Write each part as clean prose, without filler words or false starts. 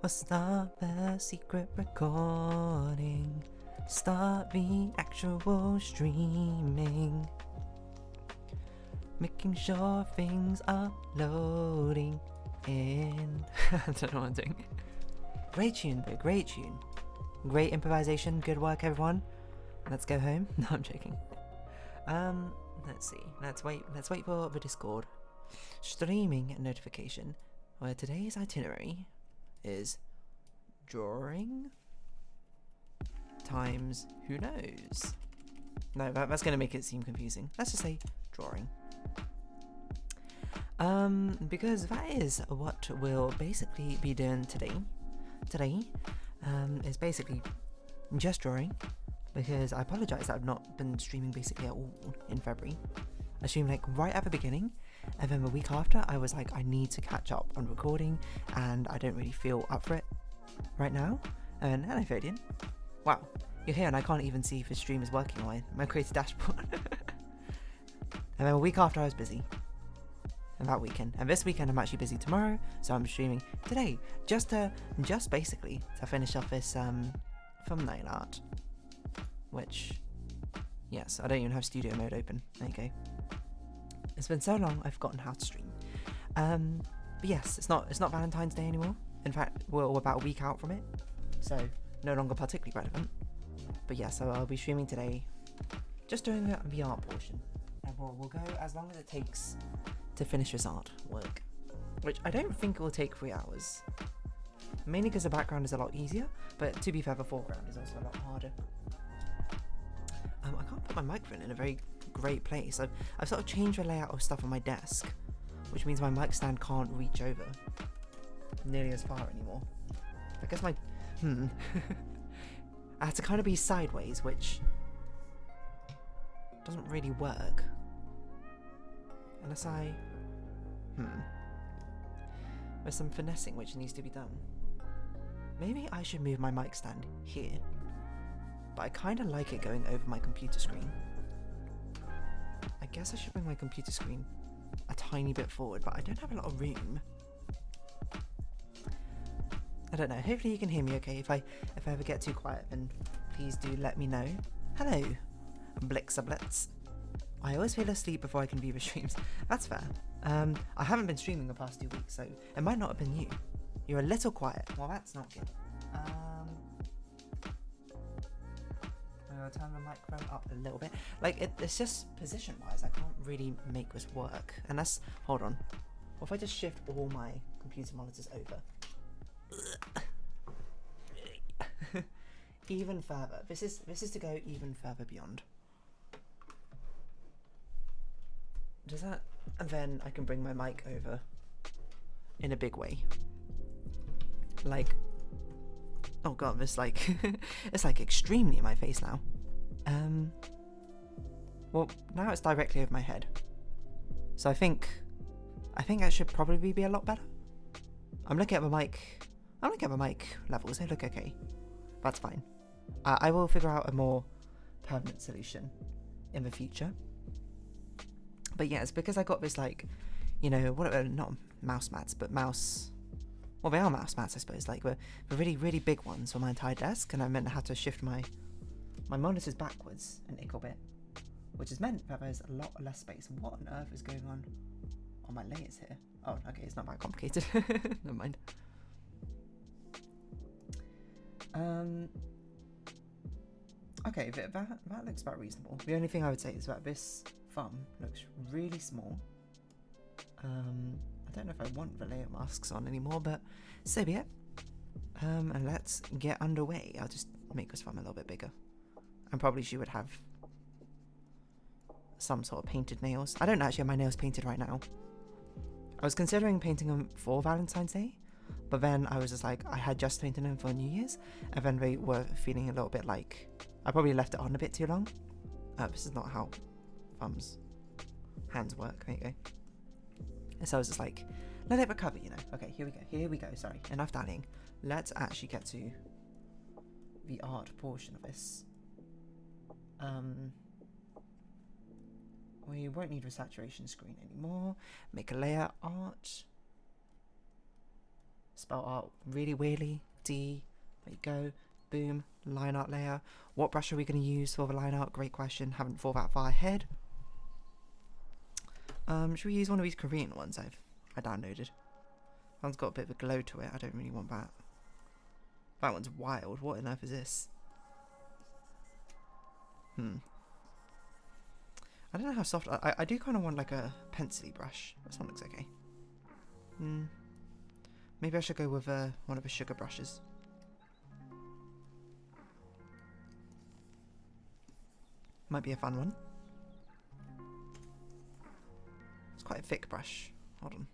Or start the secret recording. Start the actual streaming. Making sure things are loading in. I don't know what I'm doing. Great tune though, great tune. Great improvisation, good work everyone. Let's go home. No, I'm joking. Let's see. Let's wait for the Discord streaming notification where today's itinerary is drawing times who knows. No, that's gonna make it seem confusing. Let's just say drawing. Because that is what we'll basically be doing today. Today is basically just drawing, because I apologise that I've not been streaming basically at all in February. I streamed like right at the beginning, and then the week after I was like, I need to catch up on recording and I don't really feel up for it right now. And hello Fodian. Wow, you're here and I can't even see if the stream is working on my creative dashboard. And then a week after I was busy. And that weekend. And this weekend I'm actually busy tomorrow, so I'm streaming today just basically to finish off this thumbnail art. Which, yes, I don't even have studio mode open. There you go. It's been so long I've forgotten how to stream. But yes, it's not Valentine's Day anymore. In fact, we're about a week out from it, so no longer particularly relevant. But yeah, so I'll be streaming today, just doing the art portion, and we'll go as long as it takes to finish this artwork, which I don't think it will take 3 hours. Mainly because the background is a lot easier, but to be fair, the foreground is also a lot harder. I can't put my microphone in a very great place. I've sort of changed the layout of stuff on my desk, which means my mic stand can't reach over nearly as far anymore. I guess my I had to kind of be sideways, which doesn't really work unless I there's some finessing which needs to be done. Maybe I should move my mic stand here, but I kind of like it going over my computer screen. I guess I should bring my computer screen a tiny bit forward, but I don't have a lot of room. I don't know, hopefully you can hear me okay. If I ever get too quiet, then please do let me know. Hello, Blixablitz. I always feel asleep before I can view the streams. That's fair. I haven't been streaming the past 2 weeks, so it might not have been you. You're a little quiet. Well, that's not good. I'll turn the microphone up a little bit. Like, it's just position-wise, I can't really make this work. Unless, hold on. What if I just shift all my computer monitors over? Even further. This is to go even further beyond. Does that? And then I can bring my mic over in a big way. Like, oh god, this like it's like extremely in my face now. Well, now it's directly over my head. So I think that should probably be a lot better. I'm looking at the mic levels. They look okay. That's fine. I will figure out a more permanent solution in the future. But yeah, it's because I got this, like, you know, not mouse mats, but well, they are mouse mats, I suppose, like the really, really big ones for my entire desk, and I meant I had to shift my monitors backwards an ickle bit, which has meant that there's a lot less space. What on earth is going on my layers here? Oh, okay, it's not that complicated. Never mind. Okay, that looks about reasonable. The only thing I would say is that this thumb looks really small. I don't know if I want the layer masks on anymore, but so be it. And let's get underway. I'll just make this thumb a little bit bigger. And probably she would have some sort of painted nails. I don't actually have my nails painted right now. I was considering painting them for Valentine's Day, but then I was just like, I had just painted them for New Year's, and then they were feeling a little bit like, I probably left it on a bit too long. This is not how hands work. There you go. And so I was just like, let it recover, you know. Okay, here we go, sorry. Enough dallying. Let's actually get to the art portion of this. We won't need a saturation screen anymore. Make a layer art. spelled out really weirdly. D, there you go, boom, line art layer. What brush are we going to use for the line art? Great question, haven't thought that far ahead. Should we use one of these Korean ones I downloaded? That one's got a bit of a glow to it, I don't really want that. That one's wild, what on earth is this? I don't know how soft, I do kind of want like a pencil-y brush. This one looks okay. Maybe I should go with one of the sugar brushes. Might be a fun one. It's quite a thick brush. Hold on.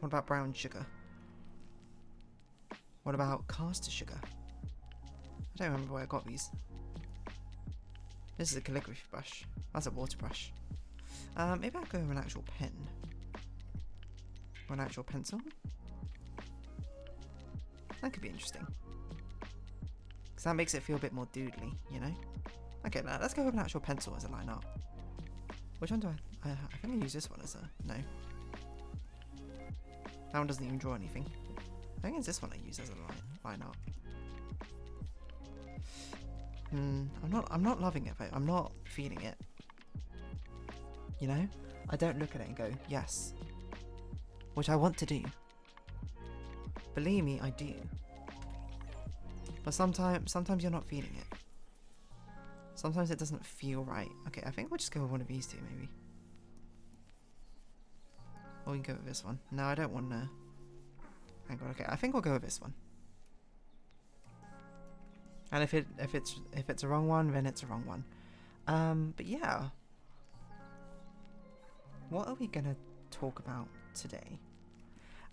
What about brown sugar? What about caster sugar? I don't remember where I got these. This is a calligraphy brush. That's a water brush. Maybe I'll go with an actual pen. Or an actual pencil. That could be interesting. Because that makes it feel a bit more doodly, you know? Okay, now let's go with an actual pencil as a line art. Which one do I think I use this one as a... No. That one doesn't even draw anything. I think it's this one I use as a line art. I'm not loving it though. I'm not feeling it. You know? I don't look at it and go, yes. Which I want to do. Believe me, I do. But sometimes you're not feeling it. Sometimes it doesn't feel right. Okay, I think we'll just go with one of these two maybe. Or we can go with this one. No, I don't want to. Hang on, okay, I think we'll go with this one. And if it's a wrong one, then it's a wrong one. But yeah. What are we gonna talk about today?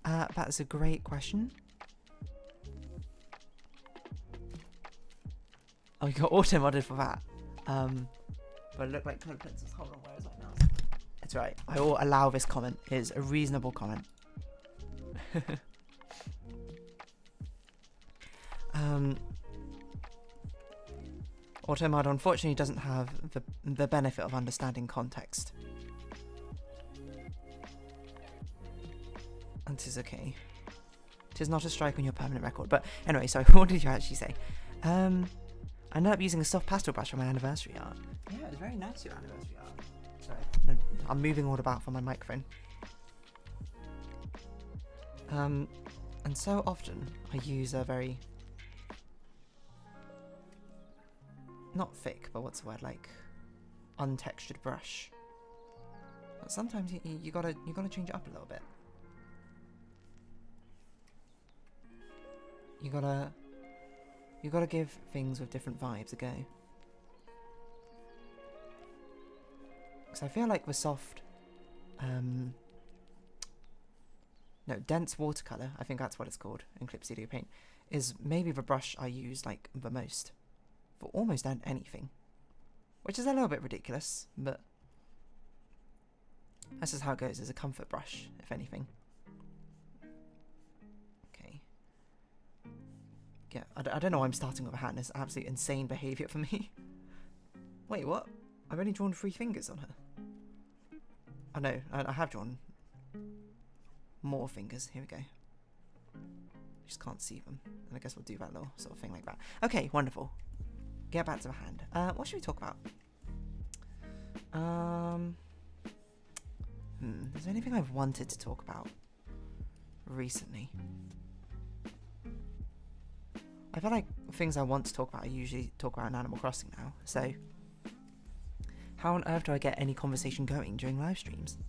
That's a great question. Oh, you got auto modded for that. But it looked like colored pencils. Hold on, where is my mouse? It's right. I will allow this comment. It is a reasonable comment. Automod unfortunately doesn't have the benefit of understanding context. And 'tis okay. 'Tis not a strike on your permanent record. But anyway, sorry, what did you actually say? I ended up using a soft pastel brush for my anniversary art. Yeah, it was very nice, your anniversary art. Sorry, no, I'm moving all about from my microphone. And so often I use a very... not thick, but what's the word, like untextured brush. But sometimes you gotta change it up a little bit. You gotta give things with different vibes a go. Because I feel like the soft, no, dense watercolor, I think that's what it's called in Clip Studio Paint, is maybe the brush I use like the most. For almost anything, which is a little bit ridiculous, but that's just how it goes. As a comfort brush, if anything. Okay. Yeah, I don't know why I'm starting with a hand. It's absolute insane behaviour for me. Wait, what? I've only drawn 3 fingers on her. Oh no, I have drawn more fingers. Here we go. Just can't see them, and I guess we'll do that little sort of thing like that. Okay, wonderful. Get back to the hand. What should we talk about? Is there anything I've wanted to talk about recently? I feel like things I want to talk about, I usually talk about in Animal Crossing now. So, how on earth do I get any conversation going during live streams?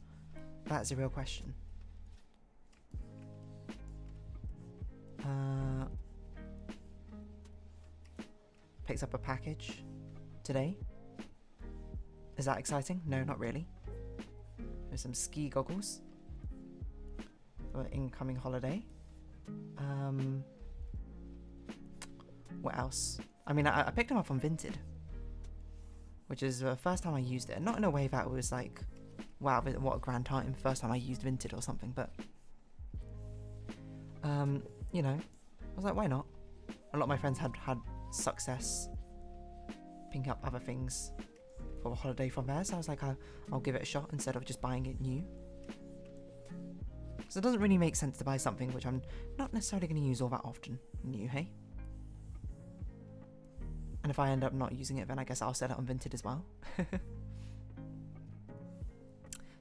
That's a real question. Picked up a package today. Is that exciting? No, not really. There's some ski goggles for incoming holiday. What else? I mean, I picked them up on Vinted, which is the first time I used it. Not in a way that was like, wow, what a grand time, first time I used Vinted or something, but you know, I was like, why not? A lot of my friends had success picking up other things for a holiday from there, so I was like, I'll give it a shot instead of just buying it new. Because it doesn't really make sense to buy something which I'm not necessarily going to use all that often new, hey? And if I end up not using it, then I guess I'll sell it on Vinted as well.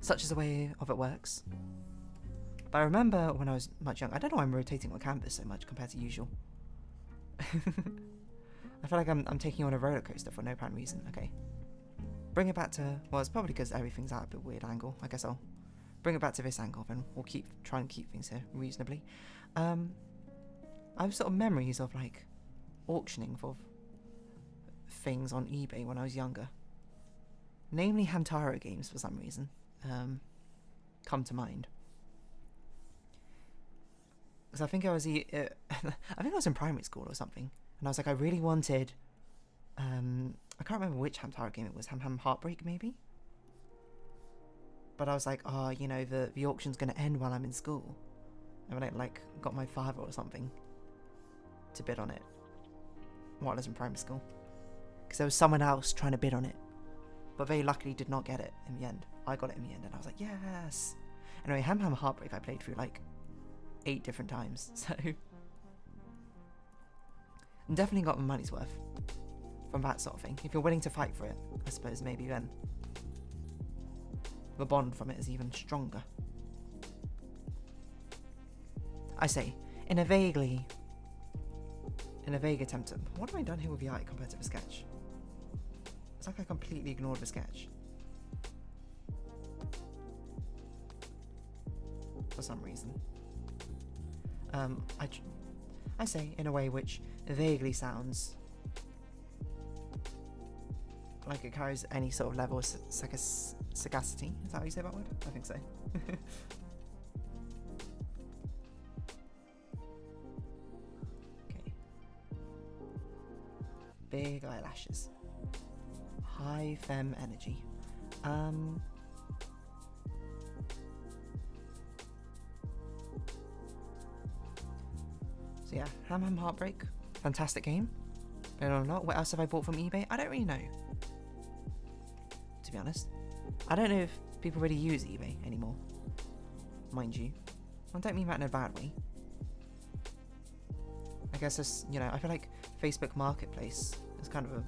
Such is the way of it works. But I remember when I was much younger, I don't know why I'm rotating my canvas so much compared to usual. I feel like I'm taking you on a roller coaster for no apparent reason. Okay. Bring it back to, well, it's probably because everything's at a bit weird angle. I guess I'll bring it back to this angle, then we'll try and keep things here reasonably. I have sort of memories of like auctioning for things on eBay when I was younger. Namely Hamtaro games for some reason. Come to mind. Because I think I was in primary school or something, and I was like, I really wanted, I can't remember which Hamtaro game it was, Ham Heartbreak maybe? But I was like, oh, you know, the auction's going to end while I'm in school. And then I like got my father or something to bid on it while I was in primary school. Because there was someone else trying to bid on it. But they luckily did not get it in the end. I got it in the end and I was like, yes! Anyway, Ham Heartbreak I played through like 8 different times, so definitely got my money's worth from that sort of thing. If you're willing to fight for it, I suppose maybe then the bond from it is even stronger. I say, in a vague attempt to, what have I done here with the eye compared to the sketch? It's like I completely ignored the sketch. For some reason. I say in a way which vaguely sounds like it carries any sort of level of sagacity. Is that how you say that word? I think so. Okay. Big eyelashes. High femme energy. So yeah, Ham Heartbreak. Fantastic game. But or not. What else have I bought from eBay? I don't really know. To be honest. I don't know if people really use eBay anymore. Mind you. I don't mean that in a bad way. I guess it's, you know, I feel like Facebook Marketplace is kind of a,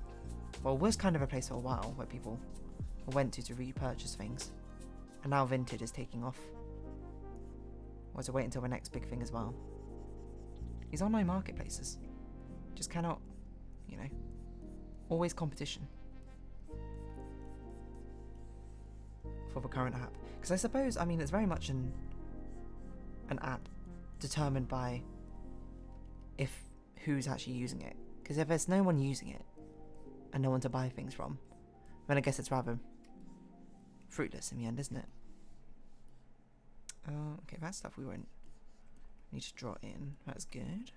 well, was kind of a place for a while where people went to repurchase things. And now Vinted is taking off. Or to wait until the next big thing as well. These online marketplaces just cannot, you know, always competition for the current app. Because I suppose, I mean, it's very much an app determined by who's actually using it. Because if there's no one using it and no one to buy things from, then I guess it's rather fruitless in the end, isn't it? Okay, that stuff we won't need to draw in. That's good.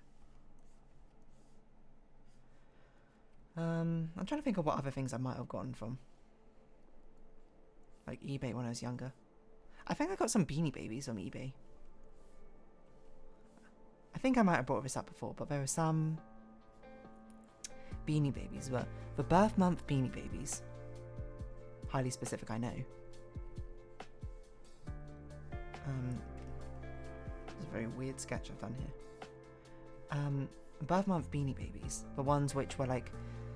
I'm trying to think of what other things I might have gotten from like eBay when I was younger. I think I got some Beanie Babies on eBay. I think I might have brought this up before, but there were some Beanie Babies, the birth month Beanie Babies. Highly specific, I know. It's a very weird sketch I've done here. Birth month Beanie Babies, the ones which were like,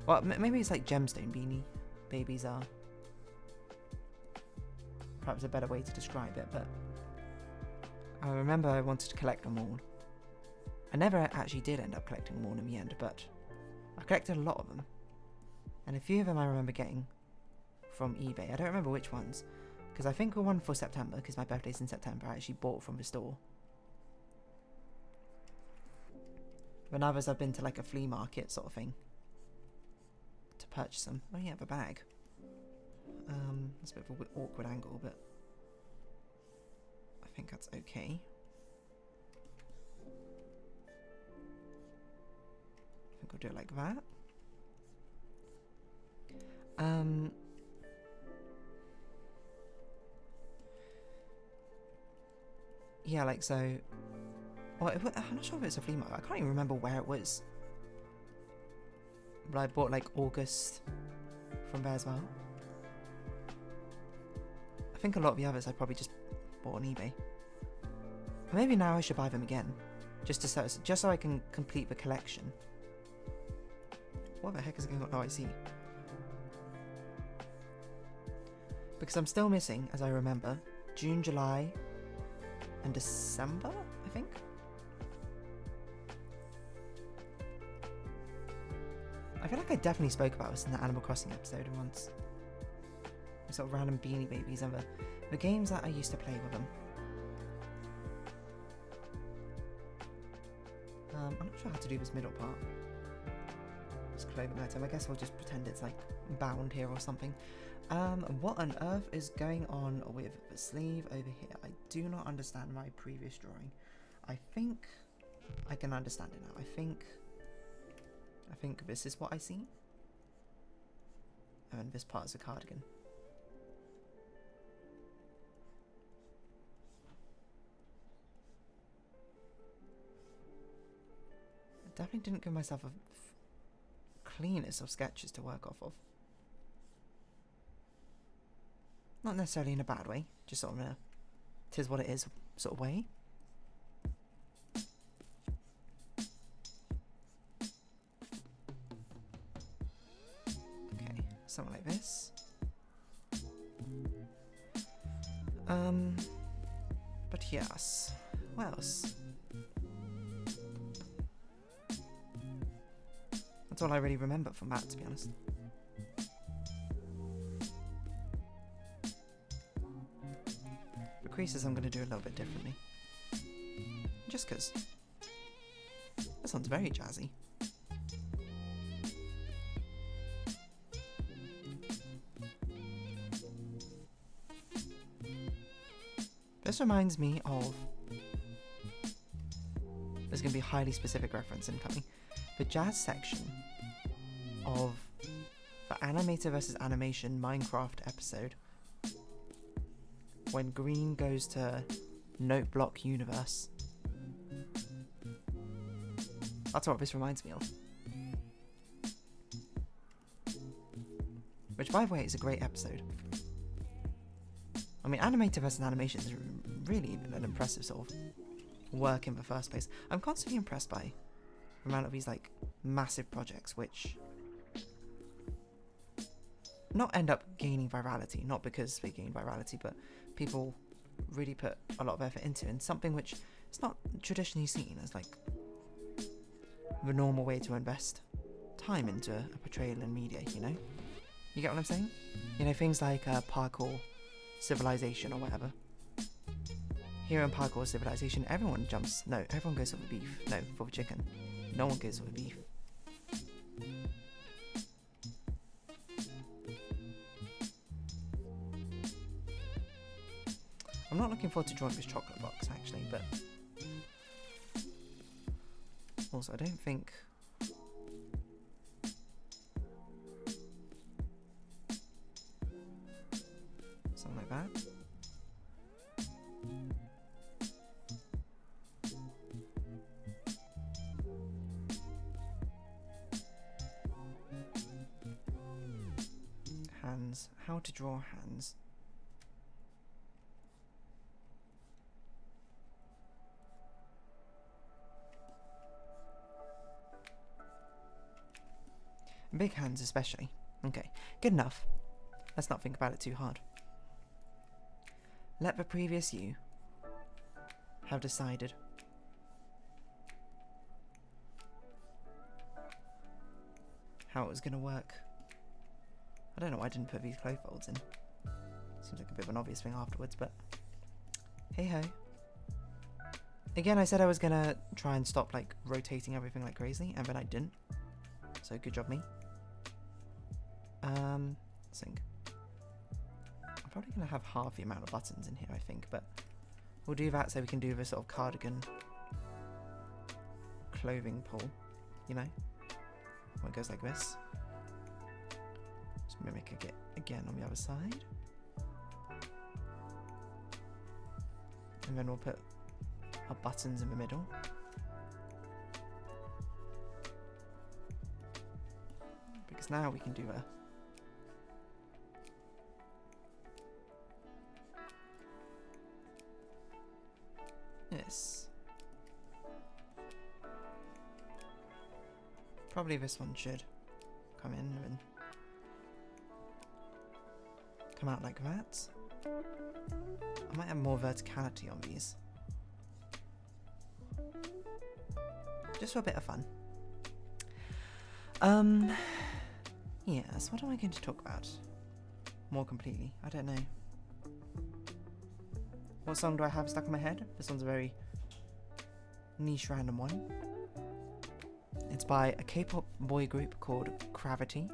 well, maybe it's like gemstone Beanie Babies are perhaps a better way to describe it, but I remember I wanted to collect them all. I never actually did end up collecting them all in the end, but I collected a lot of them. And a few of them I remember getting from eBay. I don't remember which ones, because I think the one for September, because my birthday's in September, I actually bought from the store. When others I've been to like a flea market sort of thing to purchase them. Oh yeah, the bag. That's a bit of an awkward angle, but I think that's okay. I think I'll do it like that. Yeah, like so. Well, I'm not sure if it's a flea market. I can't even remember where it was. But I bought like August from there as well. I think a lot of the others I probably just bought on eBay. Maybe now I should buy them again, just so I can complete the collection. What the heck is going on? Oh, I see. Because I'm still missing, as I remember, June, July, and December, I think. I feel like I definitely spoke about this in the Animal Crossing episode once. The sort of random Beanie Babies and the games that I used to play with them. I'm not sure how to do this middle part. Just clothing item. I guess we'll just pretend it's like bound here or something. What on earth is going on with the sleeve over here? I do not understand my previous drawing. I think I can understand it now. I think this is what I see. And this part is a cardigan. I definitely didn't give myself a cleanest of sketches to work off of. Not necessarily in a bad way, just sort of in a tis what it is sort of way. Okay, something like this. But yes, what else? That's all I really remember from that, to be honest. The creases I'm going to do a little bit differently. Just because. That sounds very jazzy. This reminds me of... There's going to be a highly specific reference incoming. The jazz section of the animator versus animation Minecraft episode, when Green goes to Note Block Universe. That's what this reminds me of. Which, by the way, is a great episode. I mean, animator versus animation is really an impressive sort of work in the first place. I'm constantly impressed by the amount of these like massive projects which not end up gaining virality, not because they gain virality, but people really put a lot of effort into, and something which is not traditionally seen as like the normal way to invest time into a portrayal in media, you know? You get what I'm saying? You know, things like Parkour Civilization or whatever. Here in Parkour Civilization, everyone goes for the beef. No, for the chicken. No one goes for the beef. I'm not looking forward to drawing this chocolate box, actually, but... Also, I don't think... Something like that. Hands. How to draw hands. Big hands especially. Okay, good enough. Let's not think about it too hard. Let the previous you have decided. How it was going to work. I don't know why I didn't put these clove folds in. Seems like a bit of an obvious thing afterwards, but hey ho. Again, I said I was going to try and stop like rotating everything like crazy, and then I didn't. So good job me. Sync. I'm probably going to have half the amount of buttons in here, I think, but we'll do that so we can do the sort of cardigan clothing pull, you know? When it goes like this. Just mimic it again on the other side. And then we'll put our buttons in the middle. Because now we can do a this. Probably this one should come in and come out like that. I might have more verticality on these. Just for a bit of fun. Yes, what am I going to talk about? More completely, I don't know. What song do I have stuck in my head? This one's a very niche random one. It's by a K-pop boy group called Gravity.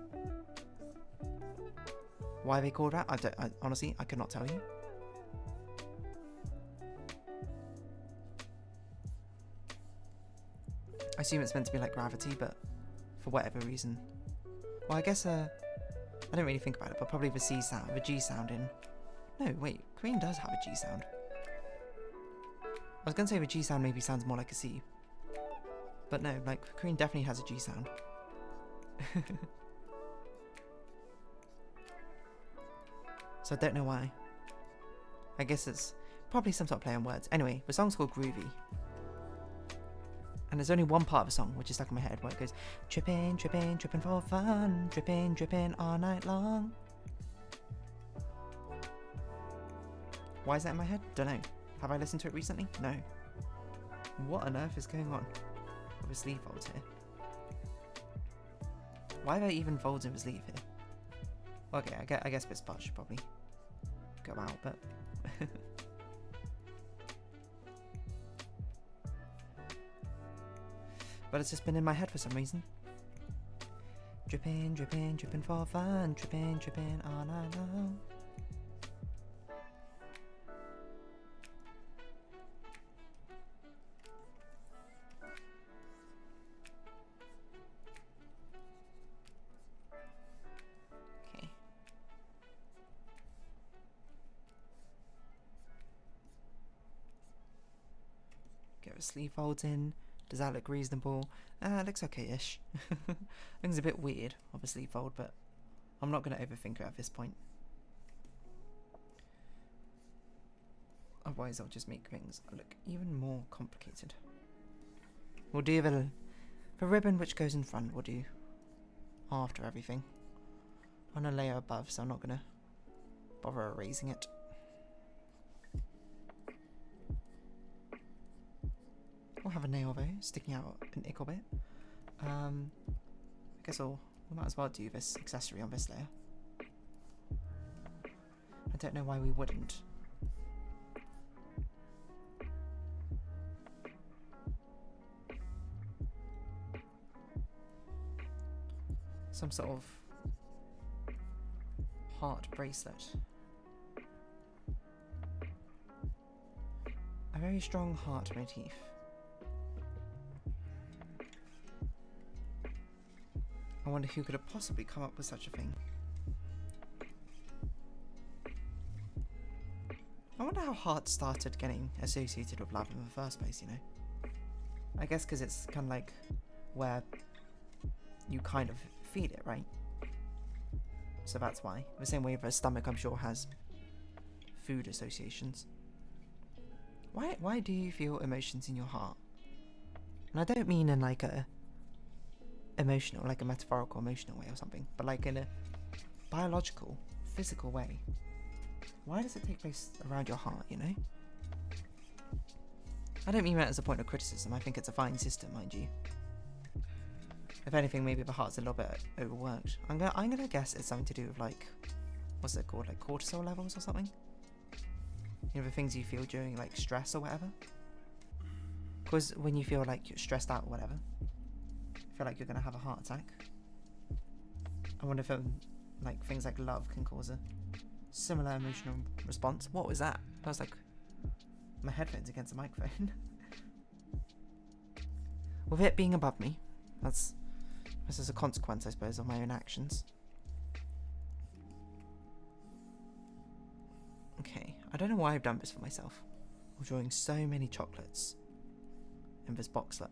Why they called that? Honestly, I could not tell you. I assume it's meant to be like Gravity, but for whatever reason. Well, I guess, I don't really think about it, but probably the C sound, the G sound in... No, wait, Korean does have a G sound. I was gonna say the G sound maybe sounds more like a C. But no, like, Korean definitely has a G sound. So I don't know why. I guess it's probably some sort of play on words. Anyway, the song's called Groovy. And there's only one part of the song which is stuck in my head where it goes tripping, tripping, tripping for fun, dripping, dripping all night long. Why is that in my head? Don't know. Have I listened to it recently? No. What on earth is going on with the sleeve folds here? Why are there even folds in the sleeve here? Okay, I guess this part should probably go out, but... But it's just been in my head for some reason. Dripping, dripping, dripping for fun, dripping, dripping all night long. Okay. Get the sleeve folds in. Does that look reasonable? It looks okay-ish. Things a bit weird, obviously, fold, but I'm not going to overthink it at this point. Otherwise, I'll just make things look even more complicated. We'll do the ribbon which goes in front, we'll do after everything. On a layer above, so I'm not going to bother erasing it. We'll have a nail though, sticking out an ickle bit. I guess we might as well do this accessory on this layer. I don't know why we wouldn't. Some sort of heart bracelet. A very strong heart motif. I wonder who could have possibly come up with such a thing. I wonder how hearts started getting associated with love in the first place, you know? I guess because it's kind of like where you kind of feed it, right? So that's why. The same way the stomach, I'm sure, has food associations. Why do you feel emotions in your heart? And I don't mean in like a emotional, like a metaphorical emotional way or something, but like in a biological, physical way. Why does it take place around your heart, you know? I don't mean that as a point of criticism. I think it's a fine system, mind you. If anything, maybe the heart's a little bit overworked. I'm gonna guess it's something to do with like, what's it called, like cortisol levels or something? You know, the things you feel during like stress or whatever. Because when you feel like you're stressed out or whatever, feel like you're gonna have a heart attack. I wonder if like things like love can cause a similar emotional response. What was that? That was like my headphones against the microphone. With it being above me, this is a consequence, I suppose, of my own actions. Okay, I don't know why I've done this for myself. I'm drawing so many chocolates in this boxlet.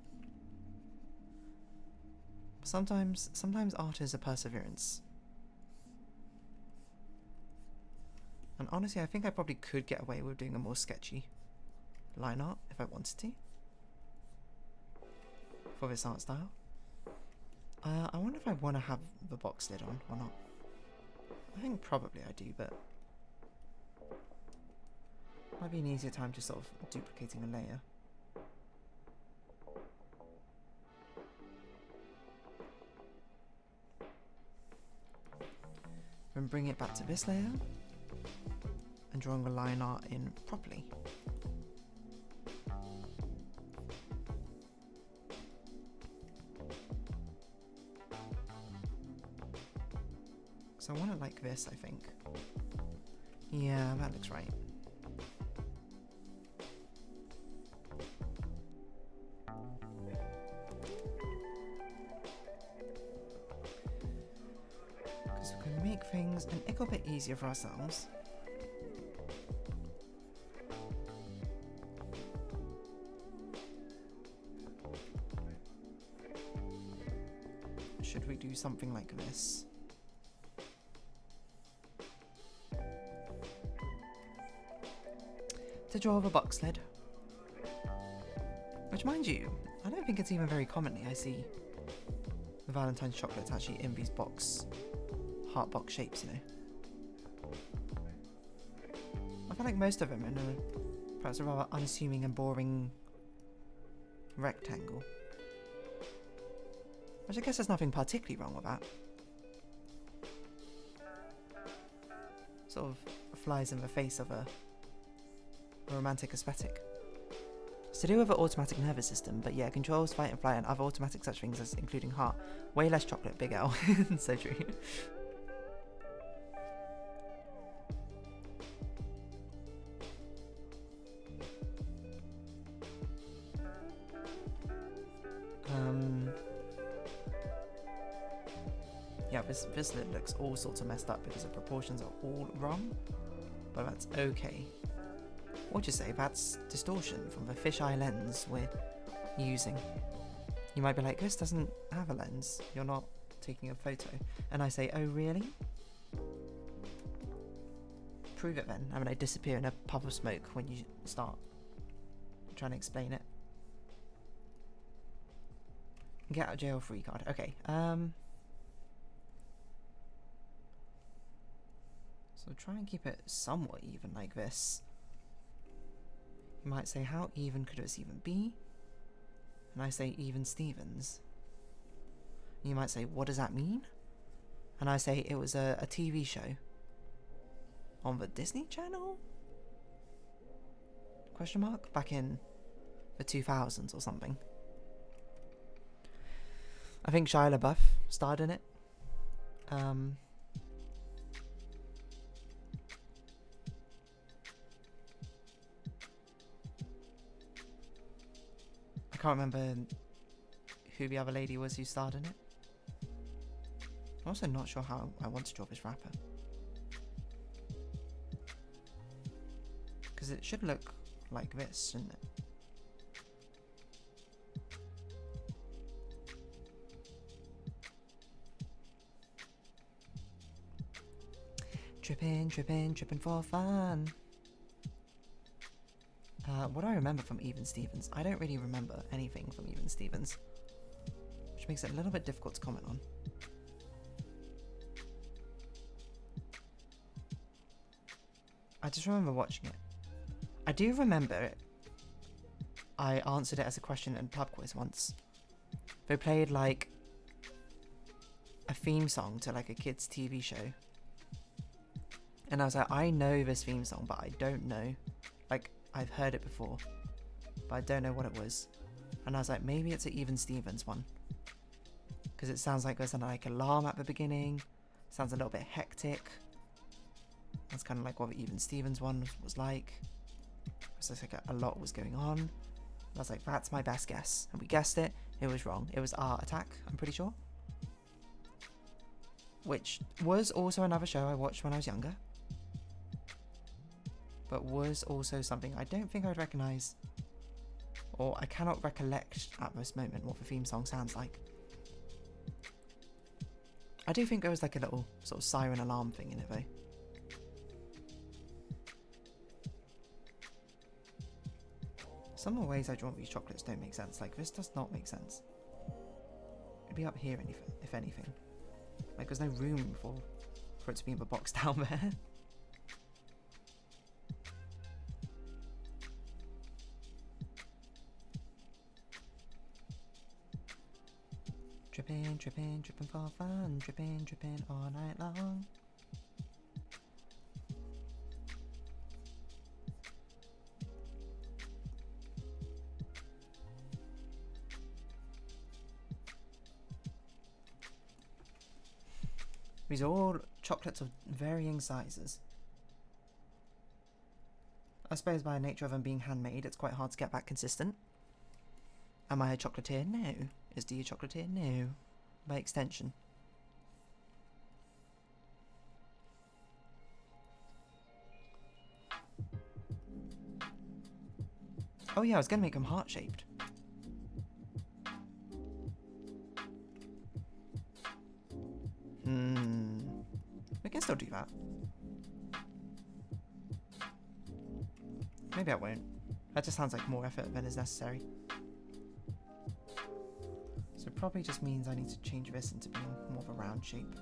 Sometimes art is a perseverance. And honestly, I think I probably could get away with doing a more sketchy line art if I wanted to. For this art style. I wonder if I want to have the box lid on or not. I think probably I do, but might be an easier time just sort of duplicating a layer. Then bring it back to this layer and drawing the line art in properly. So I want it like this, I think. Yeah, that looks right. Because we can make things a little bit easier for ourselves. Should we do something like this? To draw the box lid. Which, mind you, I don't think it's even very commonly I see the Valentine's chocolates actually in these heart box shapes, you know. I feel like most of them are in perhaps a rather unassuming and boring rectangle. Which I guess there's nothing particularly wrong with that. Sort of flies in the face of a romantic aesthetic. It's to do with the automatic nervous system, but yeah, controls fight and flight and other automatic such things as including heart. Way less chocolate, big L. So true. Yeah, this lid looks all sorts of messed up because the proportions are all wrong, but that's okay. Or just say that's distortion from the fisheye lens we're using. You might be like, this doesn't have a lens, you're not taking a photo. And I say, oh really? Prove it then. And then I disappear in a puff of smoke when you start trying to explain it. Get out of jail free card. Okay, so try and keep it somewhat even like this. You might say, how even could this even be? And I say, even Stevens. You might say, what does that mean? And I say, it was a TV show. On the Disney Channel? Question mark? Back in the 2000s or something. I think Shia LaBeouf starred in it. I can't remember who the other lady was who starred in it. I'm also not sure how I want to draw this wrapper. Because it should look like this, shouldn't it? Tripping, tripping, tripping for fun. What do I remember from Even Stevens? I don't really remember anything from Even Stevens, which makes it a little bit difficult to comment on. I just remember watching it. I do remember it. I answered it as a question in pub quiz once. They played like a theme song to like a kids' TV show. And I was like, I know this theme song, but I don't know. Like, I've heard it before, but I don't know what it was. And I was like, maybe it's an Even Stevens one. Because it sounds like there's an like alarm at the beginning. Sounds a little bit hectic. That's kind of like what the Even Stevens one was like. So it's like a lot was going on. And I was like, that's my best guess. And we guessed it. It was wrong. It was Art Attack, I'm pretty sure. Which was also another show I watched when I was younger. But was also something I don't think I would recognise, or I cannot recollect at this moment what the theme song sounds like. I do think there was like a little sort of siren alarm thing in it though. Some of the ways I draw these chocolates don't make sense, like this does not make sense. It'd be up here, if anything. Like, there's no room for it to be in the box down there. Dripping, dripping, dripping for fun. Dripping, dripping all night long. These are all chocolates of varying sizes. I suppose by nature of them being handmade, it's quite hard to get that consistent. Am I a chocolatier? No. Is D a chocolatier? No. By extension. Oh yeah, I was going to make them heart-shaped. We can still do that. Maybe I won't. That just sounds like more effort than is necessary. So it probably just means I need to change this into being more of a round shape.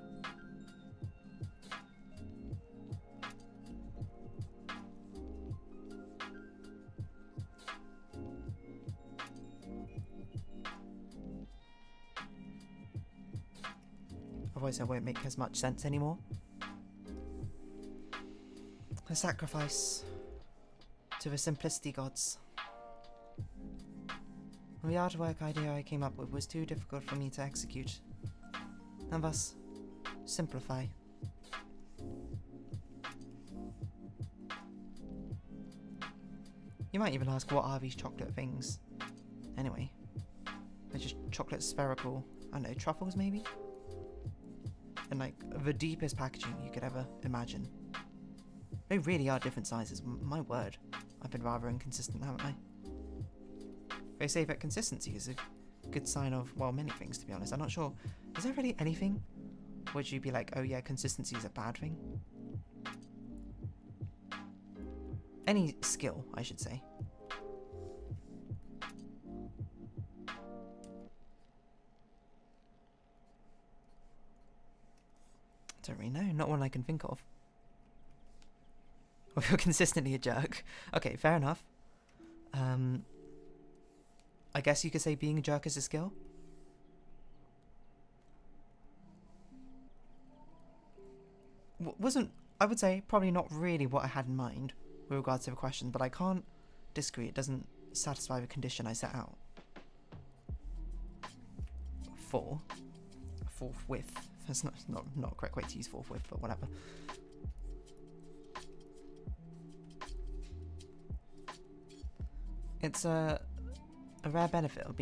Otherwise it won't make as much sense anymore. A sacrifice to the simplicity gods. The artwork idea I came up with was too difficult for me to execute, and thus simplify. You might even ask, what are these chocolate things? Anyway, they're just chocolate spherical, I don't know, truffles maybe? And like the deepest packaging you could ever imagine. They really are different sizes, my word. I've been rather inconsistent, haven't I? They say that consistency is a good sign of, well, many things, to be honest. I'm not sure. Is there really anything would you be like, oh yeah, consistency is a bad thing? Any skill, I should say. Don't really know. Not one I can think of. Or you're consistently a jerk. Okay, fair enough. I guess you could say being a jerk is a skill. Wasn't, I would say, probably not really what I had in mind with regards to the question, but I can't disagree. It doesn't satisfy the condition I set out. Forthwith. That's not a correct way to use forthwith, but whatever. It's a rare benefit of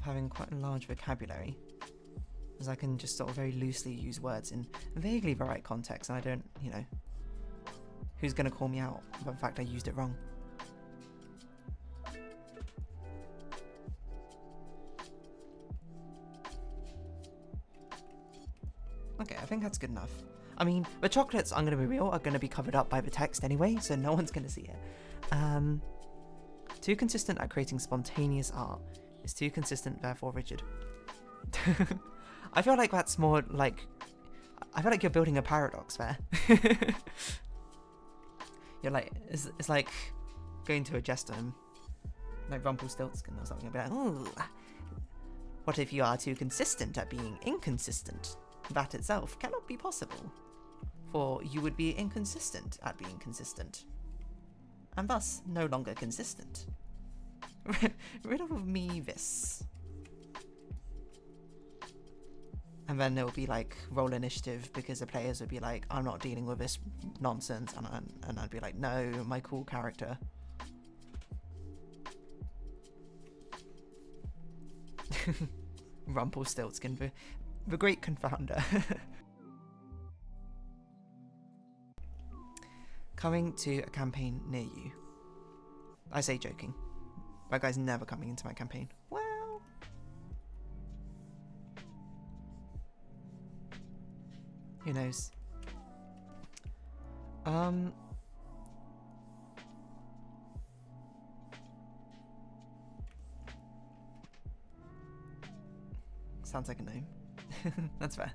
having quite a large vocabulary, as I can just sort of very loosely use words in vaguely the right context, and I don't, you know, who's going to call me out about the fact I used it wrong? Okay, I think that's good enough. I mean, the chocolates, I'm going to be real, are going to be covered up by the text anyway, so no one's going to see it. Too consistent at creating spontaneous art is too consistent, therefore rigid. I feel like that's more like... I feel like you're building a paradox there. You're like... It's like going to a jester, like Rumpelstiltskin or something, and be like, ooh, what if you are too consistent at being inconsistent? That itself cannot be possible, for you would be inconsistent at being consistent, and thus no longer consistent. Riddle of me this. And then there'll be like roll initiative, because the players would be like, I'm not dealing with this nonsense, and I'd be like, no, my cool character. Rumpelstiltskin, the great confounder. Coming to a campaign near you. I say joking. That guy's never coming into my campaign. Well... who knows? Sounds like a gnome. That's fair.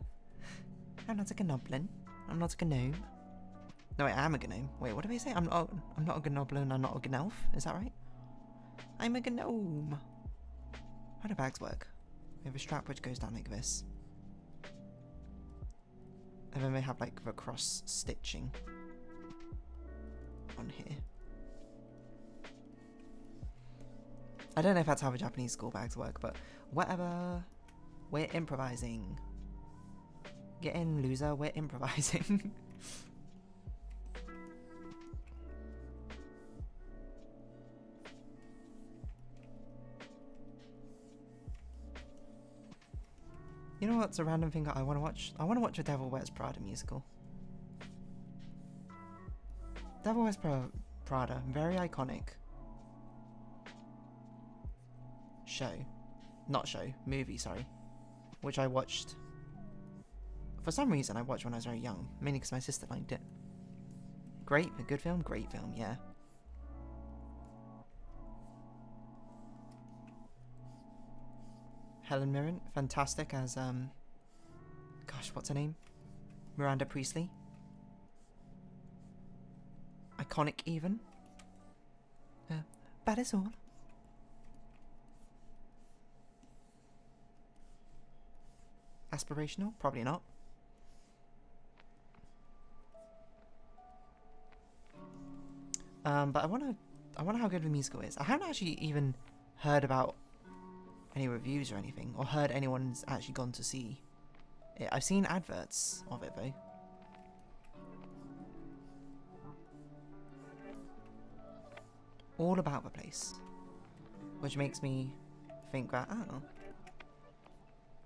I'm not like a goblin. I'm not like a gnome. No, wait, I am a gnome. Wait, what do I say? I'm not a goblin. I'm not a gnelf. Is that right? I'm a gnome. How do bags work? We have a strap which goes down like this. And then they have like the cross stitching on here. I don't know if that's how the Japanese school bags work, but whatever. We're improvising. Get in, loser. We're improvising. You know what's a random thing that I want to watch? I want to watch a Devil Wears Prada musical. Devil Wears Prada, very iconic movie, sorry, which I watched. For some reason, I watched when I was very young, mainly because my sister liked it. Great, a good film, great film, yeah. Helen Mirren, fantastic as, gosh, what's her name? Miranda Priestley. Iconic, even. That is all. Aspirational? Probably not. But I wonder how good the musical is. I haven't actually even heard about any reviews or anything, or heard anyone's actually gone to see it. I've seen adverts of it though. All about the place, which makes me think that, oh,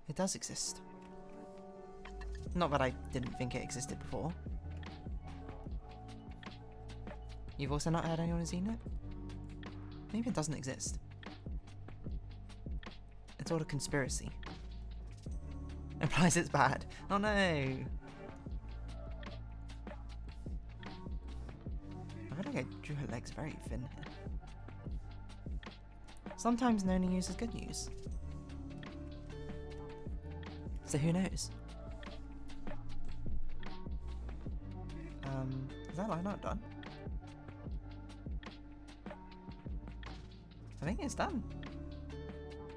it does exist. Not that I didn't think it existed before. You've also not heard anyone who's seen it? Maybe it doesn't exist. It's all a conspiracy. Implies it's bad. Oh no! I feel like I drew her legs very thin here. Sometimes no news is good news. So who knows? Is that line not done? I think it's done.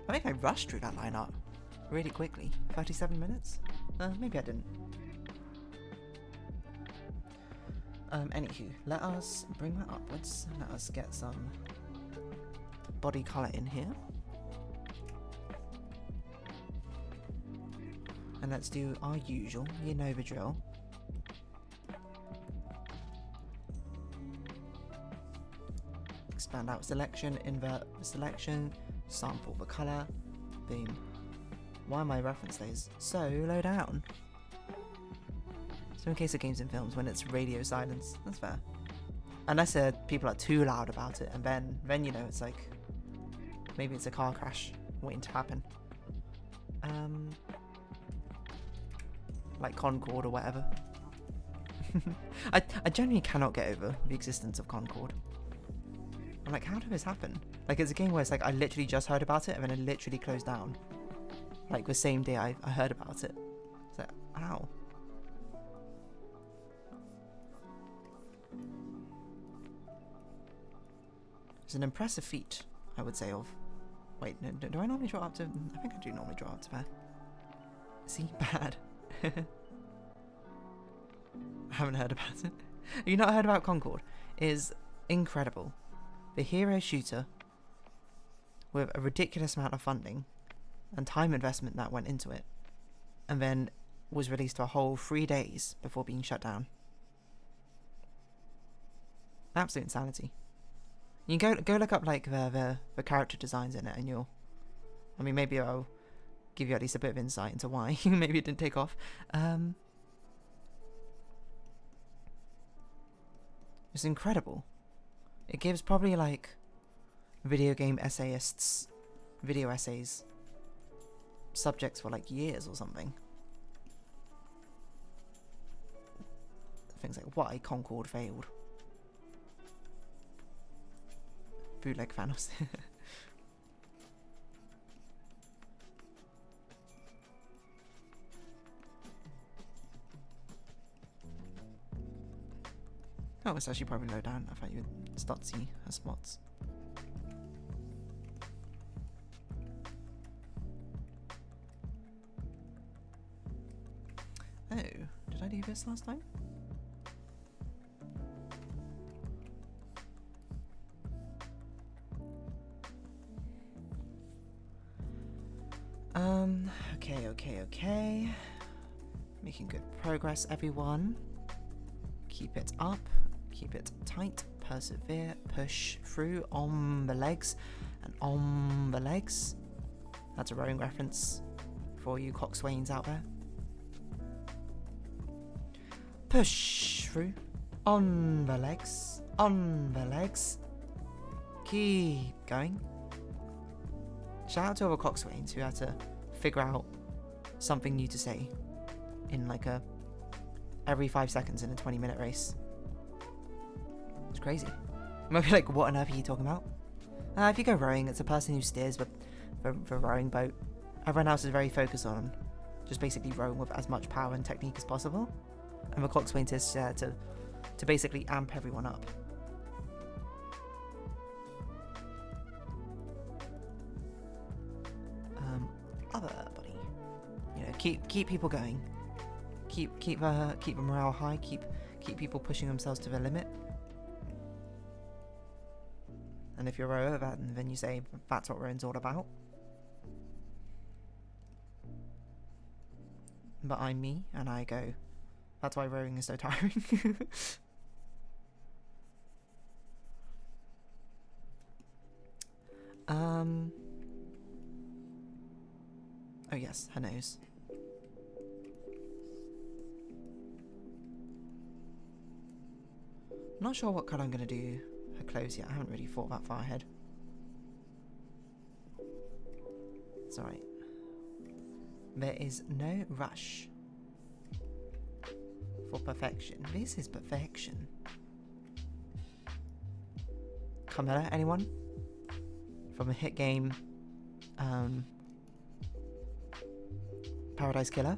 I think I rushed through that line art really quickly. 37 minutes? Maybe I didn't. Anywho, let us bring that upwards. Let us get some body colour in here. And let's do our usual, you know the drill. Expand out selection, invert the selection, sample the colour, boom. Why are my reference days so low down? So in case of games and films, when it's radio silence, that's fair. Unless people are too loud about it, and then you know it's like, maybe it's a car crash waiting to happen. Like Concord or whatever. I genuinely cannot get over the existence of Concord. I'm like, how did this happen? Like, it's a game where it's like, I literally just heard about it, and then it literally closed down. Like, the same day I heard about it. It's like, ow. It's an impressive feat, I would say, of... Wait, no, do I normally draw up to... I think I do normally draw up to there. See? Bad. I haven't heard about it. Have you not heard about Concord? It is incredible. The hero shooter, with a ridiculous amount of funding and time investment that went into it, and then was released for a whole 3 days before being shut down. Absolute insanity. You can go look up like the character designs in it, and you'll... I mean, maybe I'll give you at least a bit of insight into why maybe it didn't take off. It's incredible. It gives probably like video game essayists video essays subjects for like years or something. Things like why Concord failed. Bootleg Thanos. Oh, it's actually probably low down. I thought you would start to see her spots. Oh, did I do this last time? Okay. Making good progress, everyone. Keep it up, keep it tight, persevere, push through, on the legs, and on the legs. That's a rowing reference for you coxswains out there. Push through, on the legs, keep going. Shout out to all the coxswains who had to figure out something new to say in like every 5 seconds in a 20-minute race. It's crazy. You might be like, what on earth are you talking about? If you go rowing, it's a person who steers the rowing boat. Everyone else is very focused on just basically rowing with as much power and technique as possible. And the coxswain is there to basically amp everyone up. Other buddy, you know, keep people going. Keep the morale high. Keep people pushing themselves to the limit. And if you're a rower, then you say that's what rowing's all about. But I'm me, and I go, that's why rowing is so tiring. Oh yes, her nose. Not sure what colour I'm going to do her clothes yet. I haven't really thought that far ahead. It's alright. There is no rush for perfection. This is perfection. Carmela, anyone? From a hit game, Paradise Killer?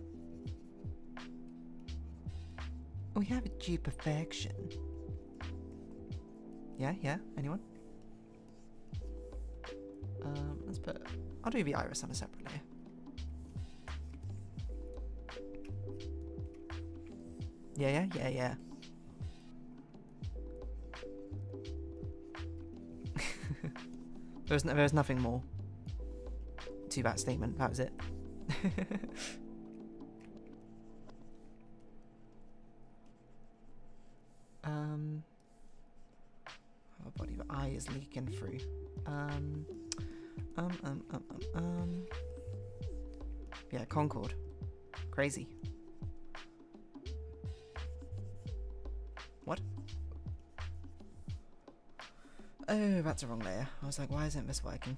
We have a due perfection. Yeah, anyone? Let's put... I'll do the iris on a separate layer. Yeah. There's nothing more to that statement. That was it. Oh, body, the eye is leaking through. Yeah, Concord. Crazy. What? Oh, that's a wrong layer. I was like, why isn't this working?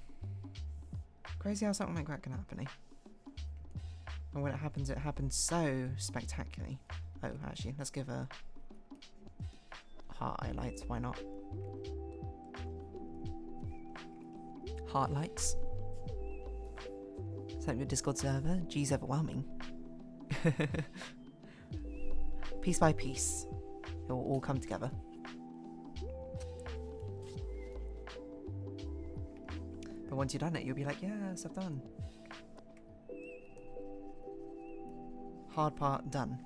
Crazy how something like that can happen, eh? And when it happens so spectacularly. Oh, actually, let's give her heart highlights. Why not? Heart lights. Set up your Discord server. G's overwhelming. Piece by piece, it will all come together. But once you've done it, you'll be like, yes, I've done. Hard part done.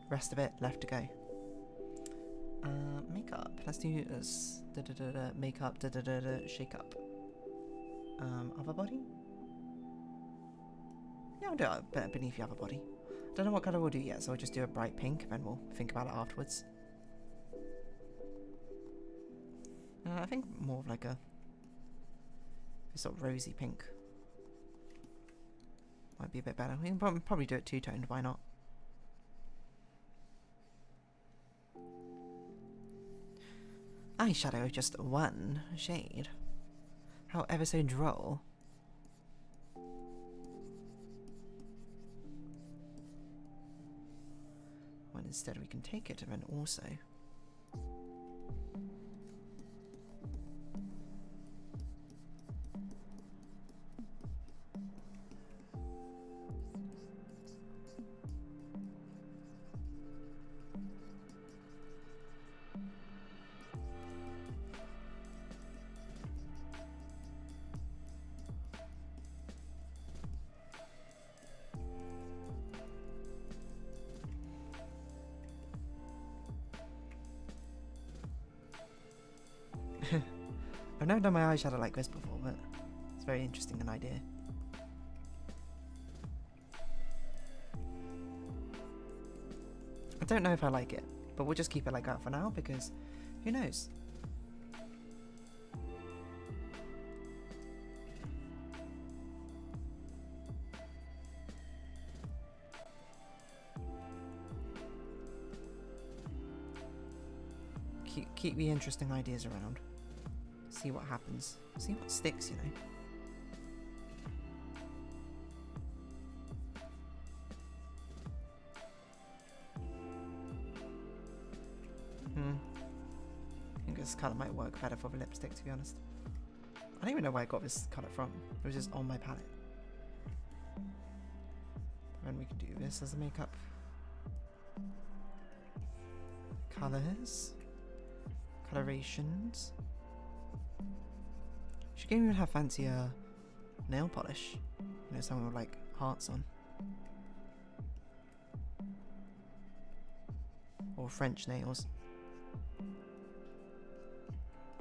Rest of it left to go. Makeup. Let's do this. Makeup. Shake up. Other body? Yeah, I'll do it beneath the other body. Don't know what colour we'll do yet, so I'll just do a bright pink, and then we'll think about it afterwards. I think more of like a sort of rosy pink might be a bit better. We can probably do it two-toned, why not? Eyeshadow of just one shade. How ever so droll. When instead we can take it and then also I've never done my eyeshadow like this before, but it's very interesting an idea. I don't know if I like it, but we'll just keep it like that for now because who knows? Keep the interesting ideas around. See what happens. See what sticks, you know. I think this colour might work better for the lipstick, to be honest. I don't even know where I got this colour from. It was just on my palette. And we can do this as a makeup. Colours. Colorations. She can't even have fancier nail polish. You know, something with like hearts on. Or French nails.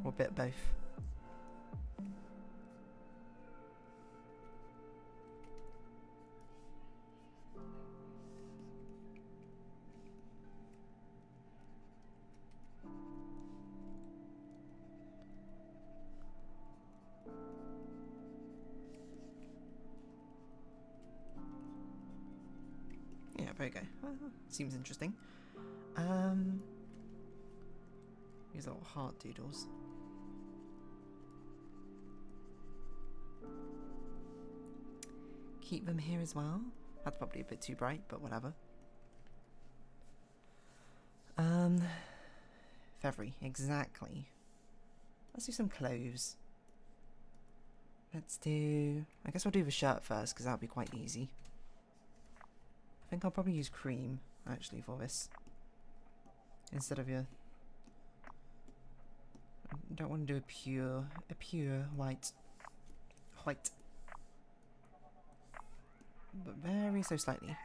Or a bit of both. Yeah, there you go. Seems interesting. These little heart doodles. Keep them here as well. That's probably a bit too bright, but whatever. Feathery, exactly. Let's do some clothes. Let's do... I guess we'll do the shirt first, because that'll be quite easy. I think I'll probably use cream, actually, for this. Instead of your... I don't want to do a pure white. White. But very so slightly.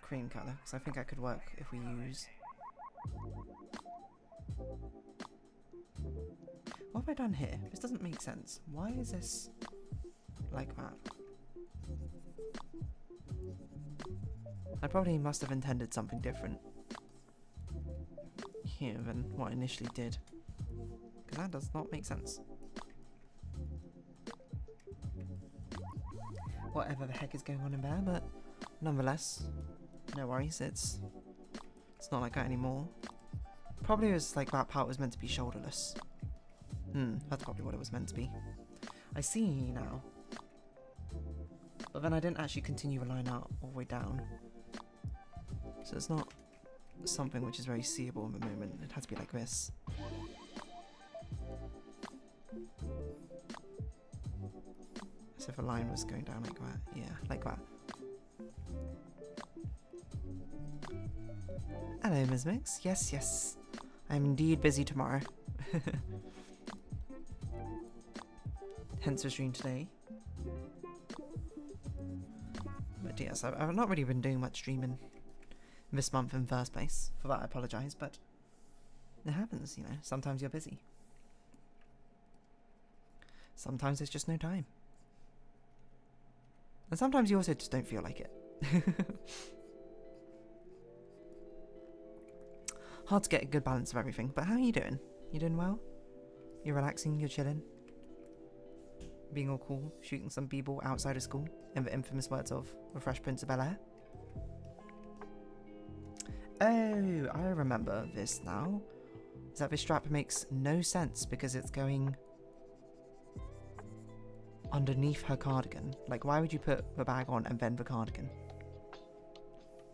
Cream colour, because I think that could work if we use... What have I done here? This doesn't make sense. Why is this like that? I probably must have intended something different here than what I initially did. Because that does not make sense. Whatever the heck is going on in there, but nonetheless, no worries, it's not like that anymore. Probably it was like that part was meant to be shoulderless. That's probably what it was meant to be. I see now. But then I didn't actually continue a line out all the way down. So it's not something which is very seeable in the moment. It has to be like this. So if a line was going down like that, yeah, like that. Hello, Ms. Mix. Yes, yes. I'm indeed busy tomorrow. Hence the stream today. But yes, I've not really been doing much streaming this month in the first place. For that I apologise, but it happens, you know. Sometimes you're busy. Sometimes there's just no time. And sometimes you also just don't feel like it. Hard to get a good balance of everything, but how are you doing? You doing well? You're relaxing, you're chilling? Being all cool, shooting some b-ball outside of school, in the infamous words of the Fresh Prince of Bel-Air? Oh, I remember this now. Is that this strap makes no sense because it's going underneath her cardigan. Like, why would you put the bag on and then the cardigan?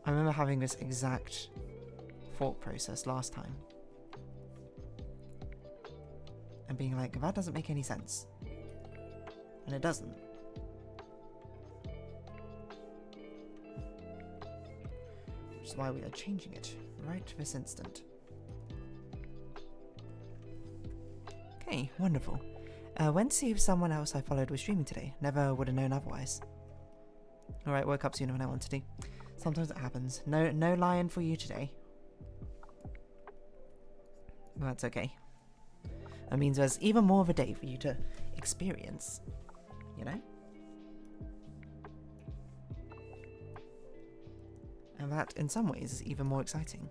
I remember having this exact thought process last time. And being like, that doesn't make any sense. And it doesn't. Which is why we are changing it right this instant. Okay, wonderful. Went to see if someone else I followed was streaming today. Never would have known otherwise. Alright, woke up sooner than I wanted to. Sometimes it happens. No lion for you today. Well, that's okay. That means there's even more of a day for you to experience, you know? And that, in some ways, is even more exciting.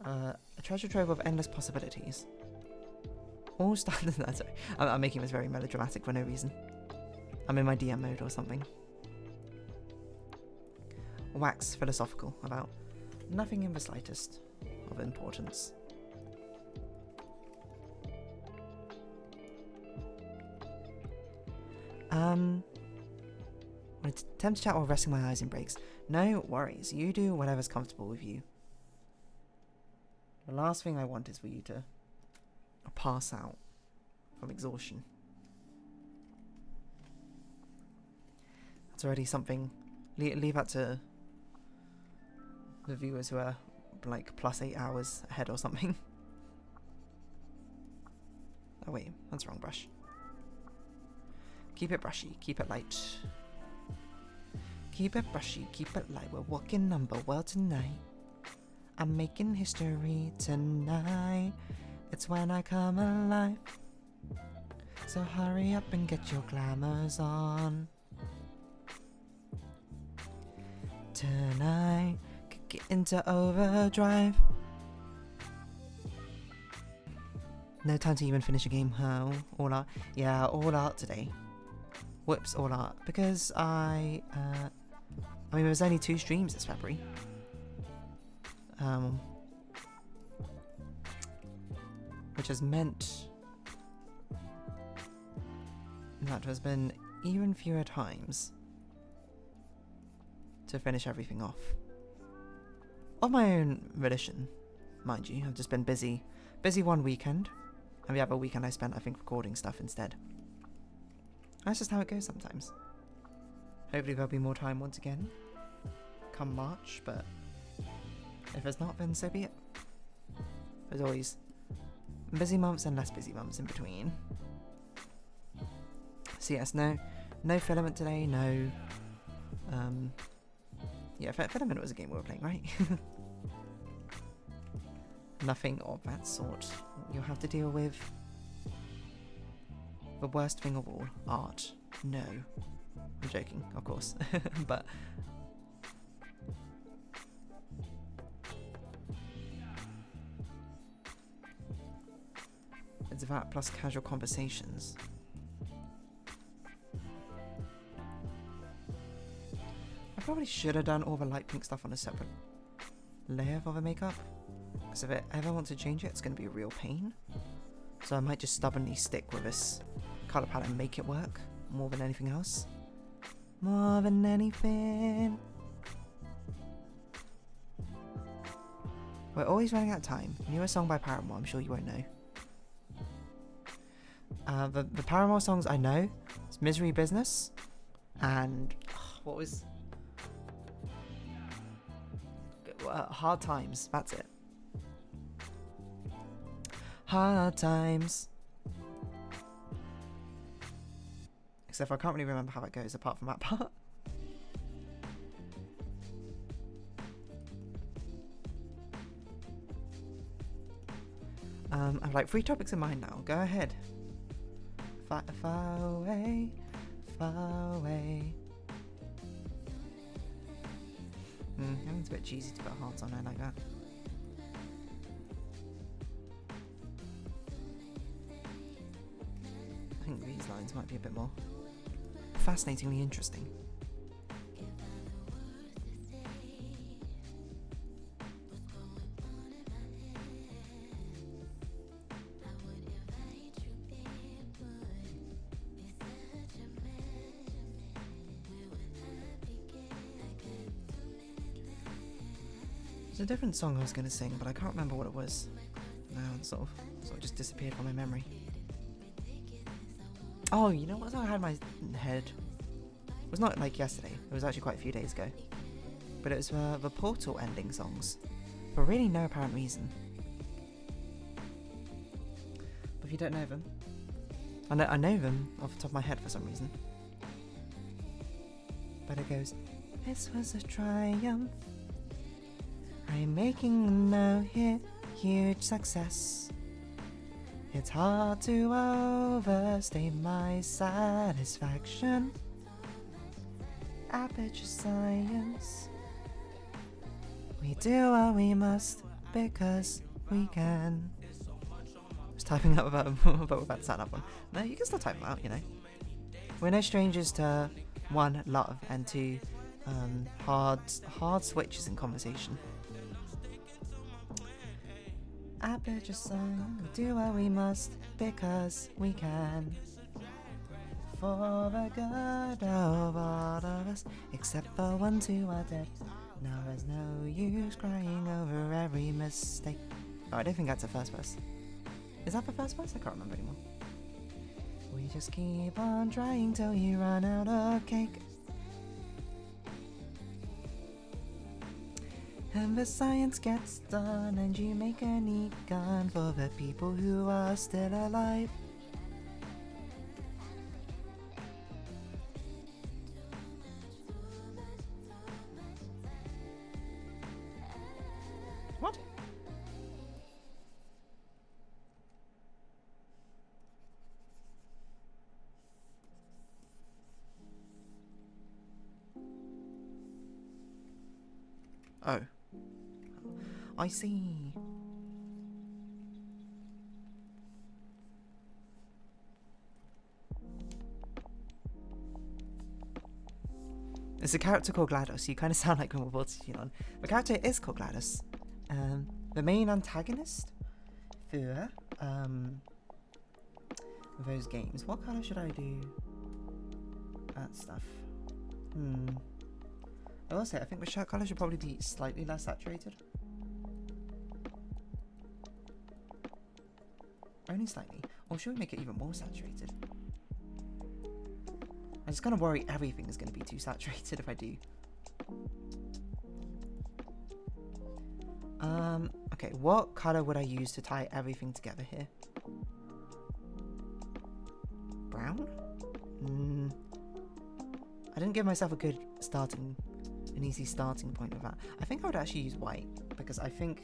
A treasure trove of endless possibilities. All started... Sorry, I'm making this very melodramatic for no reason. I'm in my DM mode or something. Wax philosophical about nothing in the slightest of importance. I attempt to chat while resting my eyes in breaks. No worries, you do whatever's comfortable with you. The last thing I want is for you to pass out from exhaustion. That's already something. Leave that to the viewers who are like plus 8 hours ahead or something. Oh wait, that's the wrong brush. Keep it brushy, keep it light. Keep it brushy, keep it light. We're walking number well tonight. I'm making history tonight. It's when I come alive. So hurry up and get your glamours on. Tonight, could get into overdrive. No time to even finish a game. Oh, all art. Yeah, all art today. Whoops, all art. Because I mean, there was only 2 streams this February. Which has meant that there's been even fewer times to finish everything off. Of my own volition, mind you. I've just been busy one weekend, and the other weekend I spent, I think, recording stuff instead. That's just how it goes sometimes. Hopefully there'll be more time once again, come March, but if there's not, then so be it. There's always busy months and less busy months in between. So yes, no Filament today, no... yeah, Filament was a game we were playing, right? Nothing of that sort. You'll have to deal with the worst thing of all, art. No. I'm joking, of course. But it's that plus casual conversations. I probably should have done all the light pink stuff on a separate layer of the makeup, because if I ever want to change it, it's going to be a real pain. So I might just stubbornly stick with this colour palette and make it work more than anything else. More than anything. We're always running out of time. Newer song by Paramore, I'm sure you won't know. The Paramore songs I know, it's Misery Business, and what was... Hard Times, that's it. Hard Times. Except I can't really remember how it goes apart from that part. I've like 3 topics in mind now. Go ahead. Far, far away, far away. I think it's a bit cheesy to put hearts on there like that. I think these lines might be a bit more fascinatingly interesting. There's a different song I was going to sing, but I can't remember what it was. Now it's sort of just disappeared from my memory. Oh, you know what song I had in my head? It was not like yesterday. It was actually quite a few days ago. But it was the Portal ending songs. For really no apparent reason. But if you don't know them... I know them off the top of my head for some reason. But it goes... This was a triumph. I'm making a no here, huge success. It's hard to overstate my satisfaction. Aperture science. We do what we must because we can. I was typing up about but we're about to sign up one. No, you can still type them out, you know. We're no strangers to one, love, and two, hard switches in conversation. Aperture sign, we do what we must because we can. For the good of all of us, except the ones who are dead. Now there's no use crying over every mistake. Oh, I don't think that's the first verse. Is that the first verse? I can't remember anymore. We just keep on trying till you run out of cake. And the science gets done and you make a neat gun for the people who are still alive. What? Oh. I see. There's a character called GLaDOS. You kind of sound like when we're watching on. The character is called GLaDOS. The main antagonist for those games. What color should I do? That stuff. I will say, I think the shirt color should probably be slightly less saturated. Only slightly. Or should we make it even more saturated? I'm just kind of worry everything is going to be too saturated if I do. Okay, what color would I use to tie everything together here? Brown? I didn't give myself an easy starting point with that. I think I would actually use white, because I think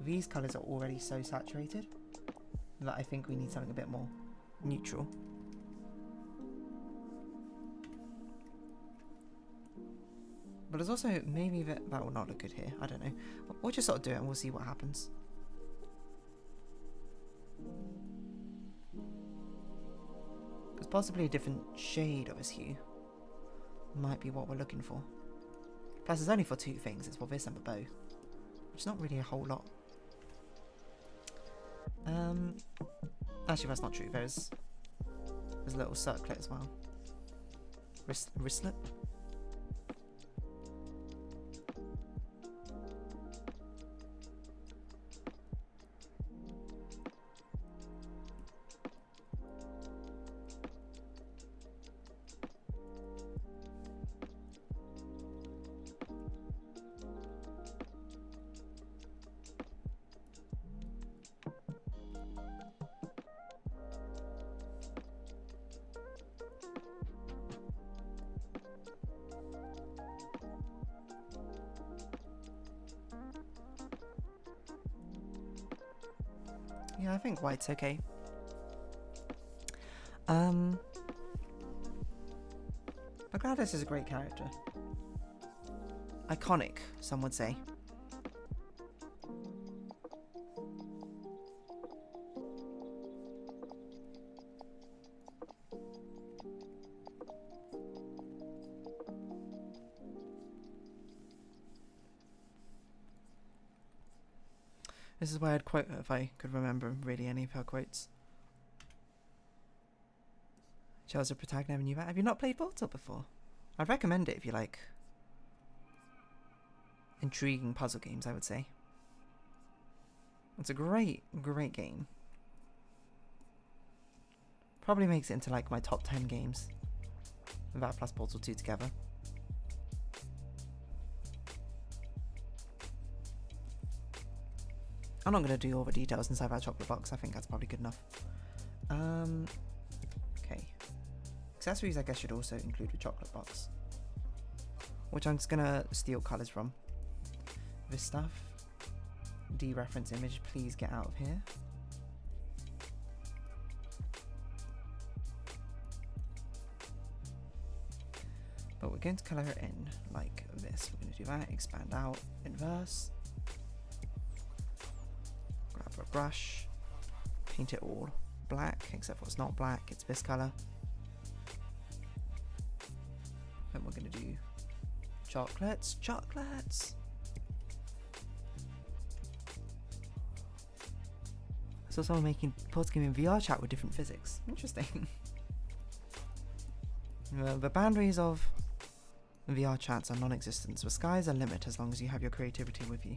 these colors are already so saturated that I think we need something a bit more neutral. But there's also maybe that will not look good here. I don't know. We'll just sort of do it and we'll see what happens. Because possibly a different shade of his hue might be what we're looking for. Plus it's only for two things. It's for this and the bow, which is not really a whole lot. Actually that's not true. There's a little circlet as well. Wristlet? Yeah, I think white's okay. But GLaDOS is a great character. Iconic, some would say. This is why I'd quote her if I could remember really any of her quotes. Charles of Protag never knew that. Have you not played Portal before? I'd recommend it if you like intriguing puzzle games, I would say. It's a great, great game. Probably makes it into like my top 10 games. That plus Portal 2 together. I'm not going to do all the details inside that chocolate box. I think that's probably good enough. Okay. Accessories, I guess, should also include the chocolate box, which I'm just going to steal colours from. This stuff. Dereference image, please get out of here. But we're going to colour it in like this. We're going to do that, expand out, inverse. Grab a brush, paint it all black, except for it's not black, it's this colour. Then we're going to do chocolates. I saw someone making pause game in VR chat with different physics. Interesting. The boundaries of VR chats are non-existent. The sky's a limit as long as you have your creativity with you.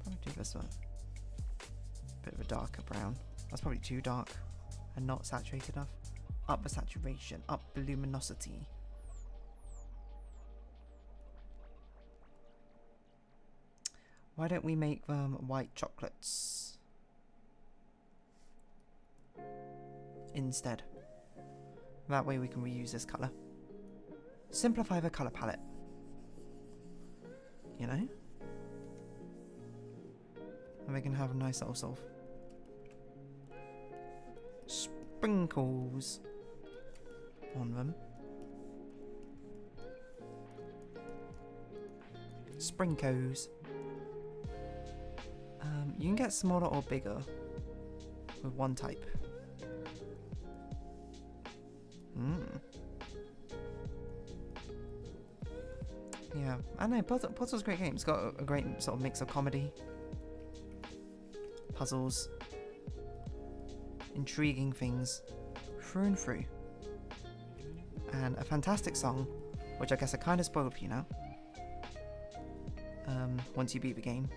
Probably do this one. Bit of a darker brown. That's probably too dark and not saturated enough. Up the saturation, up the luminosity. Why don't we make them white chocolates instead? That way we can reuse this colour. Simplify the colour palette. You know? And we can have a nice little sort of sprinkles on them. Sprinkles. You can get smaller or bigger with one type. Yeah, I know, Puzzle's a great game. It's got a great sort of mix of comedy, puzzles, intriguing things, through and through. And a fantastic song, which I guess I kind of spoiled for you now. Once you beat the game.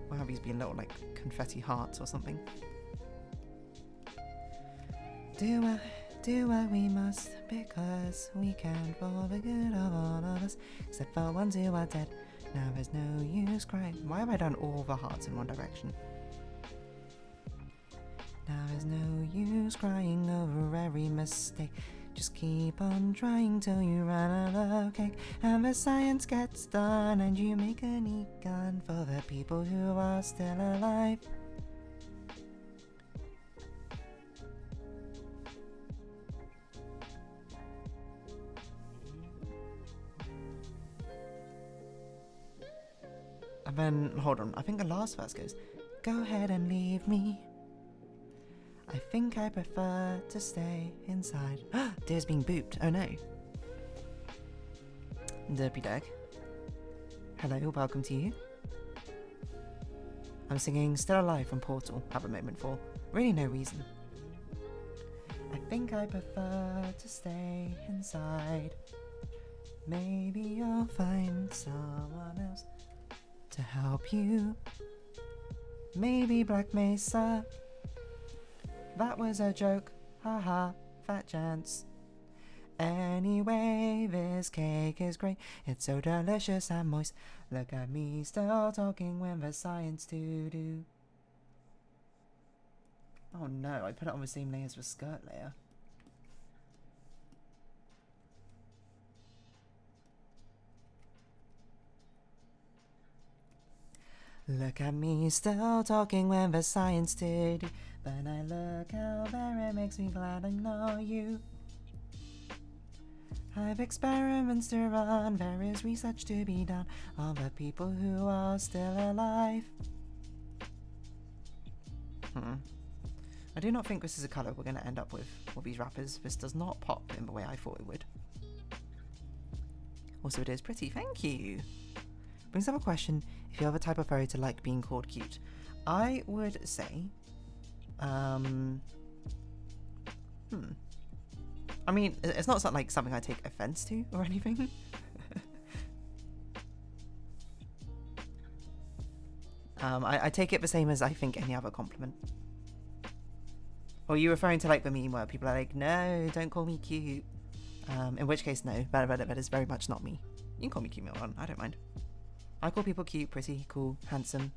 We'll have these be little, like, confetti hearts or something. Do what we must, because we can for the good of all of us, except for ones who are dead. Now there's no use crying. Why have I done all the hearts in one direction? Now there's no use crying over every mistake. Just keep on trying till you run out of cake, and the science gets done, and you make a neat gun for the people who are still alive. And then, hold on, I think the last verse goes, go ahead and leave me. I think I prefer to stay inside. Deer's being booped. Oh no. Derpy Dag. Hello, welcome to you. I'm singing Still Alive from Portal at the moment for really no reason. I think I prefer to stay inside. Maybe you'll find someone else to help you. Maybe Black Mesa. That was a joke, haha, fat chance. Anyway, this cake is great. It's so delicious and moist. Look at me still talking when the science to do. Oh no, I put it on the same layer as the skirt layer. Look at me still talking when the science to do. Then I look how there it makes me glad I know you. I've experiments to run, there is research to be done on the people who are still alive. I do not think this is a colour we're going to end up with these wrappers. This does not pop in the way I thought it would. Also, it is pretty, thank you. Brings up a question, if you have a type of furry to like being called cute. I would say, I mean, it's not like something I take offense to or anything. I take it the same as I think any other compliment. Or are you referring to like the meme where people are like, no, don't call me cute? In which case, no, that is very much not me. You can call me cute, Milton, I don't mind. I call people cute, pretty, cool, handsome,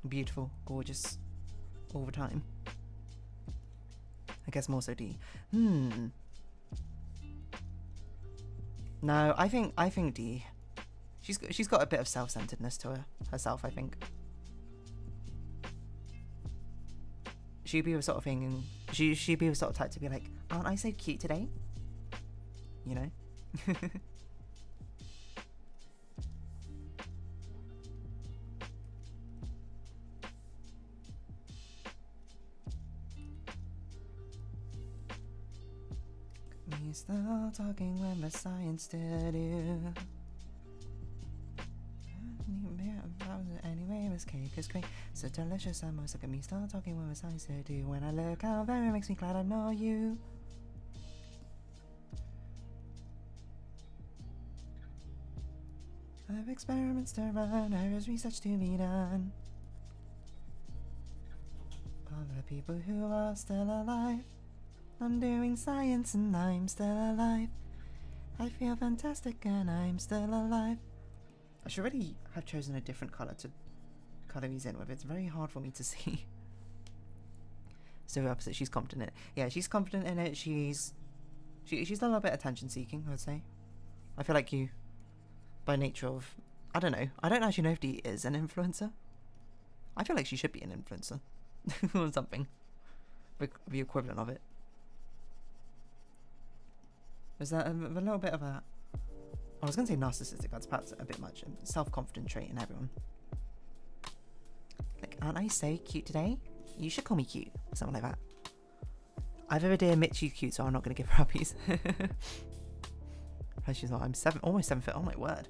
beautiful, gorgeous, all the time. I guess more so D. No, I think D. She's got a bit of self-centeredness to herself, I think. she'd be the sort of thing, and she'd be the sort of type to be like, aren't I so cute today? You know? Me still talking when the science to do. Anyway, this cake is great, so delicious. I must look at me still talking when the science to do. When I look out there, it makes me glad I know you. I have experiments to run, there is research to be done. All the people who are still alive, I'm doing science and I'm still alive. I feel fantastic and I'm still alive. I should really have chosen a different colour to colour these in with. It's very hard for me to see. So the opposite, she's confident in it. Yeah, she's confident in it. She's a little bit attention seeking, I would say. I feel like you, by nature of, I don't know. I don't actually know if Dee is an influencer. I feel like she should be an influencer. Or something. The equivalent of it. Is that a little bit of a... I was going to say narcissistic, that's perhaps a bit much. Self-confident trait in everyone. Like, aren't I so cute today? You should call me cute. Something like that. I've ever dare admit she's cute, so I'm not going to give her puppies. She's not. I'm almost 7 foot. Oh my word.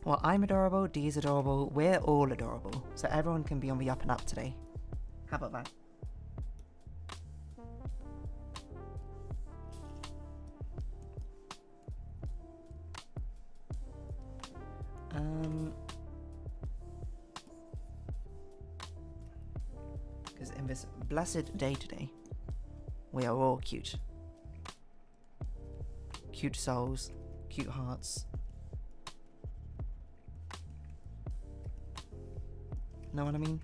Well, I'm adorable, Dee's adorable, we're all adorable. So everyone can be on the up and up today. How about that? Because in this blessed day today, we are all cute. Cute souls, cute hearts. Know what I mean?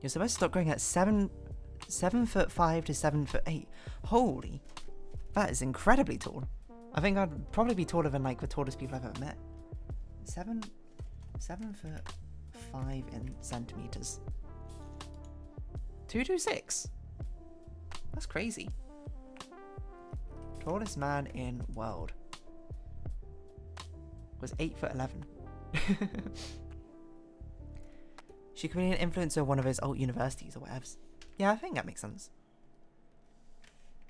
You're supposed to stop growing at 7'5" to 7'8". Holy, that is incredibly tall. I think I'd probably be taller than like the tallest people I've ever met. 7'5" in centimeters. 226. That's crazy. Tallest man in world was 8'11". She could be an influencer of one of his old universities or whatever. Yeah, I think that makes sense.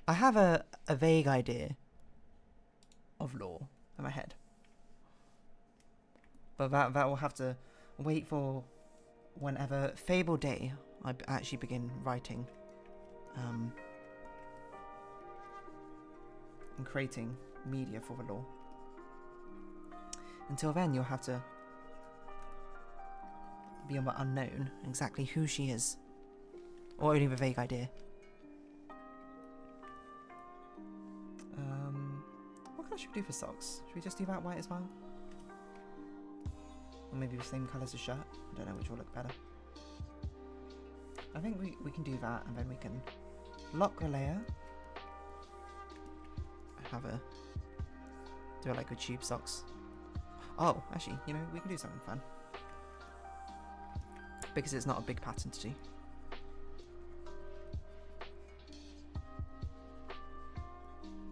I have a vague idea of lore in my head, but that will have to wait for whenever Fable Day I actually begin writing and creating media for the lore. Until then, you'll have to be on the unknown exactly who she is, or only the vague idea. What colour should we do for socks? Should we just do that white as well? Or maybe the same colour as the shirt? I don't know which will look better. I think we can do that, and then we can lock the layer. Do it like with tube socks. Oh, actually, you know, we can do something fun. Because it's not a big pattern to do.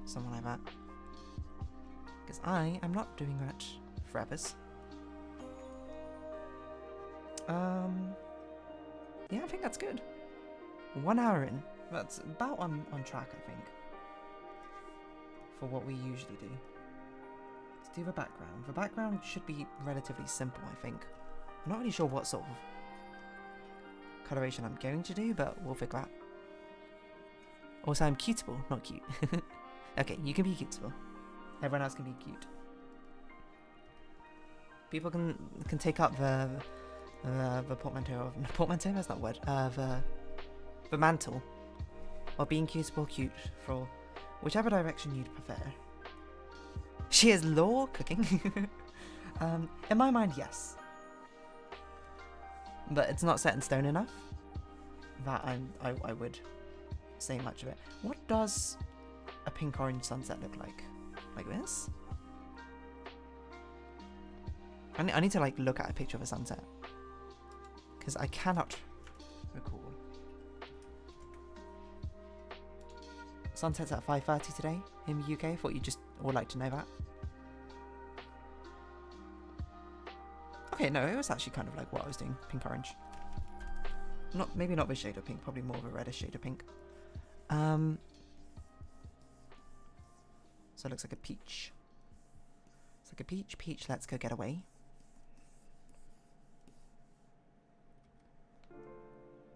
Something like that. Because I am not doing that forever. Yeah, I think that's good. 1 hour in. That's about on track, I think. For what we usually do. Let's do the background. The background should be relatively simple, I think. I'm not really sure what sort of coloration I'm going to do, but we'll figure out. Also, I'm cuteable, not cute. Okay, you can be cuteable. Everyone else can be cute. People can take up the portmanteau of portmanteau. That's not a word. The mantle of being cuteable, cute for whichever direction you'd prefer. She is lore cooking. In my mind, yes. But it's not set in stone enough that I would say much of it. What does a pink-orange sunset look like? Like this? I need to like look at a picture of a sunset. Because I cannot recall. Sunset's at 5:30 today in the UK. Thought you'd just all like to know that. Okay, no, it was actually kind of like what I was doing. Pink-orange. Maybe not this shade of pink, probably more of a reddish shade of pink. So it looks like a peach. It's like a peach, let's go get away.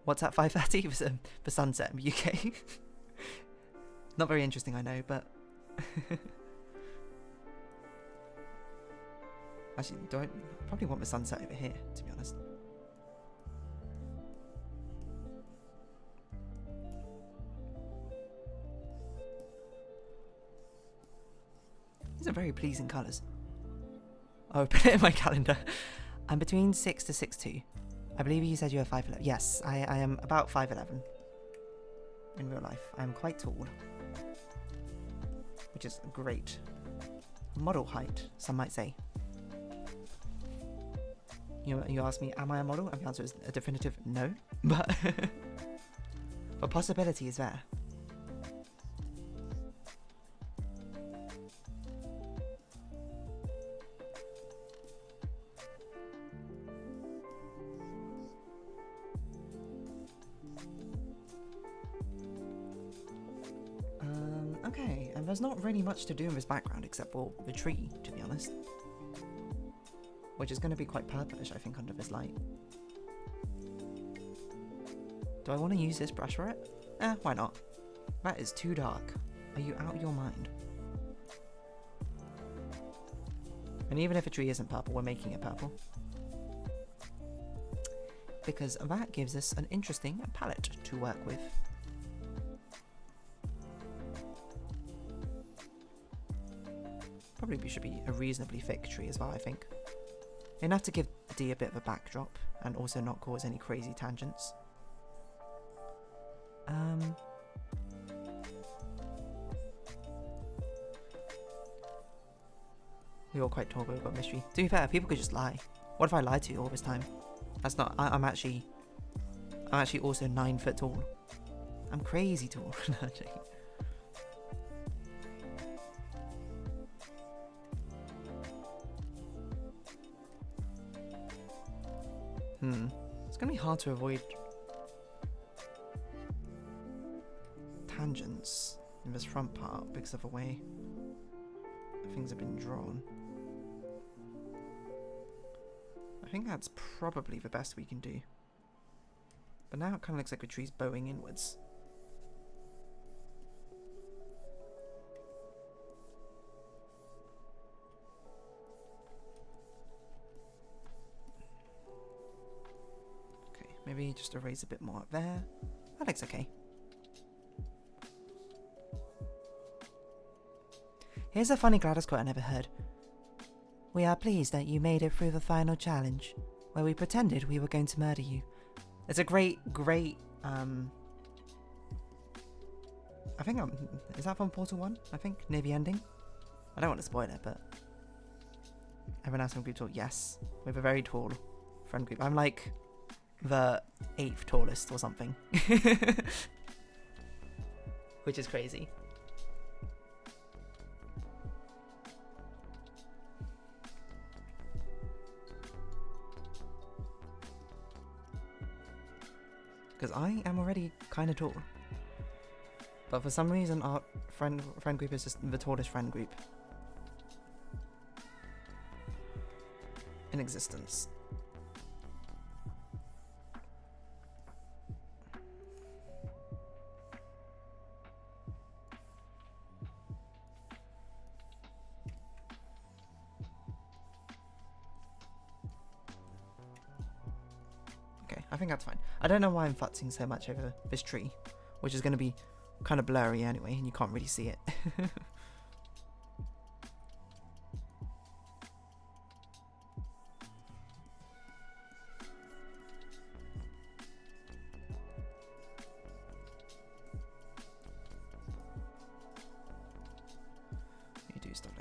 What's at 5:30 for sunset in the UK? Not very interesting, I know, but... Actually, I probably want the sunset over here, to be honest. These are very pleasing colours. Oh, put it in my calendar. I'm between 6 to 6'2". I believe you said you were 5'11". Yes, I am about 5'11". In real life, I am quite tall. Which is great. Model height, some might say. You ask me, am I a model? And the answer is a definitive no. But the possibility is there. Okay, and there's not really much to do in this background except for the tree, to be honest. Which is going to be quite purplish, I think, under this light. Do I want to use this brush for it? Why not? That is too dark. Are you out of your mind? And even if a tree isn't purple, we're making it purple. Because that gives us an interesting palette to work with. Probably should be a reasonably thick tree as well, I think. Enough to give D a bit of a backdrop and also not cause any crazy tangents. We're all quite tall, but we've got mystery. To be fair, people could just lie. What if I lied to you all this time? That's not. I'm actually also 9 foot tall. I'm crazy tall. It's gonna be hard to avoid tangents in this front part because of the way things have been drawn. I think that's probably the best we can do. But now it kind of looks like the tree's bowing inwards. Maybe just erase a bit more up there. That looks okay. Here's a funny Gladys quote I never heard. We are pleased that you made it through the final challenge, where we pretended we were going to murder you. It's a great, I think is that from Portal 1? I think, near the ending? I don't want to spoil it, but... Everyone else in the group thought, yes. We have a very tall friend group. I'm like... the 8th tallest or something. Which is crazy. Because I am already kind of tall. But for some reason our friend group is just the tallest friend group in existence. I think that's fine. I don't know why I'm futzing so much over this tree, which is going to be kind of blurry anyway, and you can't really see it.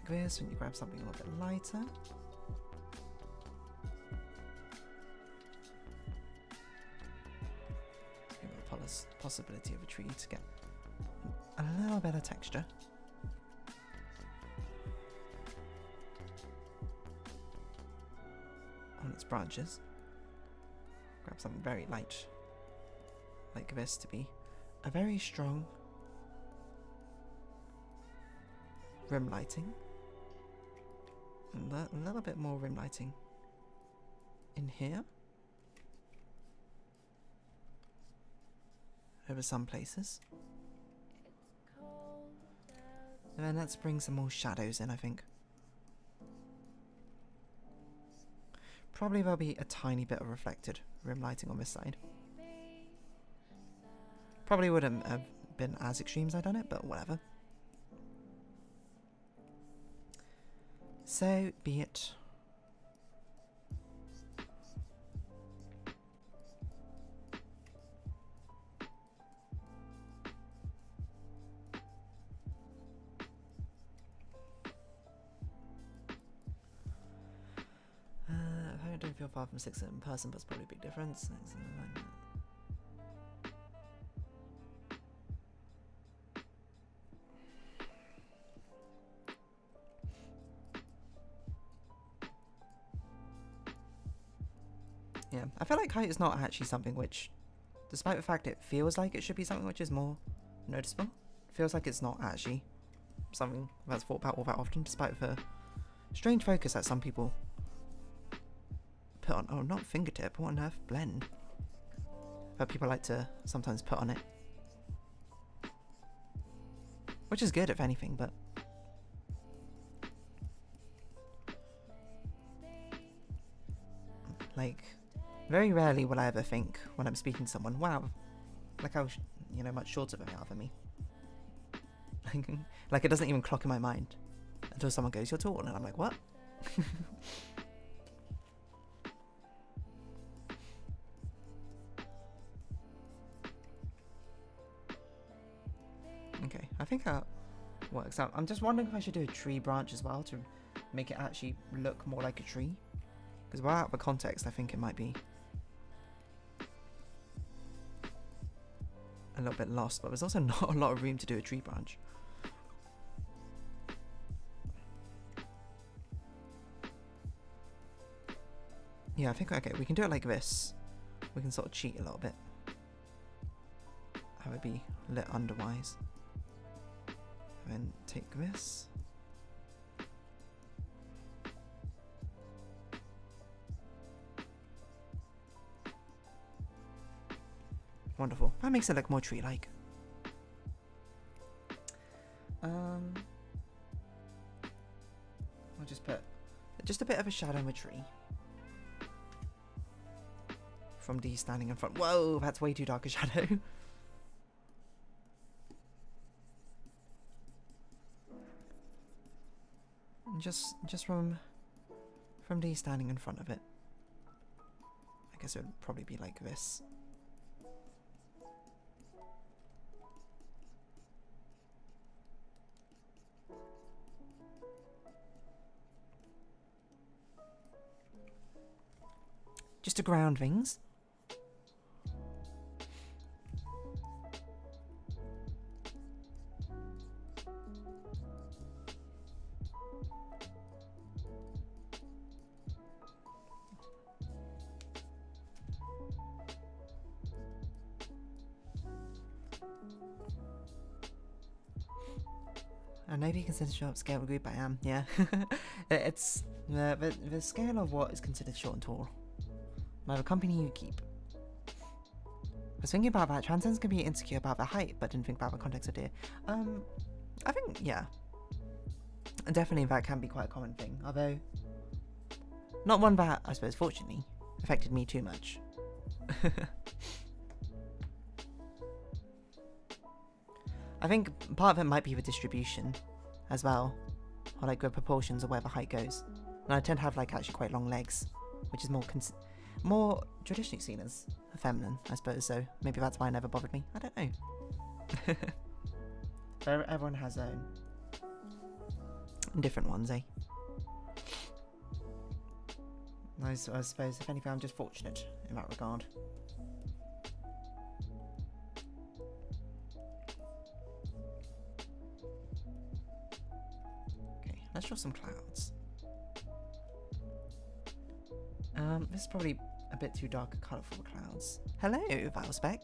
like this when you grab something a little bit lighter. Give it the possibility of a tree to get a little better texture. On its branches. Grab something very light like this to be a very strong rim lighting. And a little bit more rim lighting in here. Over some places. And then let's bring some more shadows in, I think. Probably there'll be a tiny bit of reflected rim lighting on this side. Probably wouldn't have been as extreme as I've done it, but whatever. So be it. I don't feel far from 6 in person, but it's probably a big difference. Yeah, I feel like height is not actually something which, despite the fact it feels like it should be something which is more noticeable, it feels like it's not actually something that's thought about all that often, despite the strange focus that some people put on. Oh, not fingertip, what on earth? Blend. That people like to sometimes put on it. Which is good, if anything, but like, very rarely will I ever think when I'm speaking to someone, wow, look how, you know, much shorter they are than me. Like, it doesn't even clock in my mind until someone goes, you're tall, and I'm like, what? Okay, I think that works out. I'm just wondering if I should do a tree branch as well to make it actually look more like a tree. Because without the context, I think it might be a little bit lost, but there's also not a lot of room to do a tree branch. Yeah, I think, okay, we can do it like this. We can sort of cheat a little bit. Have it be lit underwise. And then take this. Wonderful. That makes it look more tree-like. I'll just put just a bit of a shadow on the tree. From D standing in front. Whoa, that's way too dark a shadow. just from D standing in front of it. I guess it would probably be like this. Just to ground things. I know you consider short scale of group, I am, yeah. It's the scale of what is considered short and tall. By the company you keep. I was thinking about that. Transcends can be insecure about their height, but didn't think about the context of Deer. I think, yeah. Definitely that can be quite a common thing. Although, not one that, I suppose, fortunately, affected me too much. I think part of it might be the distribution as well. Or like the proportions of where the height goes. And I tend to have like actually quite long legs, which is more traditionally seen as feminine, I suppose, so maybe that's why it never bothered me. I don't know. Everyone has their own different ones, eh? I suppose, if anything, I'm just fortunate in that regard. Okay, let's draw some clouds. This is probably a bit too dark and colourful clouds. Hello, Valspec.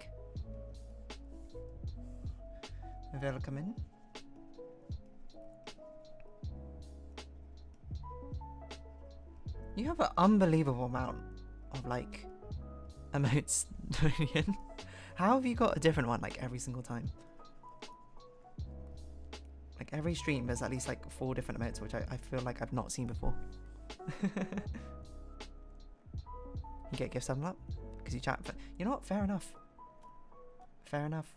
Welcome in. You have an unbelievable amount of, like, emotes, Dorian. How have you got a different one, like, every single time? Like, every stream there's at least, like, 4 different emotes, which I feel like I've not seen before. You get gift sum up? Because you chat. You know what? Fair enough. Fair enough.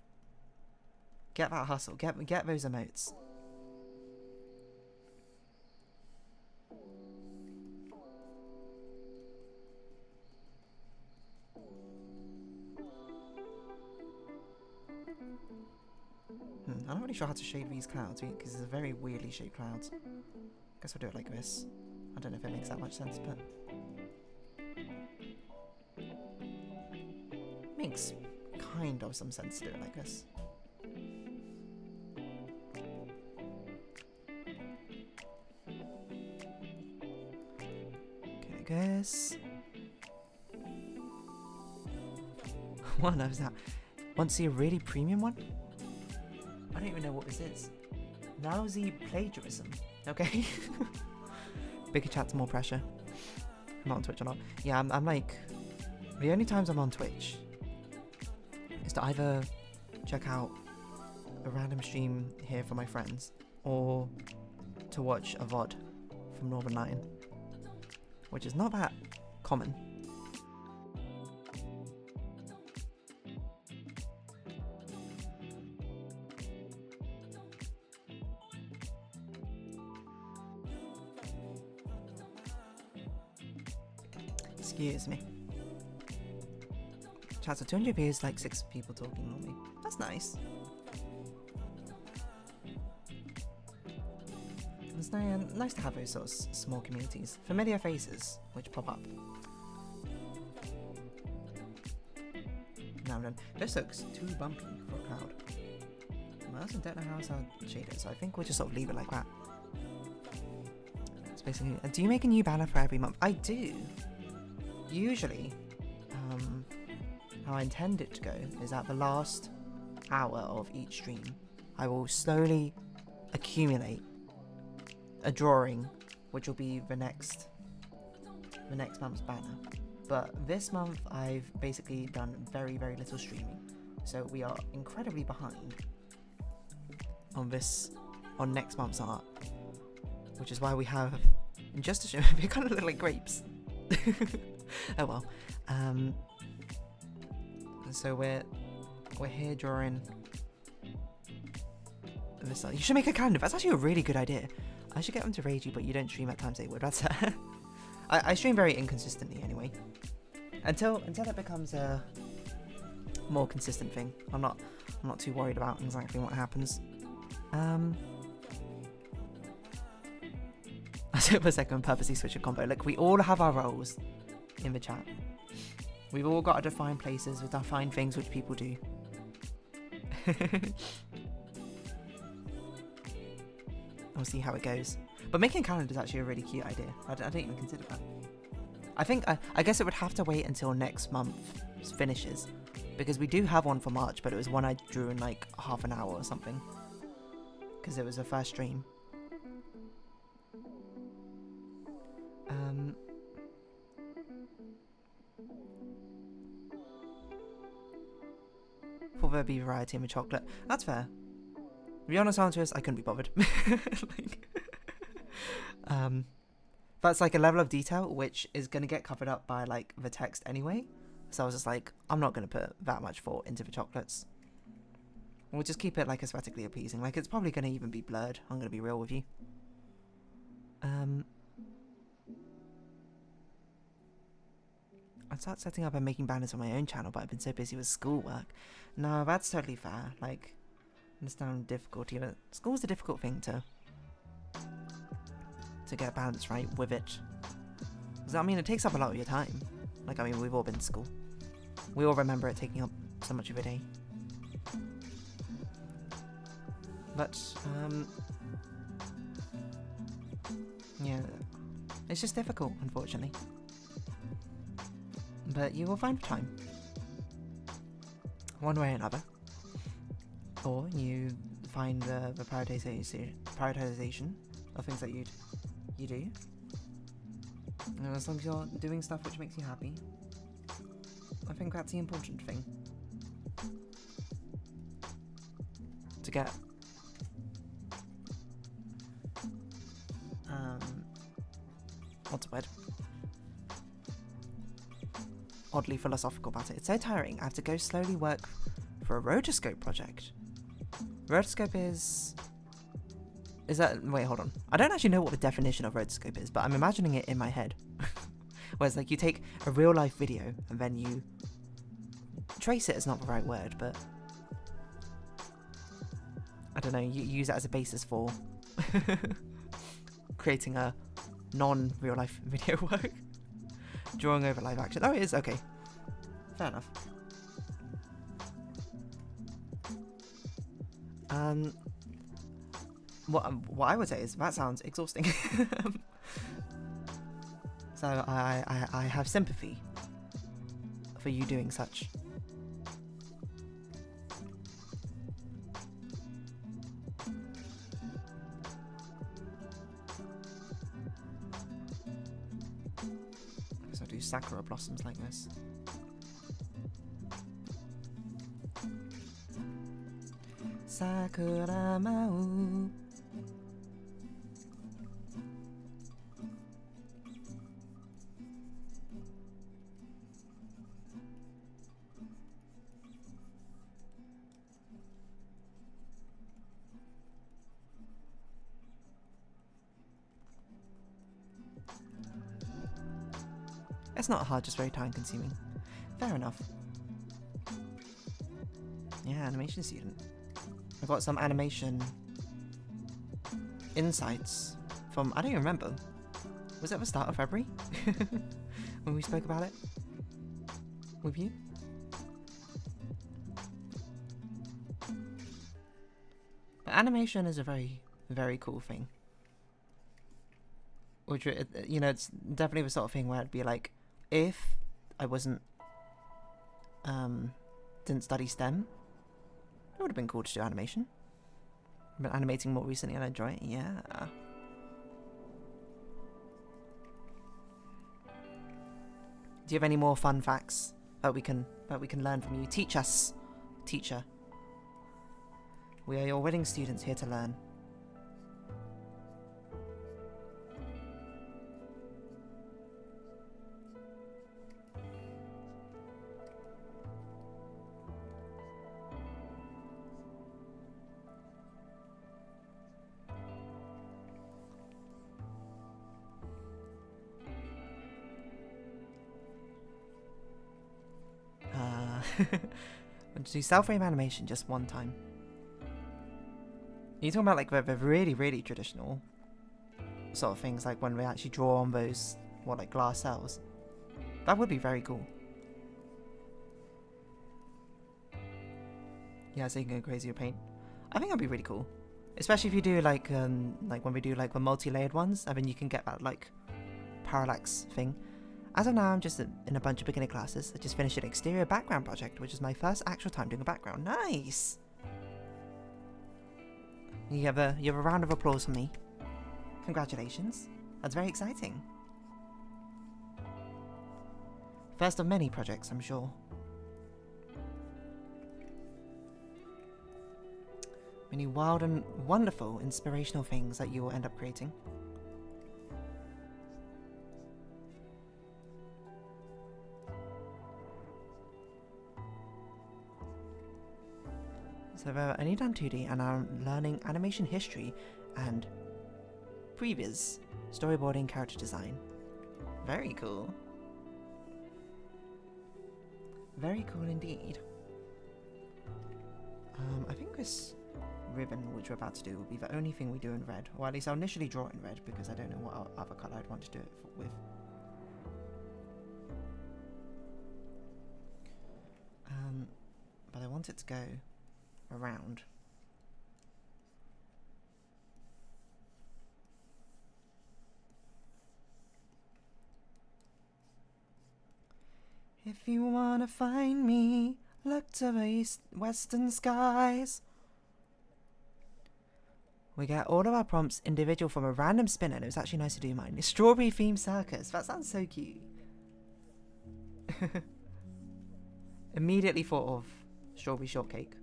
Get that hustle. Get those emotes. I'm not really sure how to shade these clouds because they're very weirdly shaped clouds. Guess I'll do it like this. I don't know if it makes that much sense, but makes kind of some sense to do it like this. Okay, I guess. What was that? Want to see a really premium one? I don't even know what this is. Lousy plagiarism. Okay. Bigger chat's more pressure. I'm not on Twitch or not. Yeah, I'm like, the only times I'm on Twitch is to either check out a random stream here for my friends or to watch a VOD from Northern Lion, which is not that common. Excuse me. Chat, so 200 views, like 6 people talking normally. That's nice. It's nice to have those sort of small communities. Familiar faces, which pop up. Now I'm done. This looks too bumpy for a cloud. I also don't know how else I'll shade it, so I think we'll just sort of leave it like that. It's basically... do you make a new banner for every month? I do. Usually, how I intend it to go is at the last hour of each stream, I will slowly accumulate a drawing, which will be the next month's banner. But this month, I've basically done very, very little streaming, so we are incredibly behind on next month's art, which is why we have just a show. They kind of look like grapes. Oh well. So we're here drawing this. You should make a calendar. That's actually a really good idea. I should get them to raid you, but you don't stream at times they would. That's I stream very inconsistently anyway. Until it becomes a more consistent thing. I'm not too worried about exactly what happens. I said for a second purposely switch a combo. Look, we all have our roles in the chat. We've all got to define places with define things which people do. We'll see how it goes. But making a calendar is actually a really cute idea. I didn't even consider that. I guess it would have to wait until next month finishes, because we do have one for March, but it was one I drew in like half an hour or something, because it was the first stream. Thought there'd be variety in the chocolate. That's fair. To be honest answer is I couldn't be bothered. That's like a level of detail which is going to get covered up by like the text anyway. So I was just like, I'm not going to put that much thought into the chocolates. We'll just keep it like aesthetically appeasing. Like it's probably going to even be blurred. I'm going to be real with you. I'd start setting up and making banners on my own channel, but I've been so busy with schoolwork. No, that's totally fair. Like, understand difficulty, but school's a difficult thing to to get balance right with it. Because, I mean, it takes up a lot of your time. Like, I mean, we've all been to school. We all remember it taking up so much of your day. But, yeah, it's just difficult, unfortunately. But you will find time. One way or another. Or you find the prioritization of things that you do. And as long as you're doing stuff which makes you happy, I think that's the important thing. To get what's the word? Oddly philosophical about it. It's so tiring. I have to go slowly work for a rotoscope project. Rotoscope is that... Wait, hold on. I don't actually know what the definition of rotoscope is, but I'm imagining it in my head. Whereas, like, you take a real-life video, and then you... Trace it is not the right word, but... I don't know, you use that as a basis for... creating a non-real-life video work. Drawing over live action. Oh, it is? Okay. Fair enough. What I would say is that sounds exhausting. So I have sympathy for you doing such. So I do sakura blossoms like this. Sakura mau. It's not hard, just very time consuming. Fair enough. Yeah, animation student. I got some animation insights from, I don't even remember. Was it at the start of February? When we spoke about it? With you? But animation is a very, very cool thing. Which, you know, it's definitely the sort of thing where it'd be like, if I wasn't, didn't study STEM, it would have been cool to do animation. I've been animating more recently and I enjoy it, yeah. Do you have any more fun facts that we can learn from you? Teach us, teacher. We are your willing students here to learn. Do self-frame animation just one time. Are you talking about like the really, really traditional sort of things, like when we actually draw on those, like glass cells? That would be very cool. Yeah, so you can go crazy with paint. I think that'd be really cool. Especially if you do like when we do like the multi-layered ones, and then you can get that like parallax thing. As of now, I'm just in a bunch of beginner classes. I just finished an exterior background project, which is my first actual time doing a background. Nice! You have a round of applause from me. Congratulations. That's very exciting. First of many projects, I'm sure. Many wild and wonderful, inspirational things that you will end up creating. So I need done 2D and I'm learning animation history and previous storyboarding, character design. Very cool. Very cool indeed. I think this ribbon, which we're about to do, will be the only thing we do in red. Or at least I'll initially draw it in red, because I don't know what other colour I'd want to do it with. But I want it to go around. If you wanna find me, look to the western skies. We get all of our prompts individual from a random spinner, and it was actually nice to do mine. Strawberry themed circus. That sounds so cute. Immediately thought of strawberry shortcake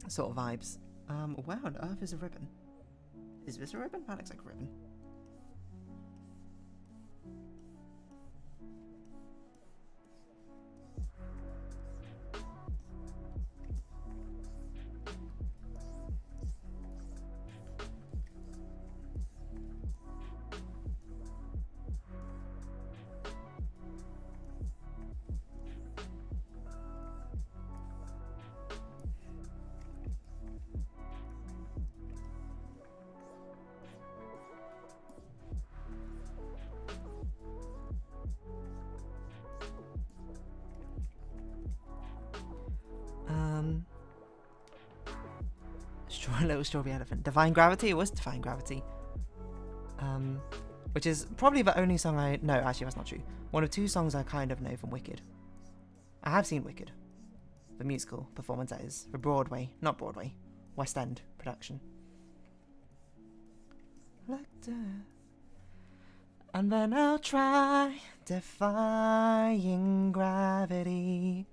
sort of vibes. Where on earth is a ribbon? Is this a ribbon? That looks like a ribbon. Little strawberry elephant. Divine Gravity? It was Divine Gravity. Which is probably the only song no, actually that's not true. One of two songs I kind of know from Wicked. I have seen Wicked. The musical performance, that is. The Broadway. Not Broadway. West End production. And then I'll try defying gravity.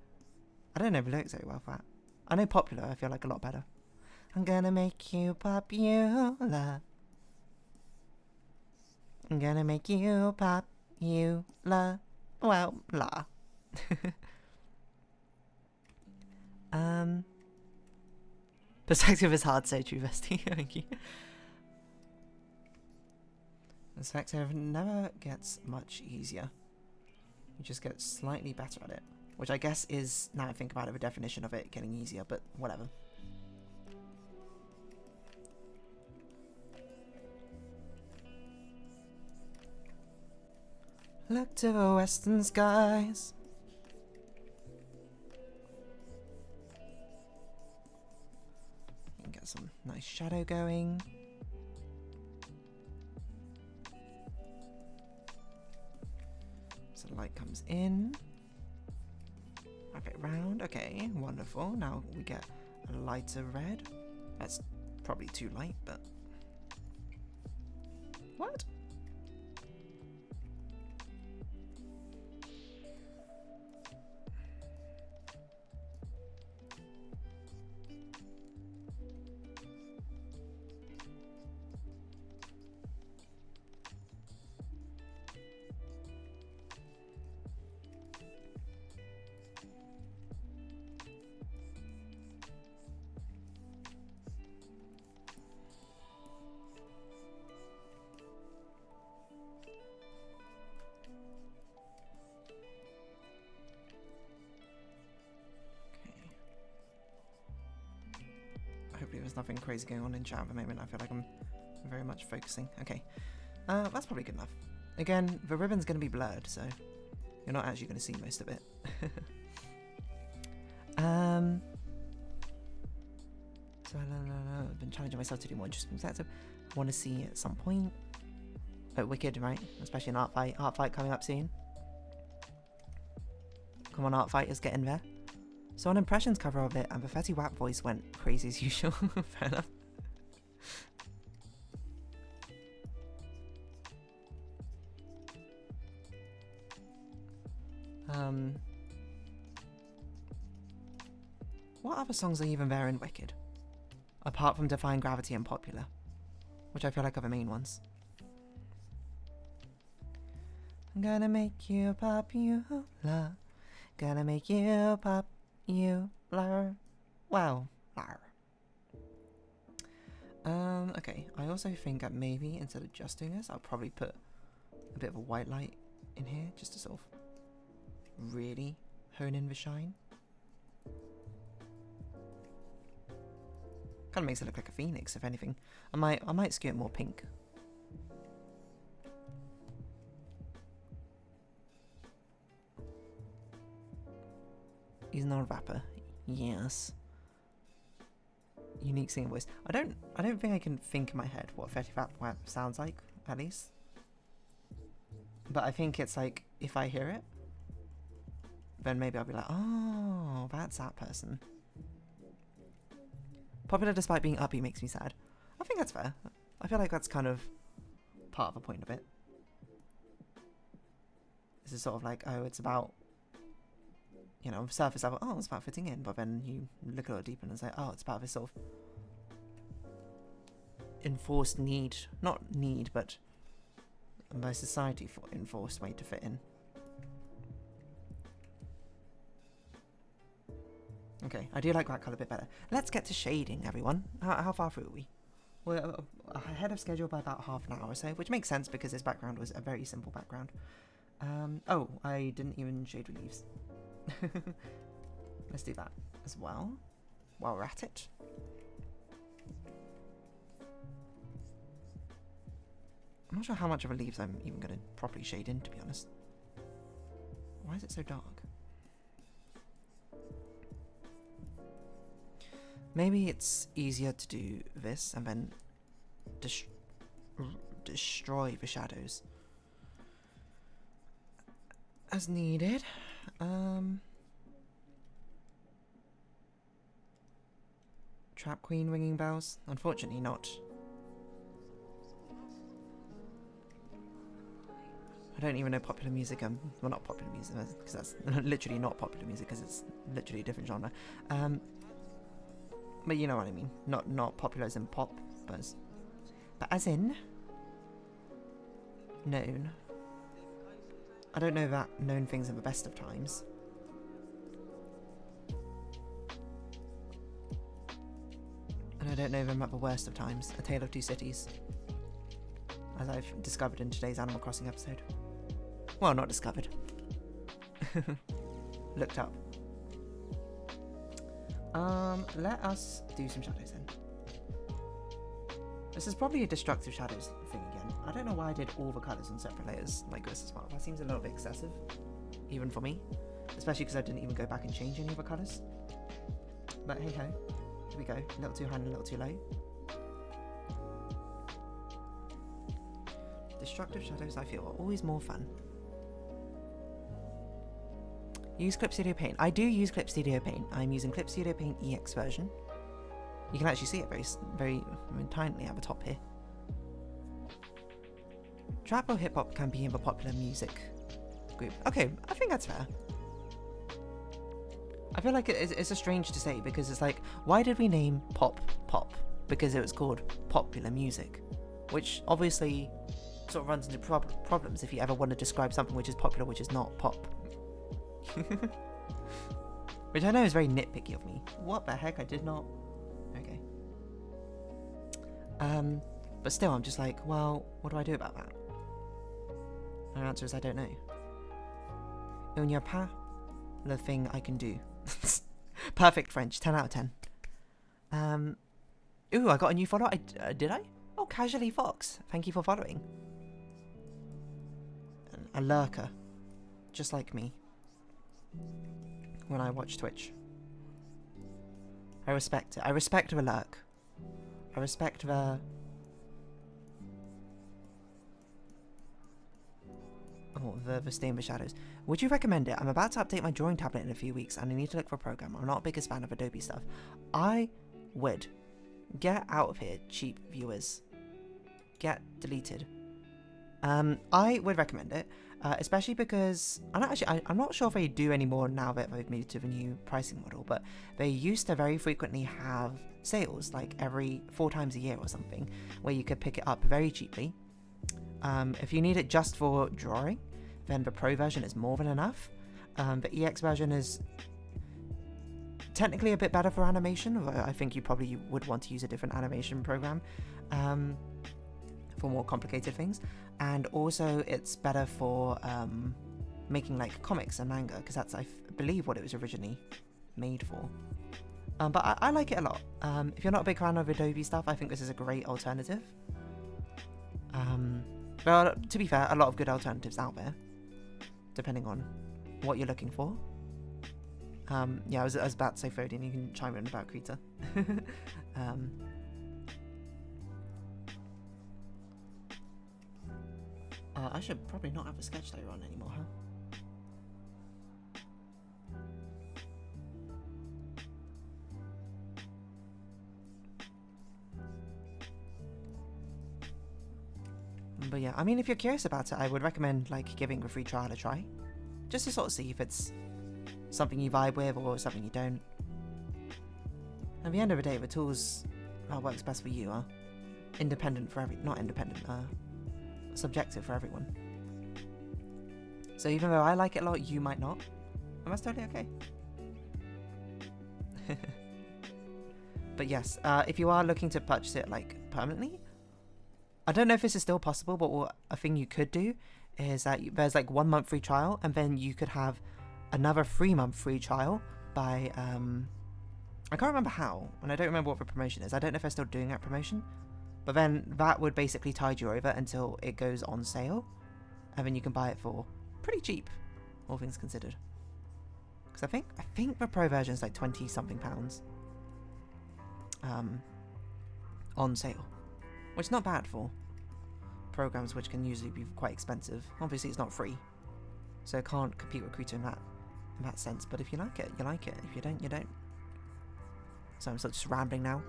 I don't know the lyrics very well for that. I know Popular, I feel like a lot better. I'm gonna make you popular. I'm gonna make you popular. Well, la. Perspective is hard, so true, Vesty. Thank you. Perspective never gets much easier. You just get slightly better at it. Which I guess is, now I think about it, the definition of it getting easier, but whatever. Look to the western skies. Get some nice shadow going. So the light comes in. Wrap it round. Okay, wonderful. Now we get a lighter red. That's probably too light, but... What? Hopefully there's nothing crazy going on in chat at the moment. I feel like I'm very much focusing. Okay, that's probably good enough. Again, the ribbon's going to be blurred, so you're not actually going to see most of it. So I've been challenging myself to do more interesting sets. I want to see at some point. Oh, Wicked, right? Especially an art fight. Art fight coming up soon. Come on, art fighters, get in there. So an impressions cover of it, and the Fetty Wap voice went crazy as usual. Fair enough. What other songs are even there in Wicked? Apart from Defying Gravity and Popular, which I feel like are the main ones. I'm gonna make you popular. Gonna make you popular. Wow. Okay, I also think that maybe instead of just doing this, I'll probably put a bit of a white light in here just to sort of really hone in the shine. Kind of makes it look like a phoenix, if anything. I might skew it more pink. He's not a rapper. Yes. Unique singing voice. I don't think I can think in my head what Fetty Wap sounds like, at least. But I think it's like, if I hear it, then maybe I'll be like, oh, that's that person. Popular despite being upbeat makes me sad. I think that's fair. I feel like that's kind of part of the point of it. This is sort of like, oh, it's about, you know, surface level, oh, it's about fitting in, but then you look a little deeper and it's like, oh, it's about this sort of enforced need, not need, but by society for enforced way to fit in. Okay, I do like that colour a bit better. Let's get to shading, everyone. How far through are we? We're ahead of schedule by about half an hour or so, which makes sense because this background was a very simple background. Oh, I didn't even shade with leaves. Let's do that as well, while we're at it. I'm not sure how much of a leaves I'm even going to properly shade in, to be honest. Why is it so dark? Maybe it's easier to do this and then destroy the shadows as needed. Trap Queen ringing bells? Unfortunately not. I don't even know popular music, well, not popular music, because that's literally not popular music, because it's literally a different genre. But you know what I mean. Not popular as in pop, but as in known. I don't know that known things are the best of times. And I don't know them at the worst of times. A Tale of Two Cities. As I've discovered in today's Animal Crossing episode. Well, not discovered. Looked up. Let us do some shadows then. This is probably a destructive shadows thing again. I don't know why I did all the colours on separate layers like this as well. That seems a little bit excessive, even for me. Especially because I didn't even go back and change any of the colours. But hey ho, here we go. A little too high and a little too low. Destructive shadows, I feel, are always more fun. Use Clip Studio Paint. I do use Clip Studio Paint. I'm using Clip Studio Paint EX version. You can actually see it very tiny at the top here. Trap or hip hop can be in the popular music group. Okay, I think that's fair. I feel like it's a strange to say because it's like, why did we name pop? Because it was called popular music, which obviously sort of runs into problems if you ever want to describe something which is popular, which is not pop. Which I know is very nitpicky of me. What the heck? I did not. Okay. But still, I'm just like, well, what do I do about that? My answer is I don't know. Il n'y a pas le thing I can do. Perfect French, 10 out of 10. Ooh, I got a new follower. Did I? Oh, Casually Fox. Thank you for following. A lurker, just like me. When I watch Twitch, I respect it. I respect the lurk. I respect the stay in the shadows. Would you recommend it? I'm about to update my drawing tablet in a few weeks and I need to look for a program. I'm not the biggest fan of Adobe stuff. I would. Get out of here, cheap viewers. Get deleted. I would recommend it, especially because I'm not sure if they do anymore now that they've moved to the new pricing model, but they used to very frequently have sales like every 4 times a year or something, where you could pick it up very cheaply. If you need it just for drawing, then the Pro version is more than enough. The EX version is technically a bit better for animation, although I think you probably would want to use a different animation program for more complicated things. And also it's better for making like comics and manga, because that's, I believe, what it was originally made for. But I like it a lot. If you're not a big fan of Adobe stuff, I think this is a great alternative. Well, to be fair, a lot of good alternatives out there, depending on what you're looking for. Yeah, I was about to say Fodian, you can chime in about Krita. I should probably not have a sketch layer on anymore, huh? But yeah, I mean, if you're curious about it, I would recommend like giving a free trial a try, just to sort of see if it's something you vibe with or something you don't. At the end of the day, the tools that works best for you are independent for not independent, subjective for everyone. So even though I like it a lot, you might not, and that's totally okay. But yes, if you are looking to purchase it like permanently, I don't know if this is still possible, but a thing you could do is that there's like 1 month free trial, and then you could have another 3 month free trial by I can't remember how, and I don't remember what the promotion is. I don't know if they're still doing that promotion, but then that would basically tide you over until it goes on sale, and then you can buy it for pretty cheap, all things considered. Because I think the pro version is like 20 something pounds on sale, which is not bad for programs which can usually be quite expensive. Obviously it's not free, so it can't compete with Krita in that sense, but if you like it, you like it. If you don't, you don't. So I'm sort of just rambling now.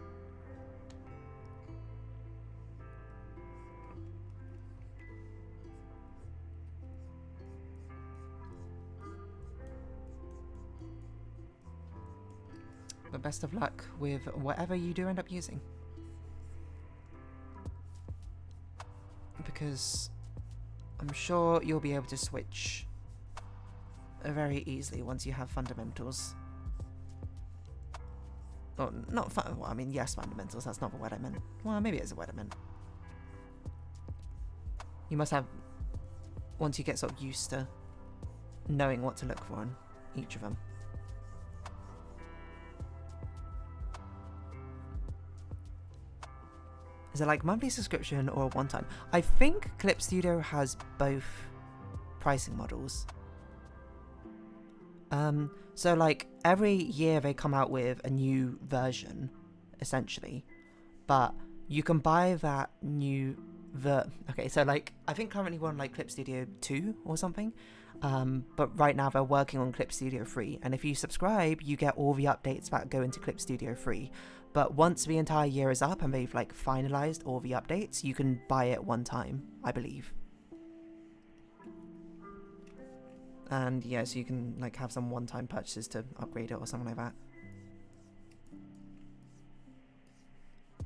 But best of luck with whatever you do end up using, because I'm sure you'll be able to switch very easily once you have fundamentals. Or not fun. Well, I mean, yes, fundamentals. That's not the word I meant. Well, maybe it's the word I meant. You must have, once you get sort of used to knowing what to look for in each of them. Is it like monthly subscription or one time? I think Clip Studio has both pricing models. So like every year they come out with a new version, essentially, but you can buy that new okay, so like I think currently we're on like Clip Studio 2 or something, but right now they're working on Clip Studio 3, and if you subscribe you get all the updates that go into Clip Studio 3. But once the entire year is up and they've like finalized all the updates, you can buy it one time, I believe. And yeah, so you can like have some one-time purchases to upgrade it or something like that.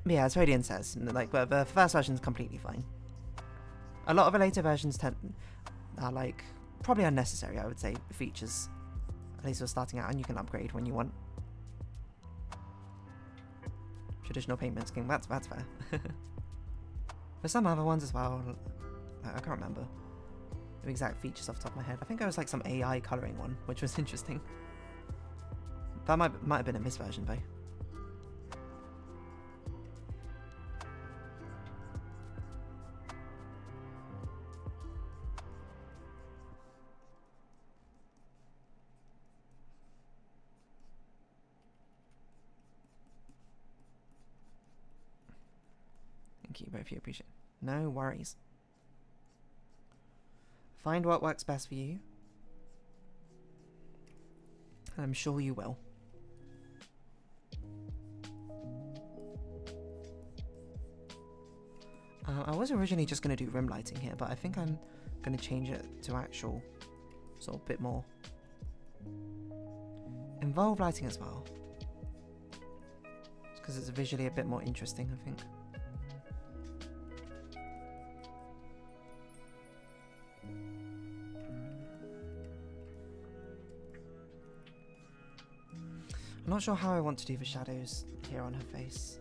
But yeah, as Radiant says, like the first version's completely fine. A lot of the later versions are like probably unnecessary, I would say, features. At least we're starting out, and you can upgrade when you want. Traditional payment scheme, that's fair. There's some other ones as well. I can't remember the exact features off the top of my head. I think there was like some AI colouring one, which was interesting. That might have been in this version though. Thank you both, you appreciate it. No worries. Find what works best for you. I'm sure you will. I was originally just going to do rim lighting here, but I think I'm going to change it to actual sort of bit more involved lighting as well. Because it's visually a bit more interesting, I think. I'm not sure how I want to do the shadows here on her face.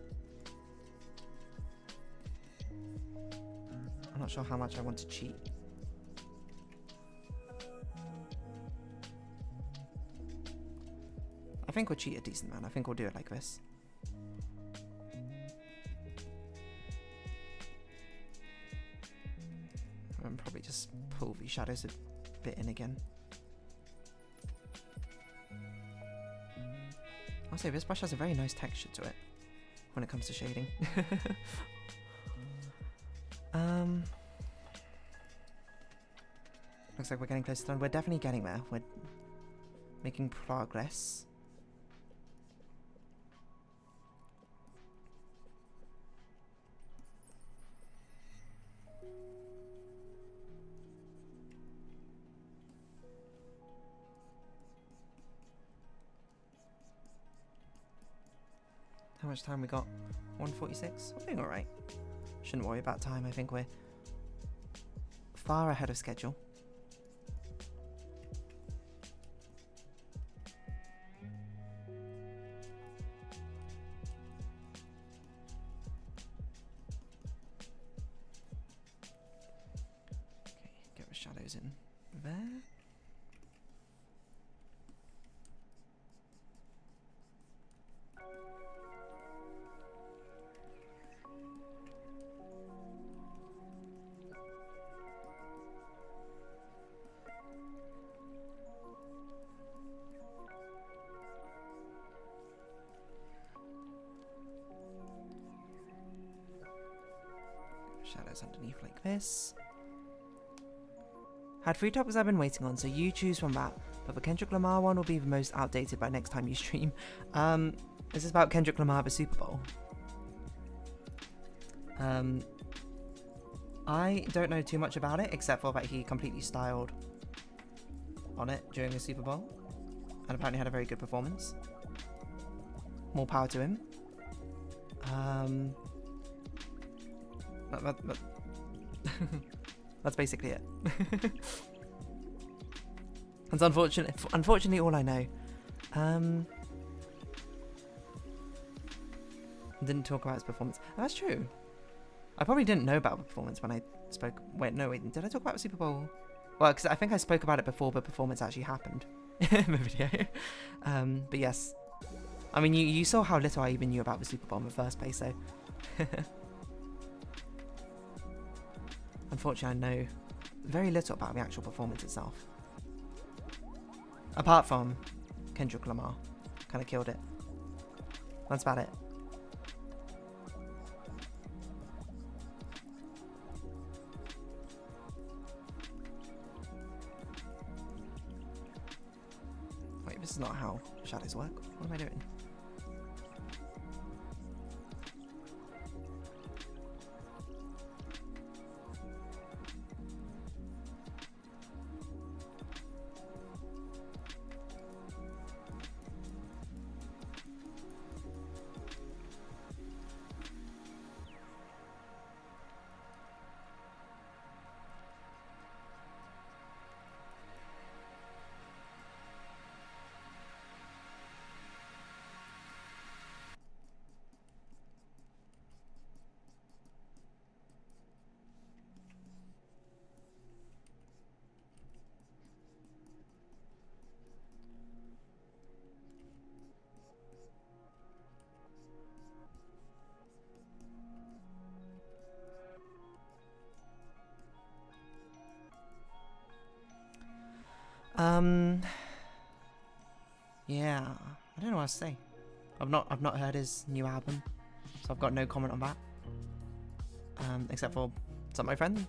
I'm not sure how much I want to cheat. I think we'll cheat a decent amount. I think we'll do it like this. And probably just pull these shadows a bit in again. I'll say this brush has a very nice texture to it when it comes to shading. Looks like we're getting close to done. We're definitely getting there. We're making progress. How much time we got? 1:46? We're doing alright. Shouldn't worry about time. I think we're far ahead of schedule. Okay, get the shadows in there. Shadows underneath like this. Had 3 topics I've been waiting on, so you choose from that. But the Kendrick Lamar one will be the most outdated by next time you stream. This is about Kendrick Lamar at the Super Bowl. I don't know too much about it, except for that he completely styled on it during the Super Bowl. And apparently had a very good performance. More power to him. That's basically it. That's unfortunately all I know. Didn't talk about his performance. Oh, that's true. I probably didn't know about the performance when I spoke. Wait, did I talk about the Super Bowl? Well, because I think I spoke about it before the performance actually happened in the video. But yes. I mean, you saw how little I even knew about the Super Bowl in the first place, so... Unfortunately, I know very little about the actual performance itself. Apart from Kendrick Lamar. Kind of killed it. That's about it. Wait, this is not how shadows work. What am I doing? Yeah, I don't know what to say. I've not heard his new album, so I've got no comment on that. Except for some of my friends,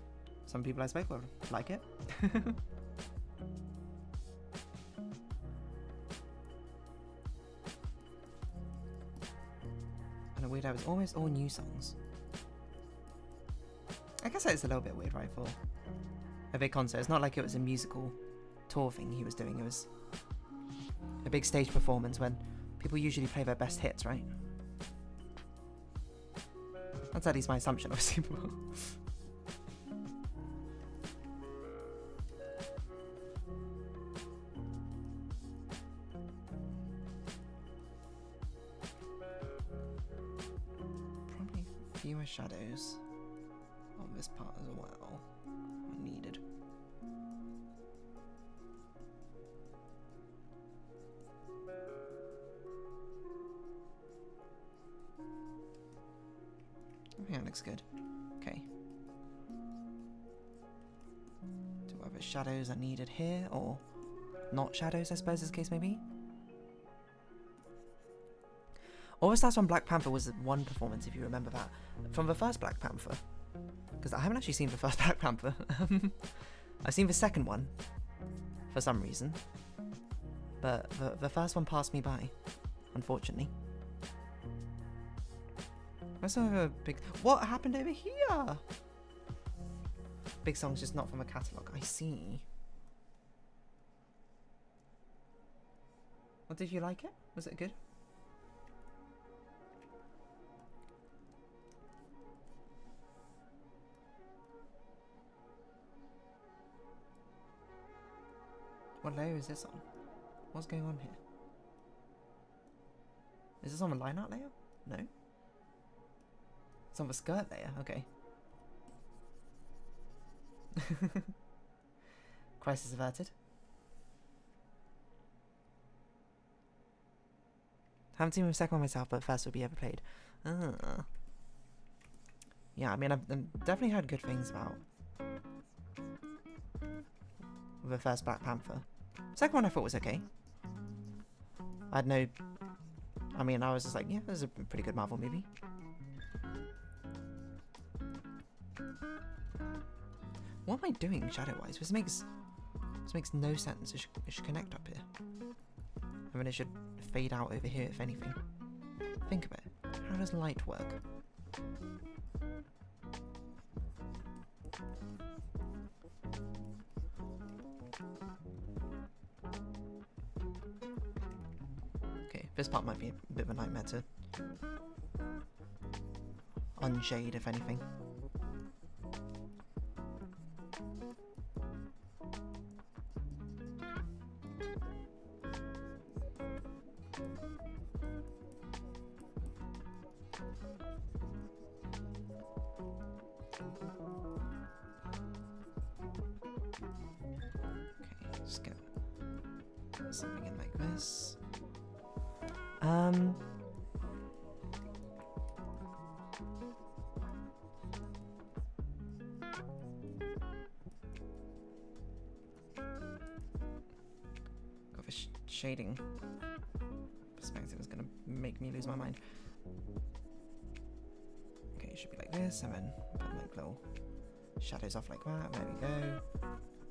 some people I spoke with like it. And a weird, it was almost all new songs. I guess that is a little bit weird, right, for a big concert. It's not like it was a musical tour thing he was doing. It was a big stage performance when people usually play their best hits, right? That's at least my assumption of Super Bowl. Probably fewer shadows on this part as well are needed. I think that looks good. Okay. Do whatever shadows are needed here, or not shadows, I suppose, as the case may be. All the stats on Black Panther was one performance, if you remember that. From the first Black Panther. Because I haven't actually seen the first Black Panther. I've seen the second one, for some reason. But the first one passed me by, unfortunately. Where's a big... What happened over here? Big song's just not from a catalogue. I see. What, did you like it? Was it good? What layer is this on? What's going on here? Is this on the line art layer? No. It's on the skirt layer, okay. Crisis averted. Haven't seen the second one myself, but first will be ever played. Yeah, I mean, I've definitely heard good things about the first Black Panther. Second one I thought was okay. I had no... I mean, I was just like, yeah, this is a pretty good Marvel movie. What am I doing shadow-wise? This makes no sense. It should connect up here. And then it should fade out over here, if anything. Think of it. How does light work? Okay, this part might be a bit of a nightmare to unshade, if anything. Just get something in like this. Got this shading perspective is gonna make me lose my mind. Okay, it should be like this, and then put like little shadows off like that. There we go.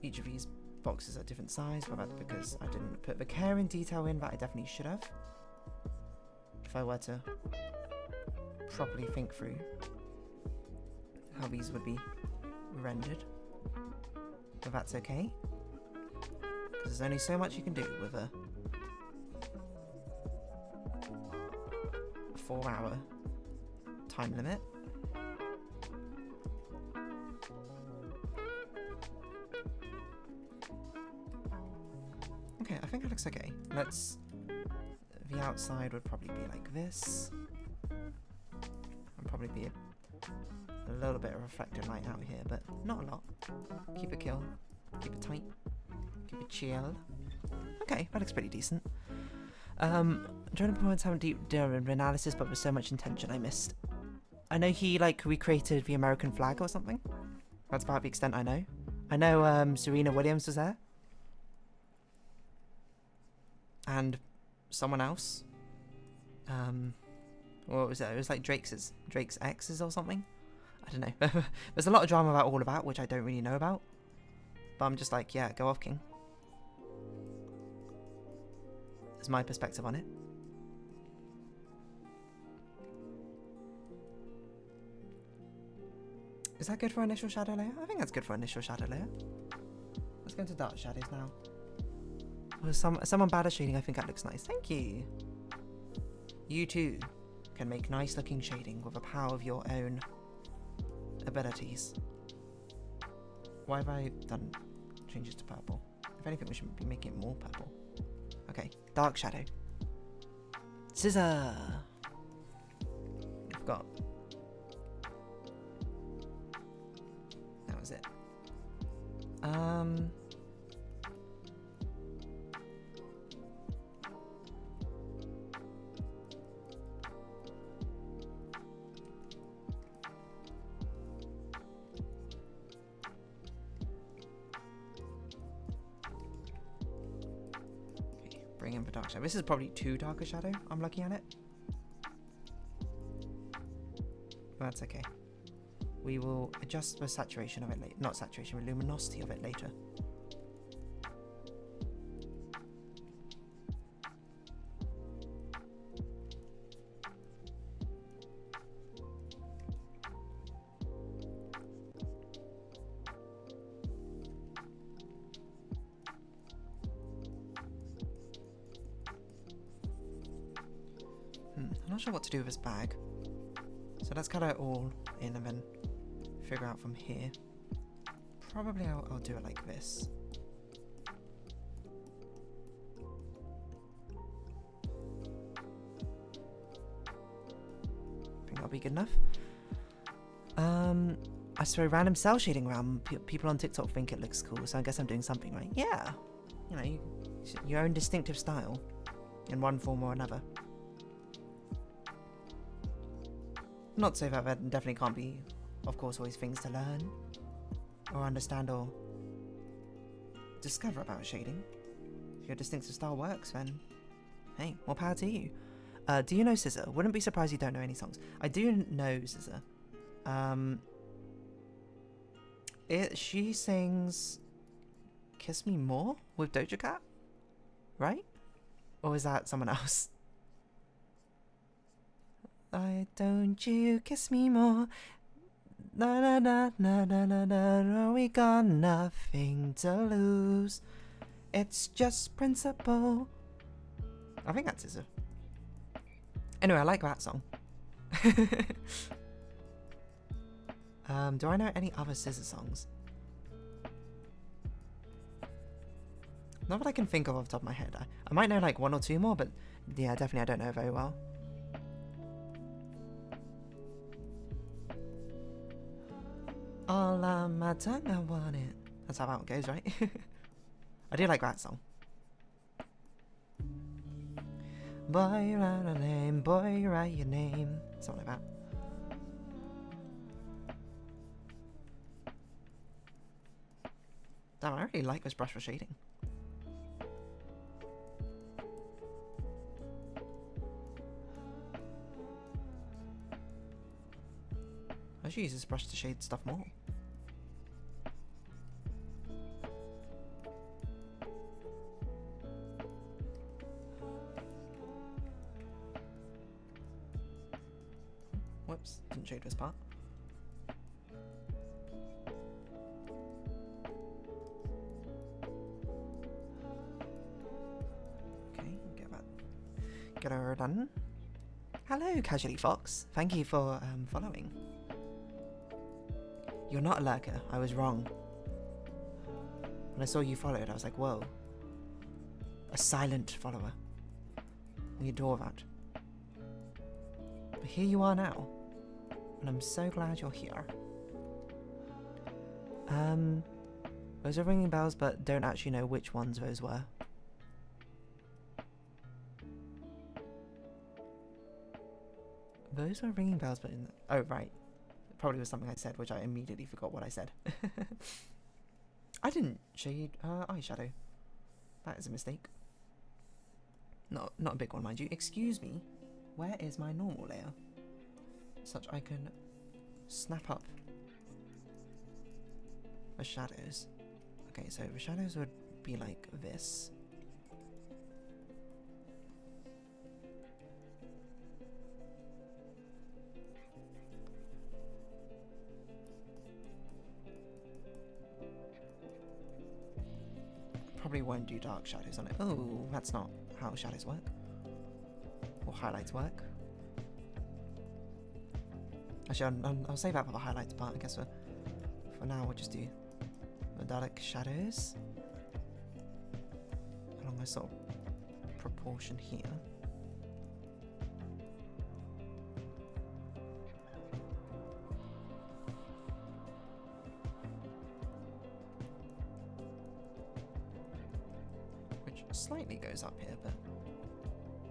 Each of these boxes are different size, but that's because I didn't put the care and detail in that I definitely should have. If I were to properly think through how these would be rendered. But that's okay. Because there's only so much you can do with a 4-hour time limit. Okay, I think that looks okay. The outside would probably be like this. And probably be a little bit of reflected light out here, but not a lot. Keep it chill. Keep it tight. Keep it chill. Okay, that looks pretty decent. Jordan Performance haven't deep dive analysis, but with so much intention I missed. I know he like recreated the American flag or something. That's about the extent I know. I know Serena Williams was there. And someone else. What was it? It was like Drake's exes or something. I don't know. There's a lot of drama about all of that, which I don't really know about. But I'm just like, yeah, go off, King. That's my perspective on it. Is that good for initial shadow layer? I think that's good for initial shadow layer. Let's go into dark shadows now. Well, someone bad at shading, I think that looks nice. Thank you. You too can make nice looking shading with the power of your own abilities. Why have I done changes to purple? If anything, we should be making it more purple. Okay, dark shadow. Scissor. I've got. That was it. dark shadow. This is probably too dark a shadow. I'm looking at it. That's okay. We will adjust the saturation of it later. Not saturation, the luminosity of it later. I'm not sure what to do with this bag. So let's cut it all in and then figure out from here. Probably I'll do it like this. Think that'll be good enough. I throw random cell shading around. People on TikTok think it looks cool, so I guess I'm doing something right. Yeah, you know, your own distinctive style in one form or another. Not to say that there definitely can't be, of course, always things to learn or understand or discover about shading. If your distinctive style works, then hey, more power to you. Do you know SZA? Wouldn't be surprised you don't know any songs. I do know SZA. She sings Kiss Me More with Doja Cat, right? Or is that someone else? Why don't you kiss me more? Na na na na na na na. We got nothing to lose. It's just principle. I think that's SZA. Anyway, I like that song. Do I know any other SZA songs? Not that I can think of off the top of my head. I might know like one or two more, but yeah, definitely I don't know very well. All on my tongue, I want it. That's how that one goes, right? I do like that song. Boy, write a name, boy, write your name. Something like that. Damn, I really like this brush for shading. I should use this brush to shade stuff more. Whoops, didn't shade this part. Okay, get her done. Hello, Casually Fox. Thank you for following. You're not a lurker. I was wrong. When I saw you followed, I was like, whoa. A silent follower. We adore that. But here you are now. And I'm so glad you're here. Those are ringing bells, but don't actually know which ones those were. Those are ringing bells, but in the... Oh, right. It probably was something I said, which I immediately forgot what I said. I didn't shade eyeshadow. That is a mistake. Not a big one, mind you. Excuse me. Where is my normal layer? Such I can snap up the shadows. Okay, so the shadows would be like this. Probably won't do dark shadows on it. Oh, that's not how shadows work. Or highlights work. Actually, I'll save that for the highlights part, I guess. For now, we'll just do the dark shadows along a sort of proportion here. Which slightly goes up here, but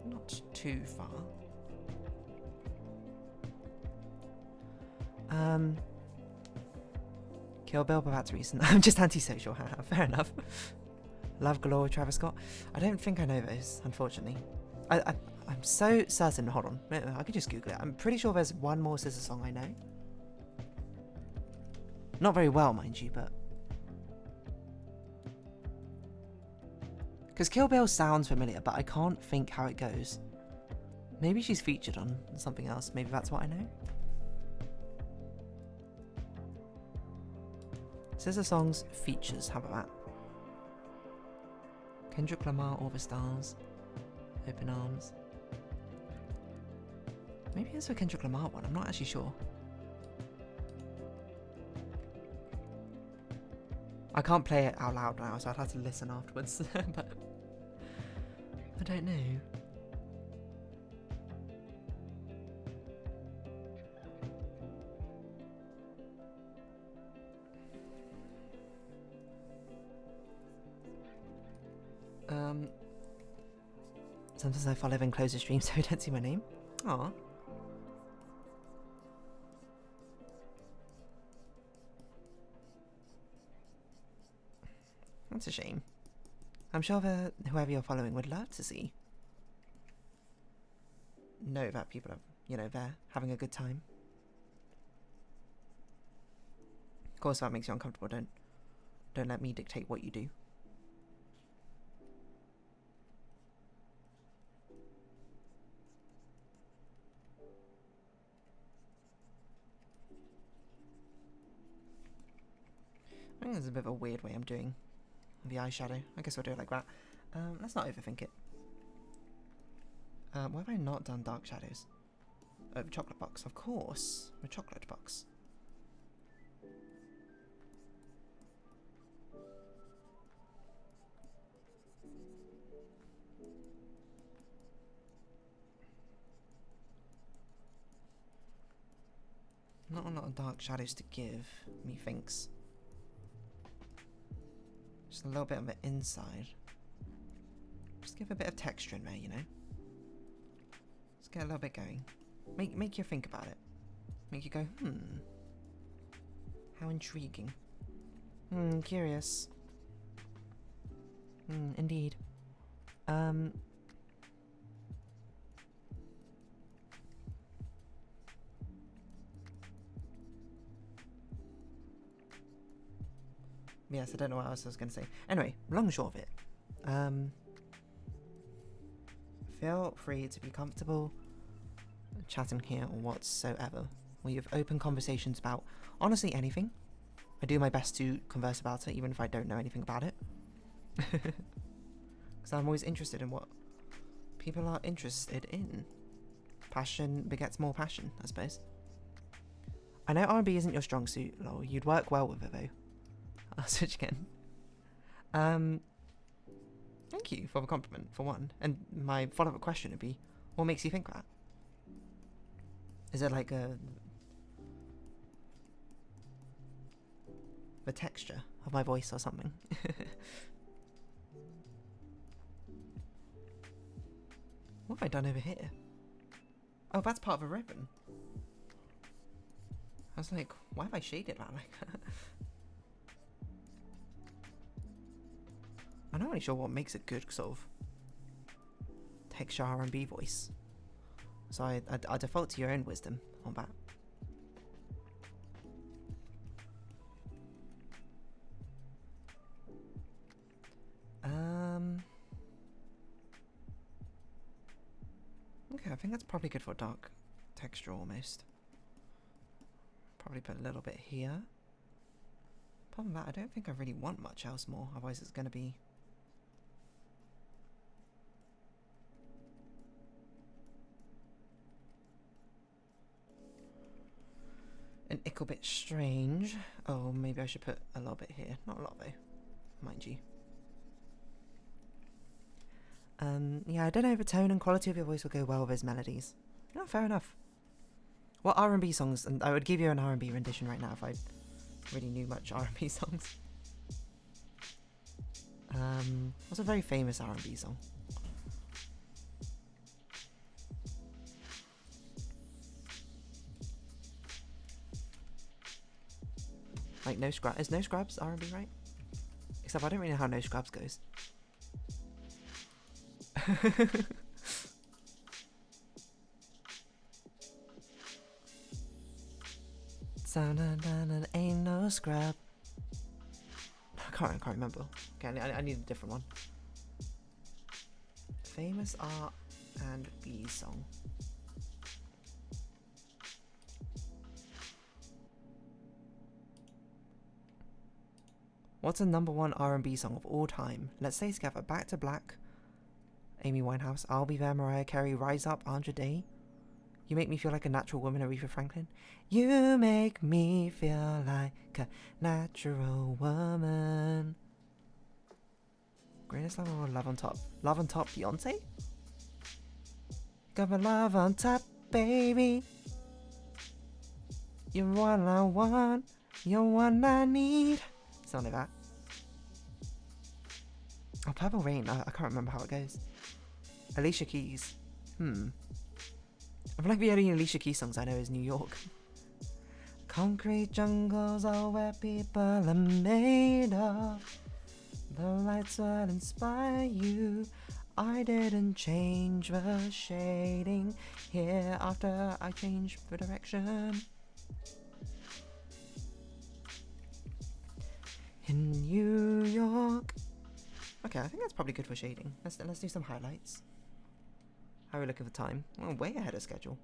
not too far. Kill Bill, but that's recent. I'm just antisocial, haha, fair enough. Love Galore with Travis Scott. I don't think I know those, unfortunately. I'm so certain. Hold on, I could just Google it. I'm pretty sure there's one more SZA song I know. Not very well, mind you, but because Kill Bill sounds familiar, but I can't think how it goes. Maybe she's featured on something else. Maybe that's what I know. SZA songs features. How about that? Kendrick Lamar, All the Stars, Open Arms. Maybe it's a Kendrick Lamar one. I'm not actually sure. I can't play it out loud now, so I'd have to listen afterwards. But I don't know. Sometimes I follow and close the stream so I don't see my name. Aw. That's a shame. I'm sure that whoever you're following would love to know that people are, there having a good time. Of course, if that makes you uncomfortable, don't let me dictate what you do. I think there's a bit of a weird way I'm doing the eyeshadow. I guess I'll do it like that. Let's not overthink it. Why have I not done dark shadows? Oh, the chocolate box, of course. The chocolate box. Not a lot of dark shadows to give, methinks. Just a little bit on the inside. Just give a bit of texture in there, Just get a little bit going. Make you think about it. Make you go, how intriguing. Curious. Indeed. Yes, I don't know what else I was going to say. Anyway, long and short of it. Feel free to be comfortable chatting here or whatsoever. We have open conversations about honestly anything. I do my best to converse about it, even if I don't know anything about it. Because I'm always interested in what people are interested in. Passion begets more passion, I suppose. I know R&B isn't your strong suit, lol. You'd work well with it, though. I'll switch again. Thank you for the compliment, for one. And my follow-up question would be, what makes you think that? Is it like the texture of my voice or something? What have I done over here? Oh, that's part of a ribbon. I was like, why have I shaded that like that? I'm not really sure what makes a good sort of texture R&B voice. So I default to your own wisdom on that. Okay, I think that's probably good for dark texture almost. Probably put a little bit here. Apart from that, I don't think I really want much else more, otherwise it's going to be... an ickle bit strange. Oh, maybe I should put a little bit here. Not a lot though, mind you. Yeah, I don't know if the tone and quality of your voice will go well with those melodies. No, fair enough. What R&B songs? And I would give you an R&B rendition right now if I really knew much R&B songs. What's a very famous R&B song? Like No Scrubs. Is No Scrubs R&B, right? Except I don't really know how No Scrubs goes. Ain't no scrub. I can't remember. Okay, I need a different one. Famous R&B song. What's the #1 R&B song of all time? Let's Stay Together, Back to Black, Amy Winehouse, I'll Be There, Mariah Carey, Rise Up, Andra Day, You Make Me Feel Like a Natural Woman, Aretha Franklin. You make me feel like a natural woman. Greatest Love or Love on Top? Love on Top, Beyonce? Got my love on top, baby. You're what I want, you're what I need. Something like that. Oh, Purple Rain. I can't remember how it goes. Alicia Keys. I feel like the only Alicia Keys songs I know is New York. Concrete jungles are where people are made of. The lights will inspire you. I didn't change the shading here after I changed the direction. In New York. Okay, I think that's probably good for shading. Let's do some highlights. How are we looking for time? Well, way ahead of schedule.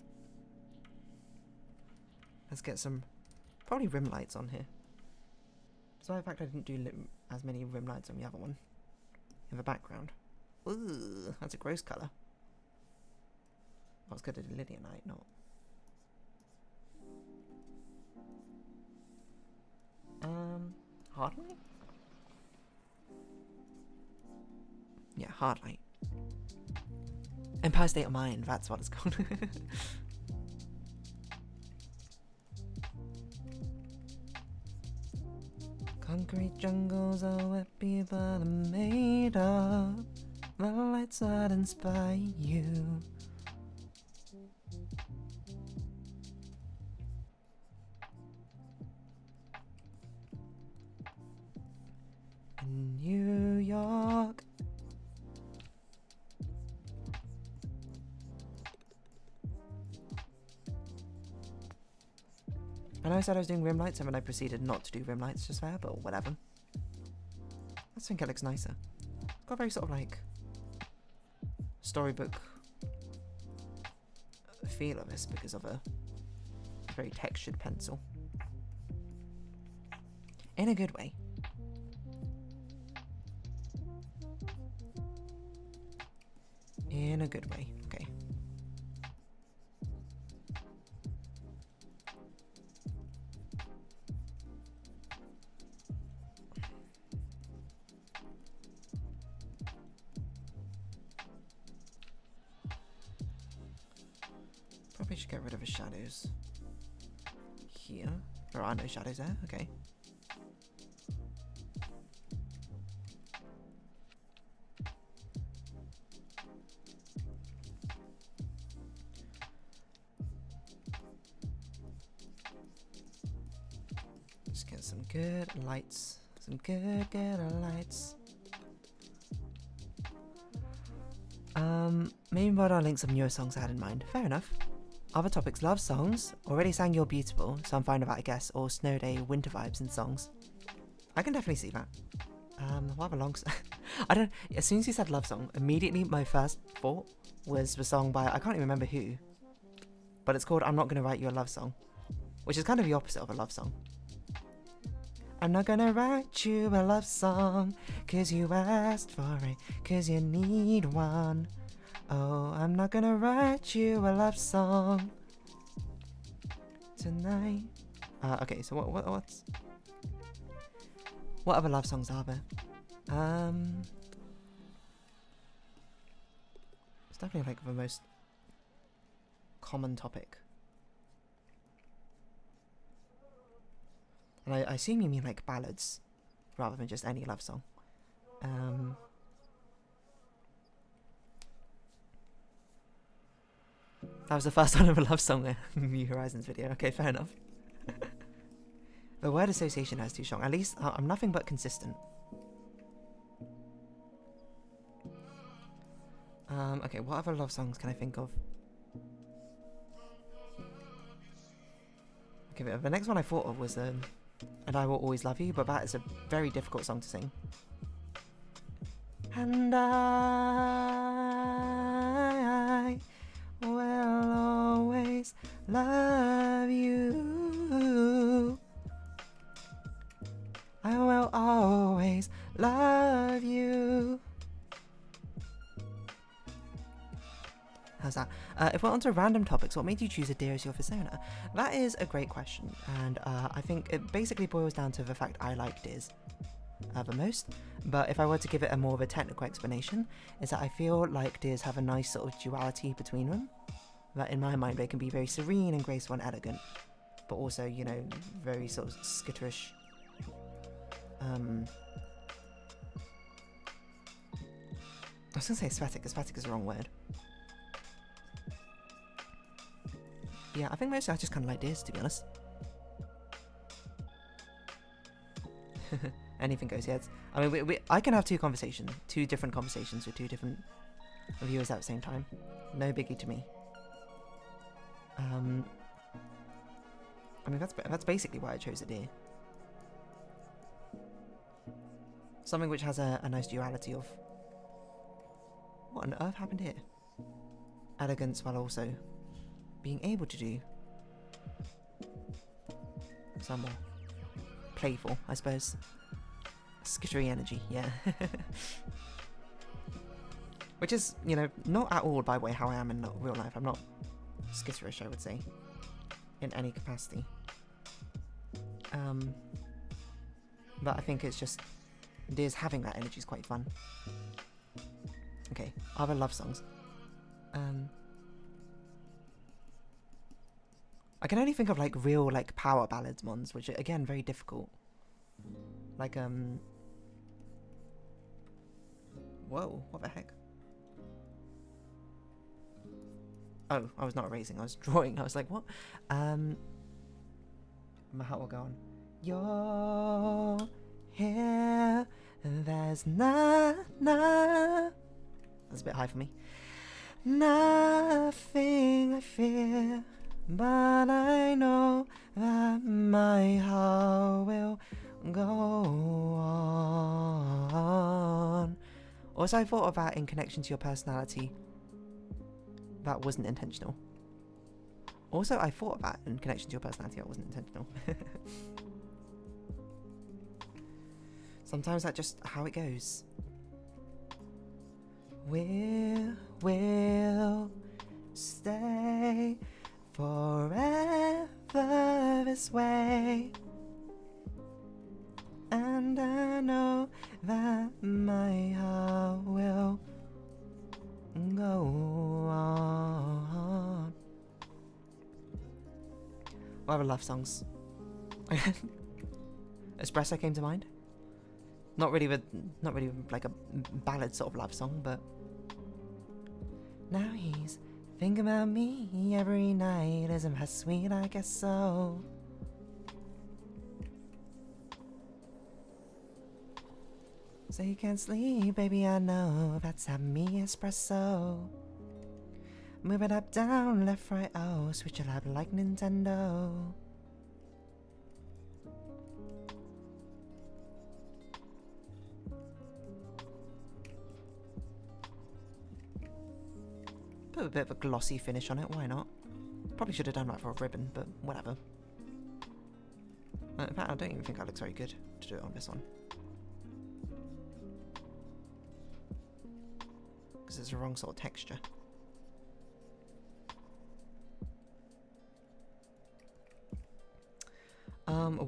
Let's get some probably rim lights on here. So in fact I didn't do as many rim lights on the other one. In the background. Ooh, that's a gross colour. I was good at Lydianite, not. Hard light? Yeah, hard light. Empire State of Mind, that's what it's called. Concrete jungles are what people are made of. The lights that inspire you. In New York. I know I said I was doing rim lights and then I proceeded not to do rim lights just there, but whatever. I just think it looks nicer. Got a very sort of like storybook feel of this because of a very textured pencil. In a good way. In a good way, okay. Probably should get rid of the shadows here. There are no shadows there, okay. Just get some good lights. Some good lights. Maybe but I'll link some newer songs I had in mind. Fair enough. Other topics, love songs. Already sang You're Beautiful, so I'm fine with that, I guess. Or Snow Day, winter vibes in songs. I can definitely see that. What other long I don't. As soon as you said love song, immediately my first thought was the song by, I can't even remember who, but it's called I'm Not Gonna Write You a Love Song, which is kind of the opposite of a love song. I'm not gonna write you a love song, 'cause you asked for it, 'cause you need one. Oh, I'm not gonna write you a love song tonight. Okay, so what other love songs are there? It's definitely like the most common topic. And I assume you mean like ballads, rather than just any love song. That was the first time of a love song in New Horizons video. Okay, fair enough. The word association has too strong. At least I'm nothing but consistent. Okay, what other love songs can I think of? Okay, the next one I thought of was And I Will Always Love You, but that is a very difficult song to sing. And I will always love you. I will always love you. How's that? If we're onto random topics, what made you choose a deer as your persona? That is a great question, and I think it basically boils down to the fact I like deers the most. But if I were to give it a more of a technical explanation, is that I feel like deers have a nice sort of duality between them. That in my mind they can be very serene and graceful and elegant, but also, you know, very sort of skitterish. I was gonna say aesthetic. Aesthetic is the wrong word. Yeah, I think mostly I just kind of like deers, to be honest. Anything goes, yeah. I mean, I can have two different conversations with two different viewers at the same time. No biggie to me. I mean, that's basically why I chose a deer. Something which has a nice duality of what on earth happened here? Elegance while also being able to do some more playful, I suppose. Skittery energy, yeah. Which is, you know, not at all by way how I am in real life. I'm not skitterish, I would say, in any capacity. But I think it's just deers having that energy is quite fun. Okay, other love songs. I can only think of like real like power ballads ones, which are again very difficult. Like whoa, what the heck? Oh, I was not erasing, I was drawing. I was like, what? My heart will go on. You're here, and there's that's a bit high for me. Nothing I fear, but I know that my heart will go on. Also, I thought of that in connection to your personality. That wasn't intentional. Also, I thought of that in connection to your personality. That wasn't intentional. Sometimes that's just how it goes. We'll stay forever this way, and I know that my heart will go on. What other love songs? Espresso came to mind. Not really like a ballad sort of love song, but now he's thinking about me every night. Isn't that sweet? I guess so. So you can't sleep, baby, I know. That's having me espresso. Move it up, down, left, right, oh. Switch it up like Nintendo. Put a bit of a glossy finish on it, why not? Probably should have done that for a ribbon, but whatever. In fact, I don't even think that looks very good to do it on this one. Because it's the wrong sort of texture.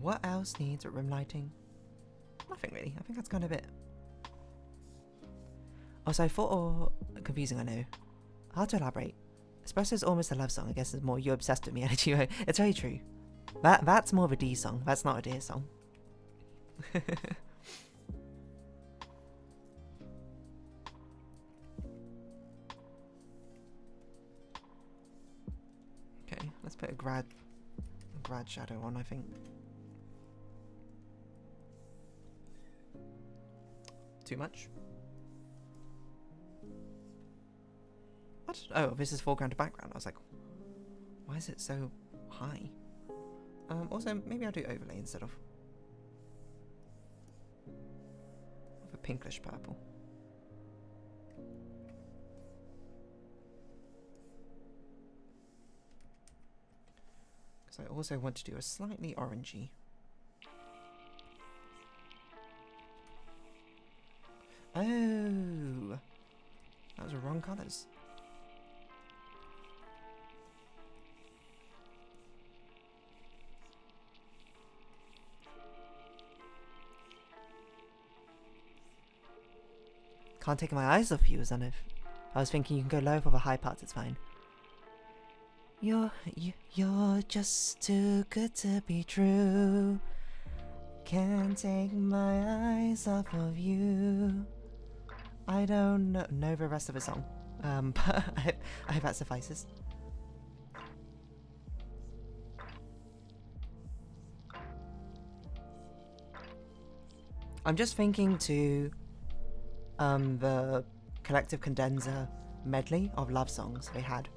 What else needs rim lighting? Nothing really. I think that's kind of it. Also, I thought, confusing, I know. Hard to elaborate. Espresso is almost a love song. I guess it's more you're obsessed with me energy. It's very true. That's more of a D song. That's not a deer song. Okay, let's put a grad shadow on, I think. Too much? What? Oh, this is foreground to background. I was like, why is it so high? Also, maybe I'll do overlay instead of a pinkish purple. Because I also want to do a slightly orangey. Oh, that was the wrong colours. Can't take my eyes off you, Zanif. I was thinking you can go low for the high parts, it's fine. You're just too good to be true. Can't take my eyes off of you. I don't know the rest of the song, but I hope that suffices. I'm just thinking to the collective condenser medley of love songs they had,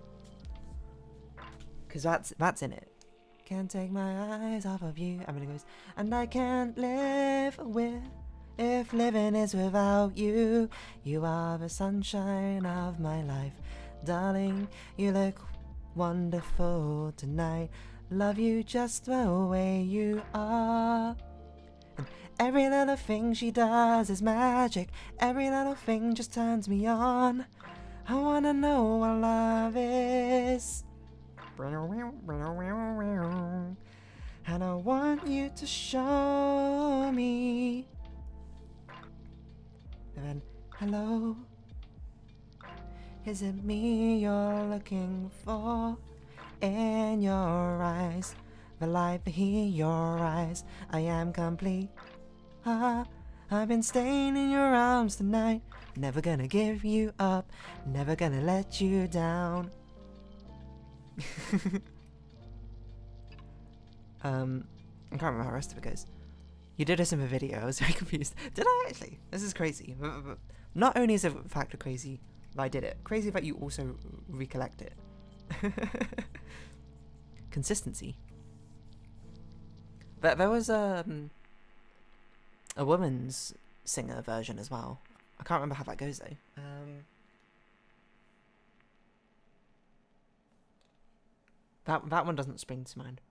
because that's in it. Can't take my eyes off of you. And then it goes, and I can't live if living is without you. You are the sunshine of my life, darling. You look wonderful tonight. Love you just the way you are. And every little thing she does is magic. Every little thing just turns me on. I wanna know what love is. And I want you to show me. And then, hello, is it me you're looking for? In your eyes, the light behind your eyes, I am complete. I've been staying in your arms tonight. Never gonna give you up, never gonna let you down. I can't remember how the rest of it goes. You did this in the video, I was very confused. Did I actually? This is crazy. Not only is it a fact of crazy that I did it, crazy that you also recollect it. Consistency. But there was a woman's singer version as well. I can't remember how that goes though. That one doesn't spring to mind.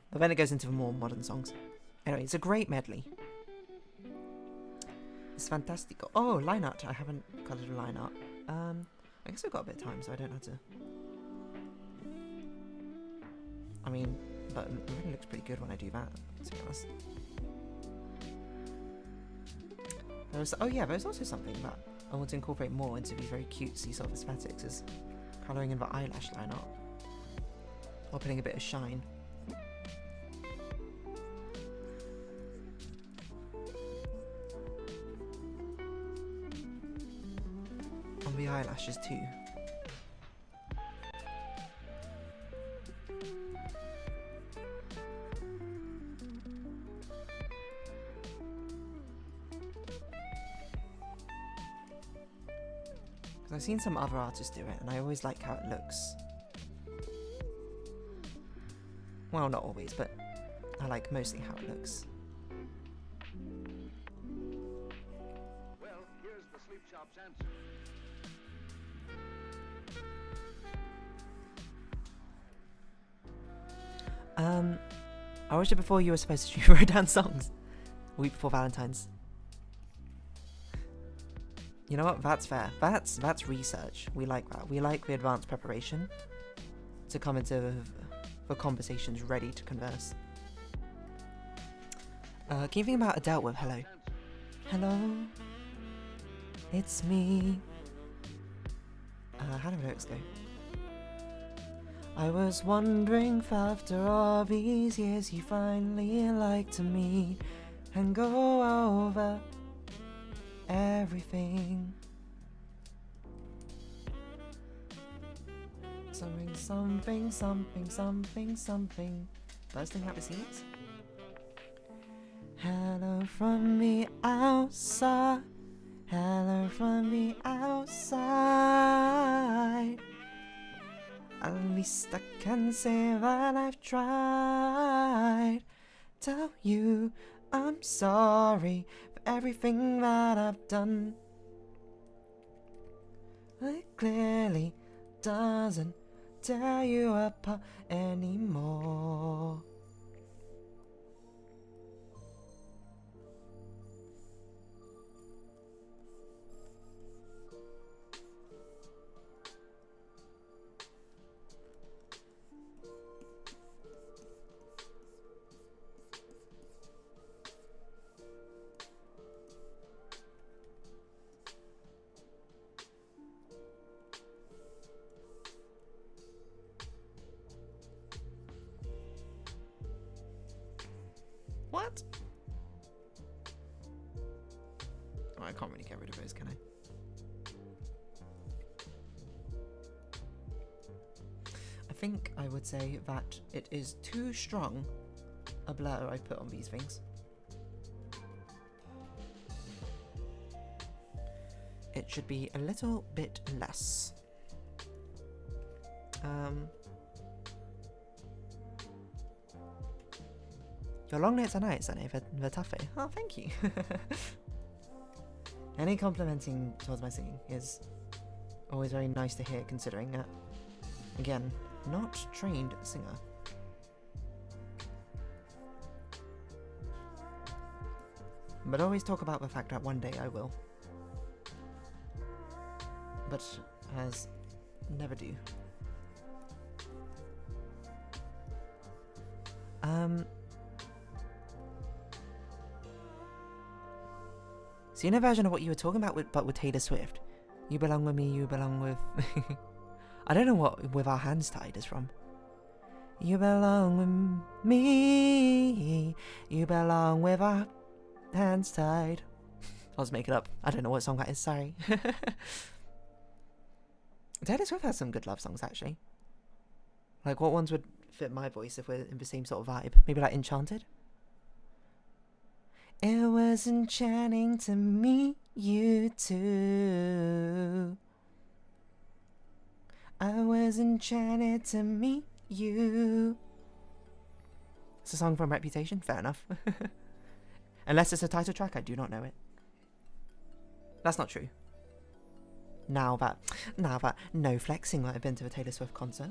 But then it goes into the more modern songs. Anyway, it's a great medley. It's fantastic. Oh, line art. I haven't colored a line art. I guess I've got a bit of time, so I don't have to. I mean, but it really looks pretty good when I do that, to be honest. Oh yeah, there's also something that I want to incorporate more into these very cutesy sort of aesthetics, is colouring in the eyelash line art. Or putting a bit of shine. On the eyelashes too. Because I've seen some other artists do it and I always like how it looks. Well, not always, but I like mostly how it looks. Well, here's the sleep shop's answer. I watched it before you were supposed to write down songs. A week before Valentine's. You know what? That's fair. That's research. We like that. We like the advanced preparation to come into the conversations ready to converse. Can you think about Adele with Hello? Hello, it's me. How do the lyrics go? I was wondering if after all these years you finally like to meet and go over everything. Something, something, something, something, something. Bursting out the seams. Hello from the outside, hello from the outside. At least I can say that I've tried. Tell you I'm sorry for everything that I've done. It clearly doesn't tear you apart anymore. What? Oh, I can't really get rid of those, can I? I think I would say that it is too strong a blur I put on these things. It should be a little bit less. Your long nights are nights, Annie, they're tough. Oh, thank you. Any complimenting towards my singing is always very nice to hear, considering that, again, not trained singer. But always talk about the fact that one day I will. But as never do. So in a version of what you were talking about, but with Taylor Swift. You belong with me, you belong with... I don't know what With Our Hands Tied is from. You belong with me, you belong with our hands tied. I'll just make it up. I don't know what song that is, sorry. Taylor Swift has some good love songs, actually. Like, what ones would fit my voice if we're in the same sort of vibe? Maybe like Enchanted? It was enchanting to meet you too. I was enchanted to meet you. It's a song from Reputation? Fair enough. Unless it's a title track, I do not know it. That's not true. Now that no flexing that I've been to a Taylor Swift concert.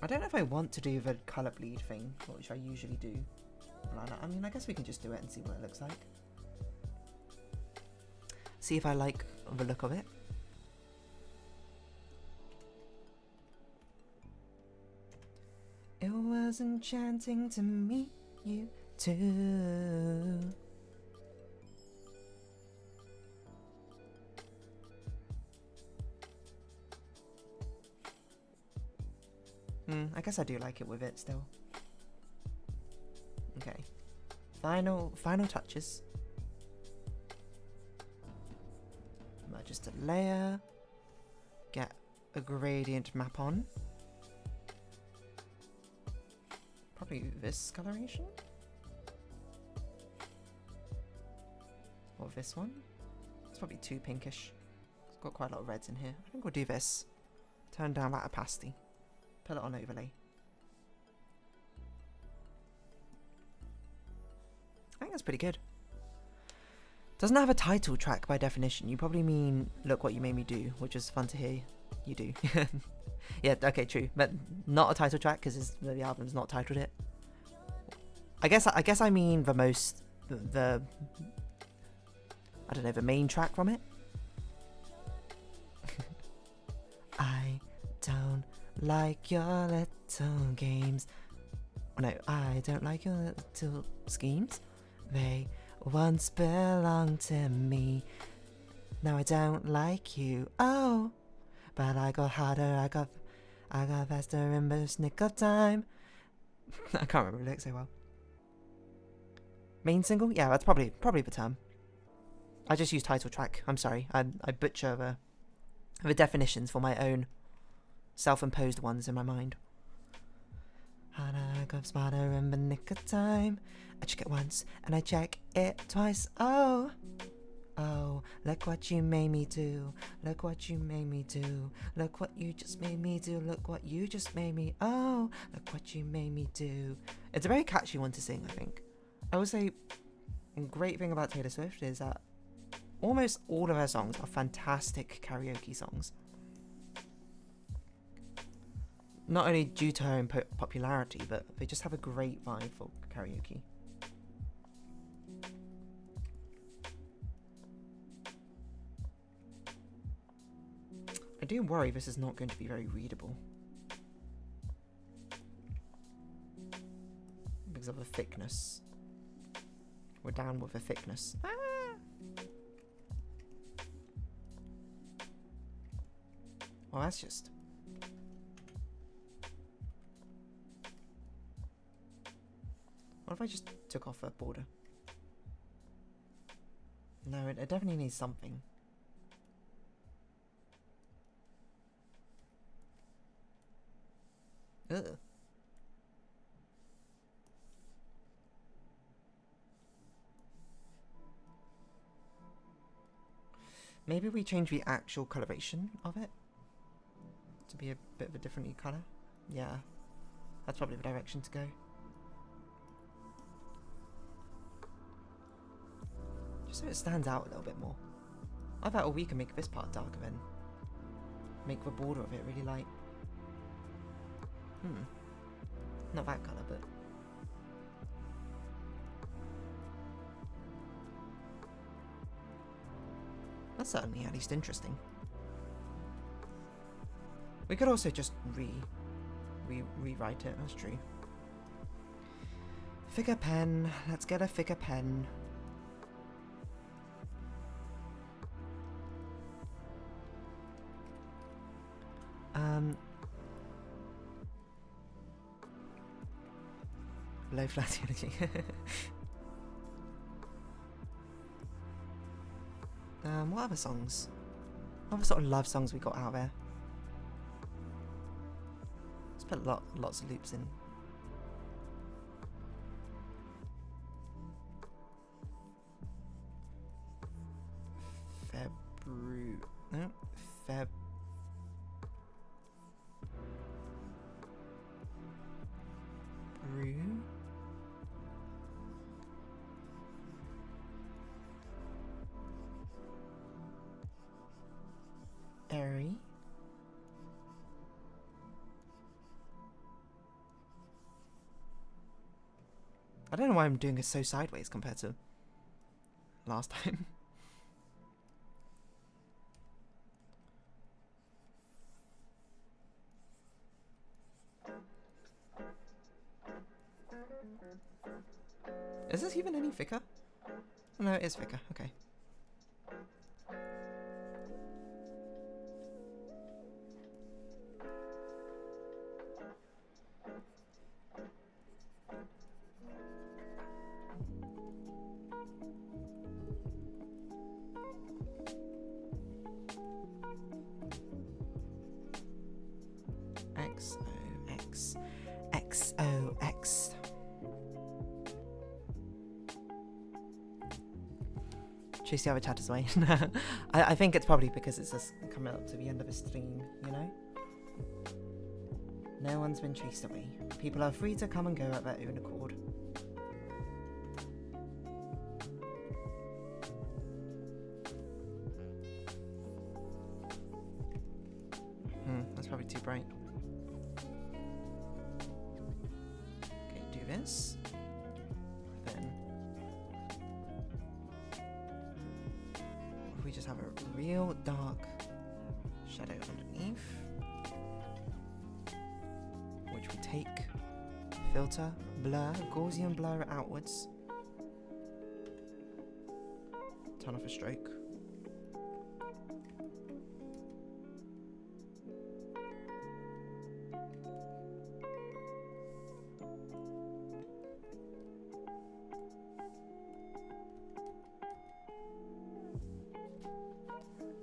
I don't know if I want to do the colour bleed thing, which I usually do. I mean, I guess we can just do it and see what it looks like. See if I like the look of it. It was enchanting to meet you too. I guess I do like it with it still. Okay. Final touches. Just a layer. Get a gradient map on. Probably this coloration. Or this one. It's probably too pinkish. It's got quite a lot of reds in here. I think we'll do this. Turn down that opacity. Put it on overlay. I think that's pretty good. Doesn't have a title track by definition. You probably mean Look What You Made Me Do, which is fun to hear you do. Yeah, okay, true. But not a title track because the album's not titled it. I guess I mean the most the I don't know, the main track from it. I don't like your little games. No, I don't like your little schemes. They once belonged to me. Now I don't like you. Oh, but I got harder. I got faster in the nick of time. I can't remember the lyrics so well. Main single? Yeah, that's probably the term. I just use title track. I'm sorry. I butcher the definitions for my own self-imposed ones in my mind. And I go smarter in the nick of time. I check it once and I check it twice. Oh, oh, look what you made me do. Look what you made me do. Look what you just made me do. Look what you just made me. Oh, look what you made me do. It's a very catchy one to sing, I think. I would say a great thing about Taylor Swift is that almost all of her songs are fantastic karaoke songs. Not only due to her own popularity, but they just have a great vibe for karaoke. I do worry this is not going to be very readable because of the thickness. We're down with the thickness. Well, that's just... What if I just took off that border? No, it definitely needs something. Ugh. Maybe we change the actual coloration of it to be a bit of a different colour. Yeah, that's probably the direction to go. Just so it stands out a little bit more. I thought, oh, we can make this part darker then. Make the border of it really light. Not that colour, but... That's certainly at least interesting. We could also just rewrite it, that's true. Thicker pen, let's get a thicker pen. Low flat energy. What other songs? What other sort of love songs we got out there? Let's put lots of loops in. Airy. I don't know why I'm doing it so sideways compared to last time. Is this even any thicker? No, it is thicker. Okay. XOX. Chase the other chatters away. I think it's probably because it's just coming up to the end of a stream, you know? No one's been chased away. People are free to come and go at their own accord. That's probably too bright. Okay, do this. Then we just have a real dark shadow underneath, which we take, filter, blur, Gaussian blur it outwards, turn off a stroke.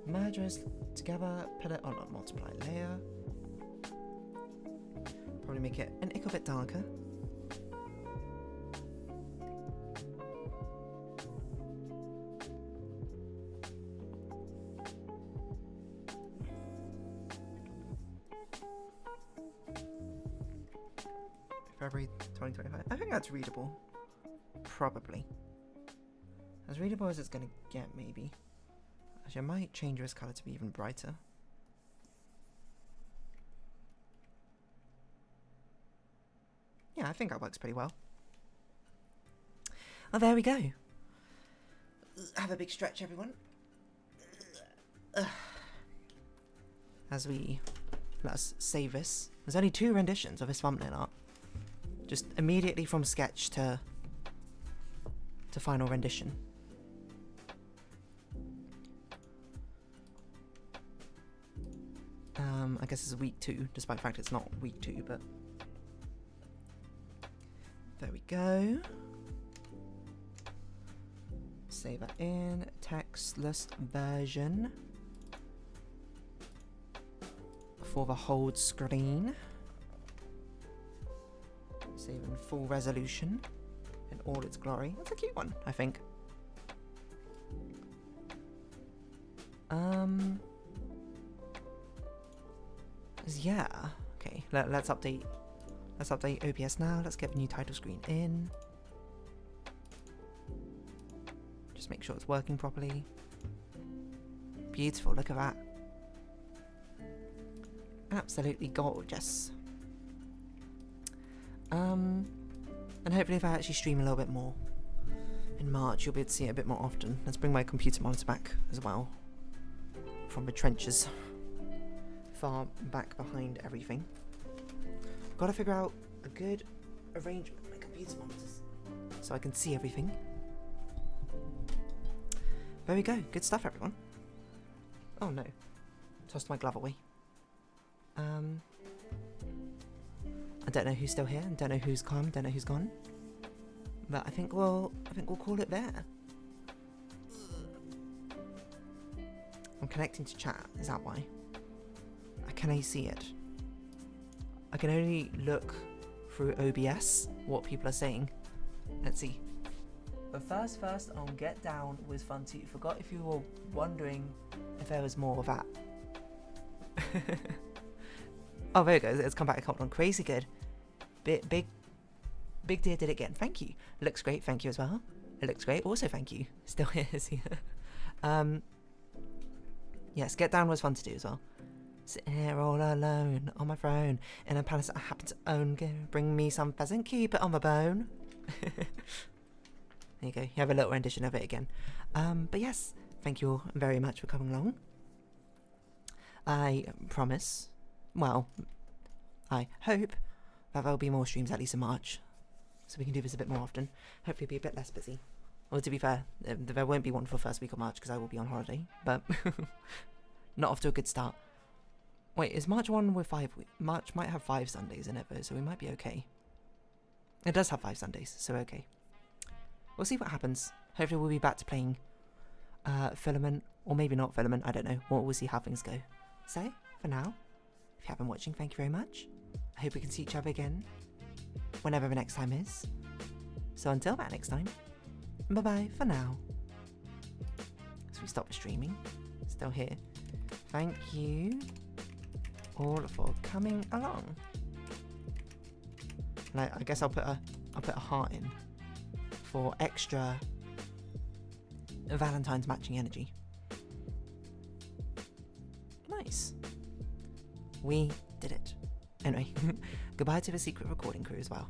Merge those together, put it on a multiply layer. Probably make it an ick bit darker. February 2025. I think that's readable. Probably. As readable as it's gonna get, maybe. Actually, I might change this colour to be even brighter. Yeah, I think that works pretty well. Oh, there we go. Have a big stretch, everyone. As we... let us save this. There's only 2 renditions of this thumbnail art. Just immediately from sketch to final rendition. I guess it's week 2, despite the fact it's not week 2, but there we go. Save that in. Textless version for the hold screen. Save in full resolution in all its glory. That's a cute one, I think. Yeah. Okay, let's update. Let's update OBS now. Let's get the new title screen in. Just make sure it's working properly. Beautiful, look at that. Absolutely gorgeous. And hopefully if I actually stream a little bit more in March, you'll be able to see it a bit more often. Let's bring my computer monitor back as well. From the trenches. Far back behind everything. Gotta figure out a good arrangement of my computer monitors so I can see everything. There we go. Good stuff, everyone. Oh no. Tossed my glove away. I don't know who's still here, I don't know who's come, don't know who's gone. But I think we'll call it there. I'm connecting to chat, is that why? Can I see it? I can only look through OBS what people are saying. Let's see. But first on Get Down was fun too. Forgot if you were wondering if there was more of that. Oh, there it goes. It's come back. Hold on. Crazy good. Big Deer did it again. Thank you. Looks great. Thank you as well. It looks great. Also, thank you. Still here. Yes, Get Down was fun to do as well. Sitting here all alone on my throne in a palace I happen to own. Bring me some pheasant, keep it on the bone. There you go. You have a little rendition of it again. But yes, thank you all very much for coming along. I promise, well, I hope that there'll be more streams at least in March, so we can do this a bit more often. Hopefully be a bit less busy. Well, to be fair, there won't be one for the first week of March because I will be on holiday, but not off to a good start. Wait, is March 1 with 5 weeks? March might have 5 Sundays in it though, so we might be okay. It does have 5 Sundays, so okay. We'll see what happens. Hopefully we'll be back to playing Filament, or maybe not Filament, I don't know. We'll see how things go. So, for now, if you have been watching, thank you very much. I hope we can see each other again, whenever the next time is. So until that next time, bye-bye for now. So we stop the streaming. Still here. Thank you all for coming along. Like, I guess I'll put a heart in for extra Valentine's matching energy. Nice. We did it. Anyway, goodbye to the secret recording crew as well.